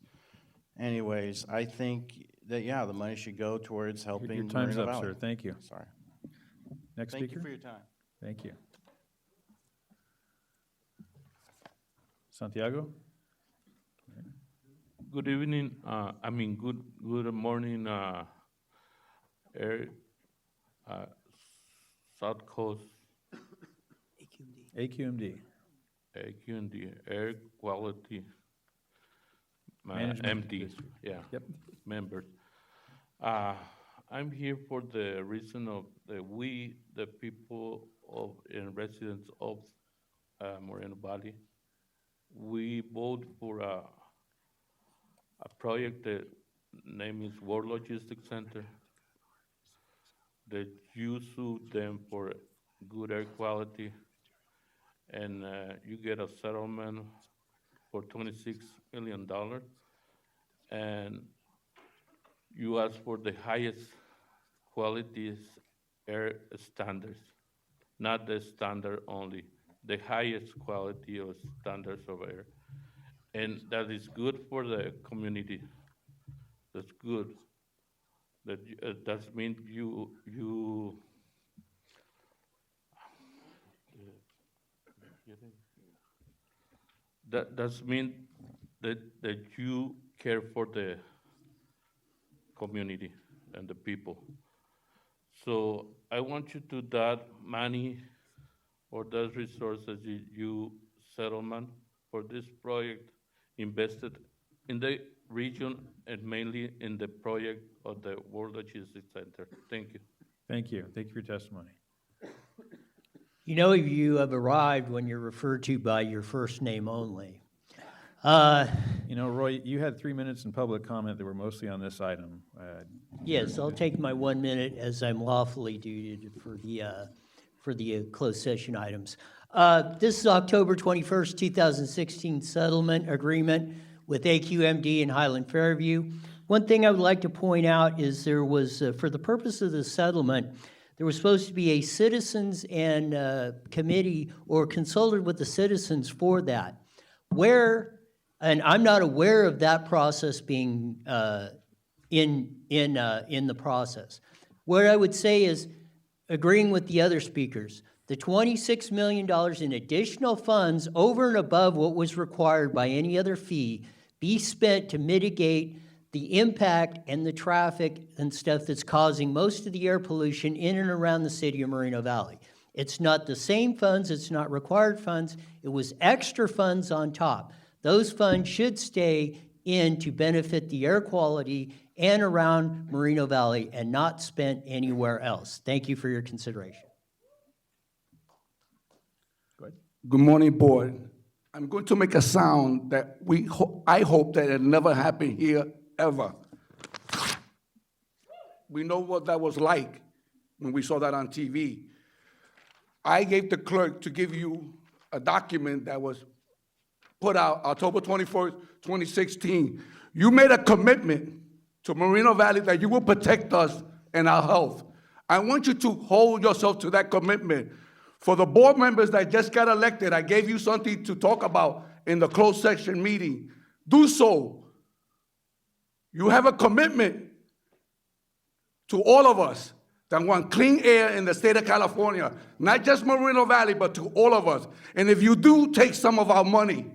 Speaker 12: Anyways, I think that, yeah, the money should go towards helping
Speaker 4: Your time's
Speaker 12: Moreno
Speaker 4: up,
Speaker 12: Valley.
Speaker 4: sir. Thank you.
Speaker 12: Sorry.
Speaker 4: Next
Speaker 12: Thank
Speaker 4: speaker.
Speaker 12: you for your time.
Speaker 4: Thank you. Santiago?
Speaker 22: Good evening, good morning, South Coast.
Speaker 4: AQMD.
Speaker 22: AQMD, Air Quality
Speaker 4: Management
Speaker 22: MD,
Speaker 4: District.
Speaker 22: yeah.
Speaker 4: Yep.
Speaker 22: Members. I'm here for the reason of we, the people and residents of Moreno Valley, we vote for a project that name is World Logistics Center, that you sue them for good air quality, and you get a settlement for $26 million, and you ask for the highest quality air standards, not the standard only, the highest quality of standards of air. And that is good for the community. That's good. That means that means that you care for the community and the people. So I want you to that money or those resources you settlement for this project invested in the region and mainly in the project of the World Logistics Center. Thank you.
Speaker 4: Thank you. Thank you for your testimony.
Speaker 17: You know, you have arrived when you're referred to by your first name only.
Speaker 4: You know, Roy, you had 3 minutes in public comment that were mostly on this item.
Speaker 17: Yes, I'll take my 1 minute as I'm lawfully duted for the closed session items. This is October 21st, 2016 settlement agreement with AQMD and Highland Fairview. One thing I would like to point out is there was, for the purpose of the settlement, there was supposed to be a citizens and committee or consulted with the citizens for that. And I'm not aware of that process being in the process. What I would say is, agreeing with the other speakers, the $26 million in additional funds over and above what was required by any other fee be spent to mitigate the impact and the traffic and stuff that's causing most of the air pollution in and around the city of Moreno Valley. It's not the same funds, it's not required funds, it was extra funds on top. Those funds should stay in to benefit the air quality and around Moreno Valley and not spent anywhere else. Thank you for your consideration.
Speaker 10: Good morning, board. I'm going to make a sound that I hope that it never happened here, ever. We know what that was like when we saw that on TV. I gave the clerk to give you a document that was put out October 21st, 2016. You made a commitment to Moreno Valley that you will protect us and our health. I want you to hold yourself to that commitment. For the board members that just got elected, I gave you something to talk about in the closed session meeting. Do so. You have a commitment to all of us that want clean air in the state of California, not just Moreno Valley, but to all of us. And if you do take some of our money,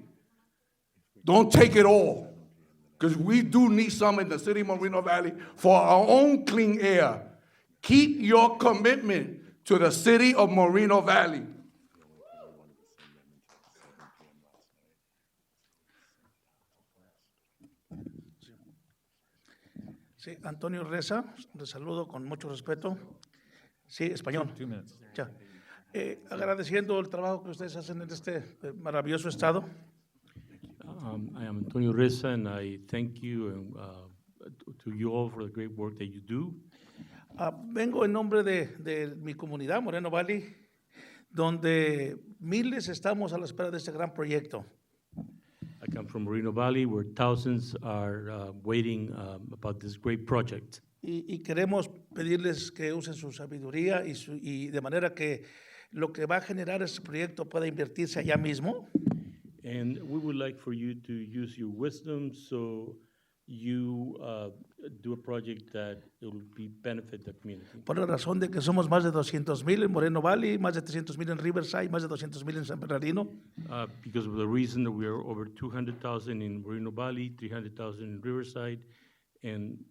Speaker 10: don't take it all, because we do need some in the city of Moreno Valley for our own clean air. Keep your commitment to the city of Moreno Valley.
Speaker 6: Sí, Antonio Reza, te saludo con mucho respeto. Sí, español.
Speaker 4: 2 minutes.
Speaker 6: Ya. Agradeciendo el trabajo que ustedes hacen en este maravilloso estado.
Speaker 22: I am Antonio Reza, and I thank you to you all for the great work that you do.
Speaker 6: Vengo en nombre de mi comunidad, Moreno Valley, donde miles estamos a la espera de este gran proyecto.
Speaker 22: I come from Moreno Valley, where thousands are waiting about this great project.
Speaker 6: Y queremos pedirles que usen su sabiduría y de manera que lo que va a generar este proyecto pueda invertirse allá mismo.
Speaker 22: And we would like for you to use your wisdom so you do a project that it will benefit the community.
Speaker 6: Por la razón de que somos más de 200,000 en Moreno Valley, más de 300,000 en Riverside, más de 200,000 en San Bernardino.
Speaker 22: Because of the reason that we are over 200,000 in Moreno Valley, 300,000 in Riverside, and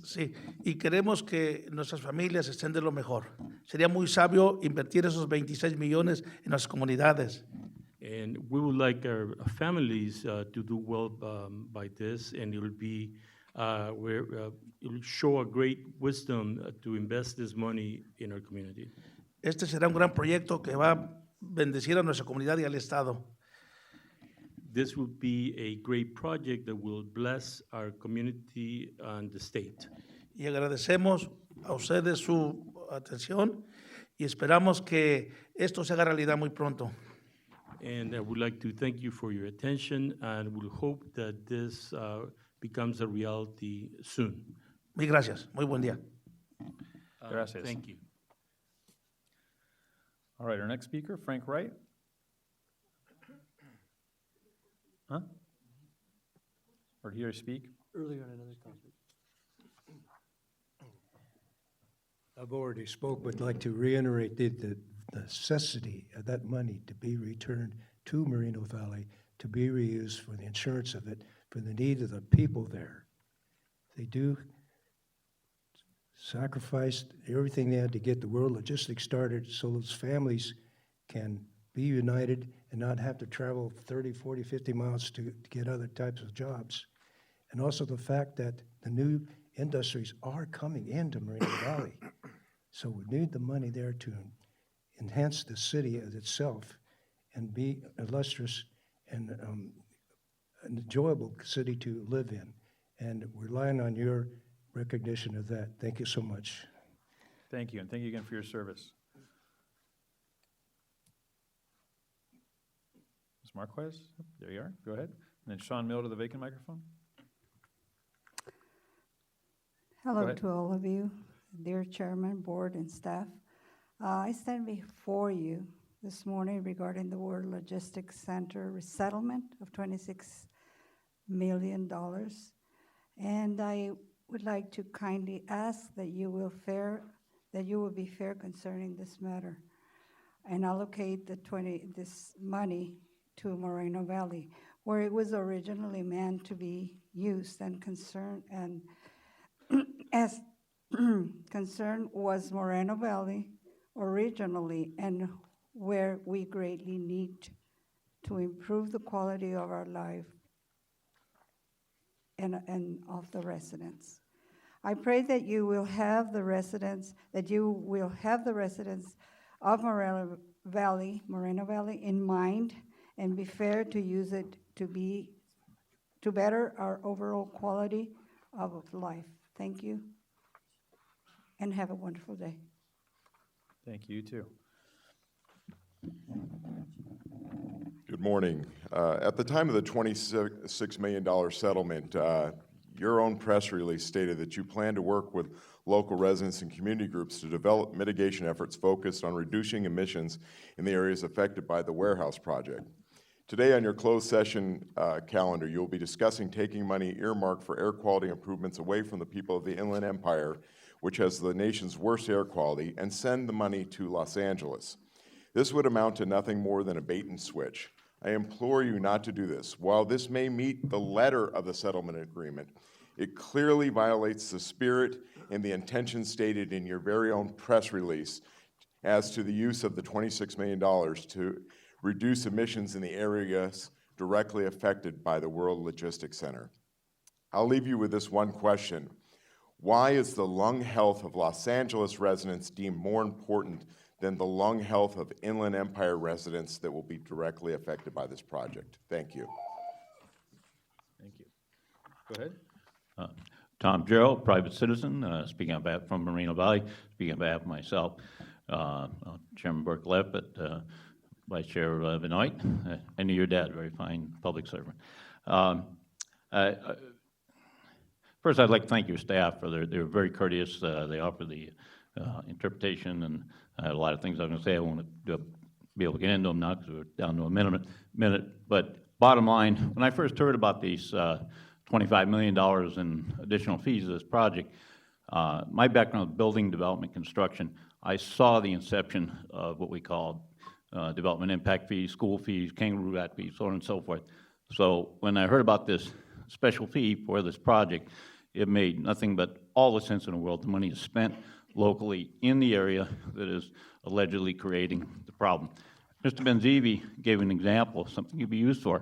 Speaker 6: Sí, y queremos que nuestras familias estén de lo mejor. Sería muy sabio invertir esos 26 millones en las comunidades.
Speaker 22: And we would like our families to do well by this, and it will be it will show a great wisdom to invest this money in our community.
Speaker 6: Este será un gran proyecto que va a bendecir a nuestra comunidad y al estado.
Speaker 22: This will be a great project that will bless our community and the state.
Speaker 6: Y agradecemos a ustedes su atención y esperamos que esto se haga realidad muy pronto.
Speaker 22: And I would like to thank you for your attention, and we'll hope that this becomes a reality soon.
Speaker 6: Muy gracias. Muy buen día.
Speaker 4: Gracias.
Speaker 22: Thank you.
Speaker 4: All right, our next speaker, Frank Wright. Huh? Or did he already speak?
Speaker 16: Earlier on another topic. I've already spoke, but I'd like to reiterate the necessity of that money to be returned to Moreno Valley, to be reused for the insurance of it, for the need of the people there. They do sacrifice everything they had to get the World Logistics started so those families can be united and not have to travel 30, 40, 50 miles to get other types of jobs. And also the fact that the new industries are coming into Moreno Valley. So we need the money there to enhance the city as itself and be illustrious and an enjoyable city to live in. And we're relying on your recognition of that. Thank you so much.
Speaker 4: Thank you, and thank you again for your service. Marquez, there you are, go ahead. And then Sean Mill to the vacant microphone. Go
Speaker 14: Hello
Speaker 4: ahead.
Speaker 14: to all of you, dear Chairman, Board, and staff. I stand before you this morning regarding the World Logistics Center resettlement of $26 million. And I would like to kindly ask that you will be fair concerning this matter and allocate this money to Moreno Valley, where it was originally meant to be used, and as concern was Moreno Valley originally, and where we greatly need to improve the quality of our life and of the residents. I pray that you will have the residents of Moreno Valley in mind, and be fair to use it to better our overall quality of life. Thank you, and have a wonderful day.
Speaker 4: Thank you, too.
Speaker 20: Good morning. At the time of the $26 million settlement, your own press release stated that you plan to work with local residents and community groups to develop mitigation efforts focused on reducing emissions in the areas affected by the warehouse project. Today on your closed session calendar, you'll be discussing taking money earmarked for air quality improvements away from the people of the Inland Empire, which has the nation's worst air quality, and send the money to Los Angeles. This would amount to nothing more than a bait and switch. I implore you not to do this. While this may meet the letter of the settlement agreement, it clearly violates the spirit and the intention stated in your very own press release as to the use of the $26 million to reduce emissions in the areas directly affected by the World Logistics Center. I'll leave you with this one question. Why is the lung health of Los Angeles residents deemed more important than the lung health of Inland Empire residents that will be directly affected by this project? Thank you.
Speaker 4: Thank you. Go ahead.
Speaker 21: Tom Gerald, private citizen, speaking on behalf from Moreno Valley, speaking on behalf of myself, Chairman Burke left, but Vice Chair Benoit, I knew your dad, very fine public servant. First, I'd like to thank your staff for they were very courteous. They offered the interpretation, and I had a lot of things I was going to say. I won't be able to get into them now because we're down to a minute. But bottom line, when I first heard about these $25 million in additional fees of this project, my background is building, development, construction. I saw the inception of what we call development impact fees, school fees, kangaroo rat fees, so on and so forth. So when I heard about this special fee for this project, it made nothing but all the sense in the world. The money is spent locally in the area that is allegedly creating the problem. Mr. Benzivi gave an example of something you'd be used for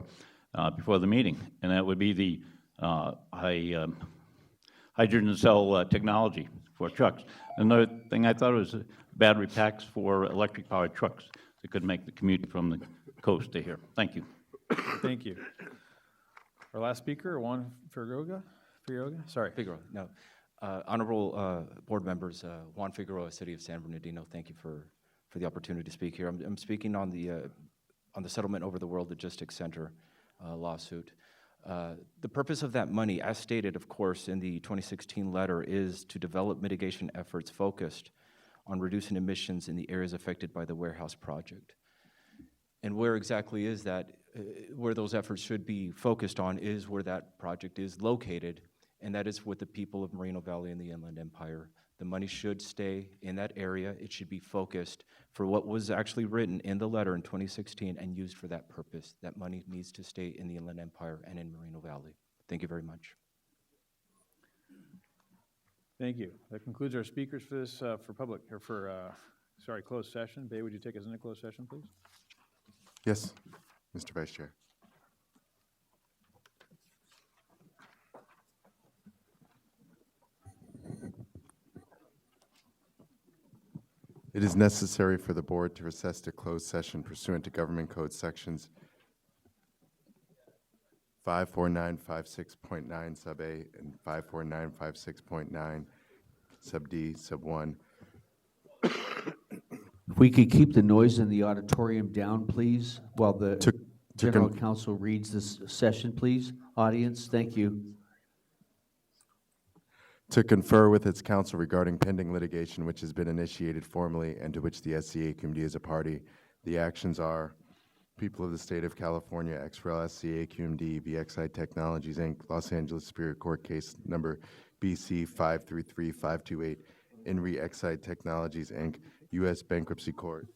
Speaker 21: before the meeting, and that would be the hydrogen cell technology for trucks. Another thing I thought was battery packs for electric-powered trucks that could make the commute from the coast to here. Thank you.
Speaker 4: Thank you. Our last speaker, Juan Figueroa. Sorry.
Speaker 24: Figueroa, no. Honorable board members, Juan Figueroa, City of San Bernardino, thank you for the opportunity to speak here. I'm speaking on the settlement over the World Logistics Center lawsuit. The purpose of that money, as stated, of course, in the 2016 letter, is to develop mitigation efforts focused on reducing emissions in the areas affected by the warehouse project. And where exactly is that? Where those efforts should be focused on is where that project is located, and that is with the people of Moreno Valley and the Inland Empire. The money should stay in that area. It should be focused for what was actually written in the letter in 2016 and used for that purpose. That money needs to stay in the Inland Empire and in Moreno Valley. Thank you very much.
Speaker 4: Thank you. That concludes our speakers for this, closed session. Bay, would you take us into closed session, please?
Speaker 25: Yes, Mr. Vice Chair. It is necessary for the board to recess to closed session pursuant to Government Code Sections 54956.9 sub A and 54956.9 sub D sub 1.
Speaker 26: If we could keep the noise in the auditorium down, please, while the...
Speaker 2: General Counsel reads this session, please. Audience, thank you.
Speaker 25: To confer with its counsel regarding pending litigation which has been initiated formally and to which the SCA-AQMD is a party. The actions are People of the State of California, XREL SCA-AQMD, VXI Technologies, Inc., Los Angeles Superior Court Case Number BC 533528, INRI Exide Technologies, Inc., U.S. Bankruptcy Court.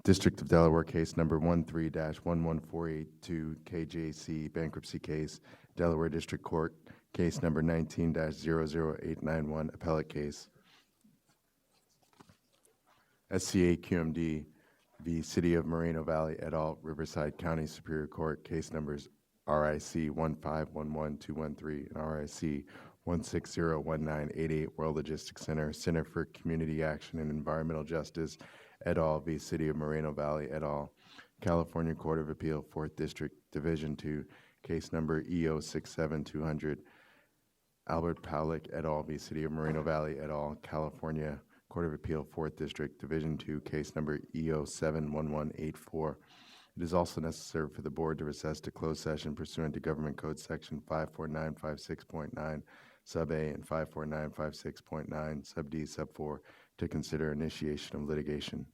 Speaker 25: District of Delaware Case Number 13-11482, KJC Bankruptcy Case, Delaware District Court, Case Number 19-00891, Appellate Case. SCA-AQMD v. City of Moreno Valley et al., Riverside County Superior Court, Case Numbers RIC 1511213 and RIC 1601988, World Logistics Center, Center for Community Action and Environmental Justice et al. V. City of Moreno Valley et al., California Court of Appeal, 4th District, Division 2, Case Number EO 67200, Albert Pawlik et al. V. City of Moreno Valley et al., California Court of Appeal, 4th District, Division 2, Case Number EO 71184. It is also necessary for the board to recess to closed session pursuant to Government Code Section 54956.9 Sub A and 54956.9 Sub D Sub 4 to consider initiation of litigation.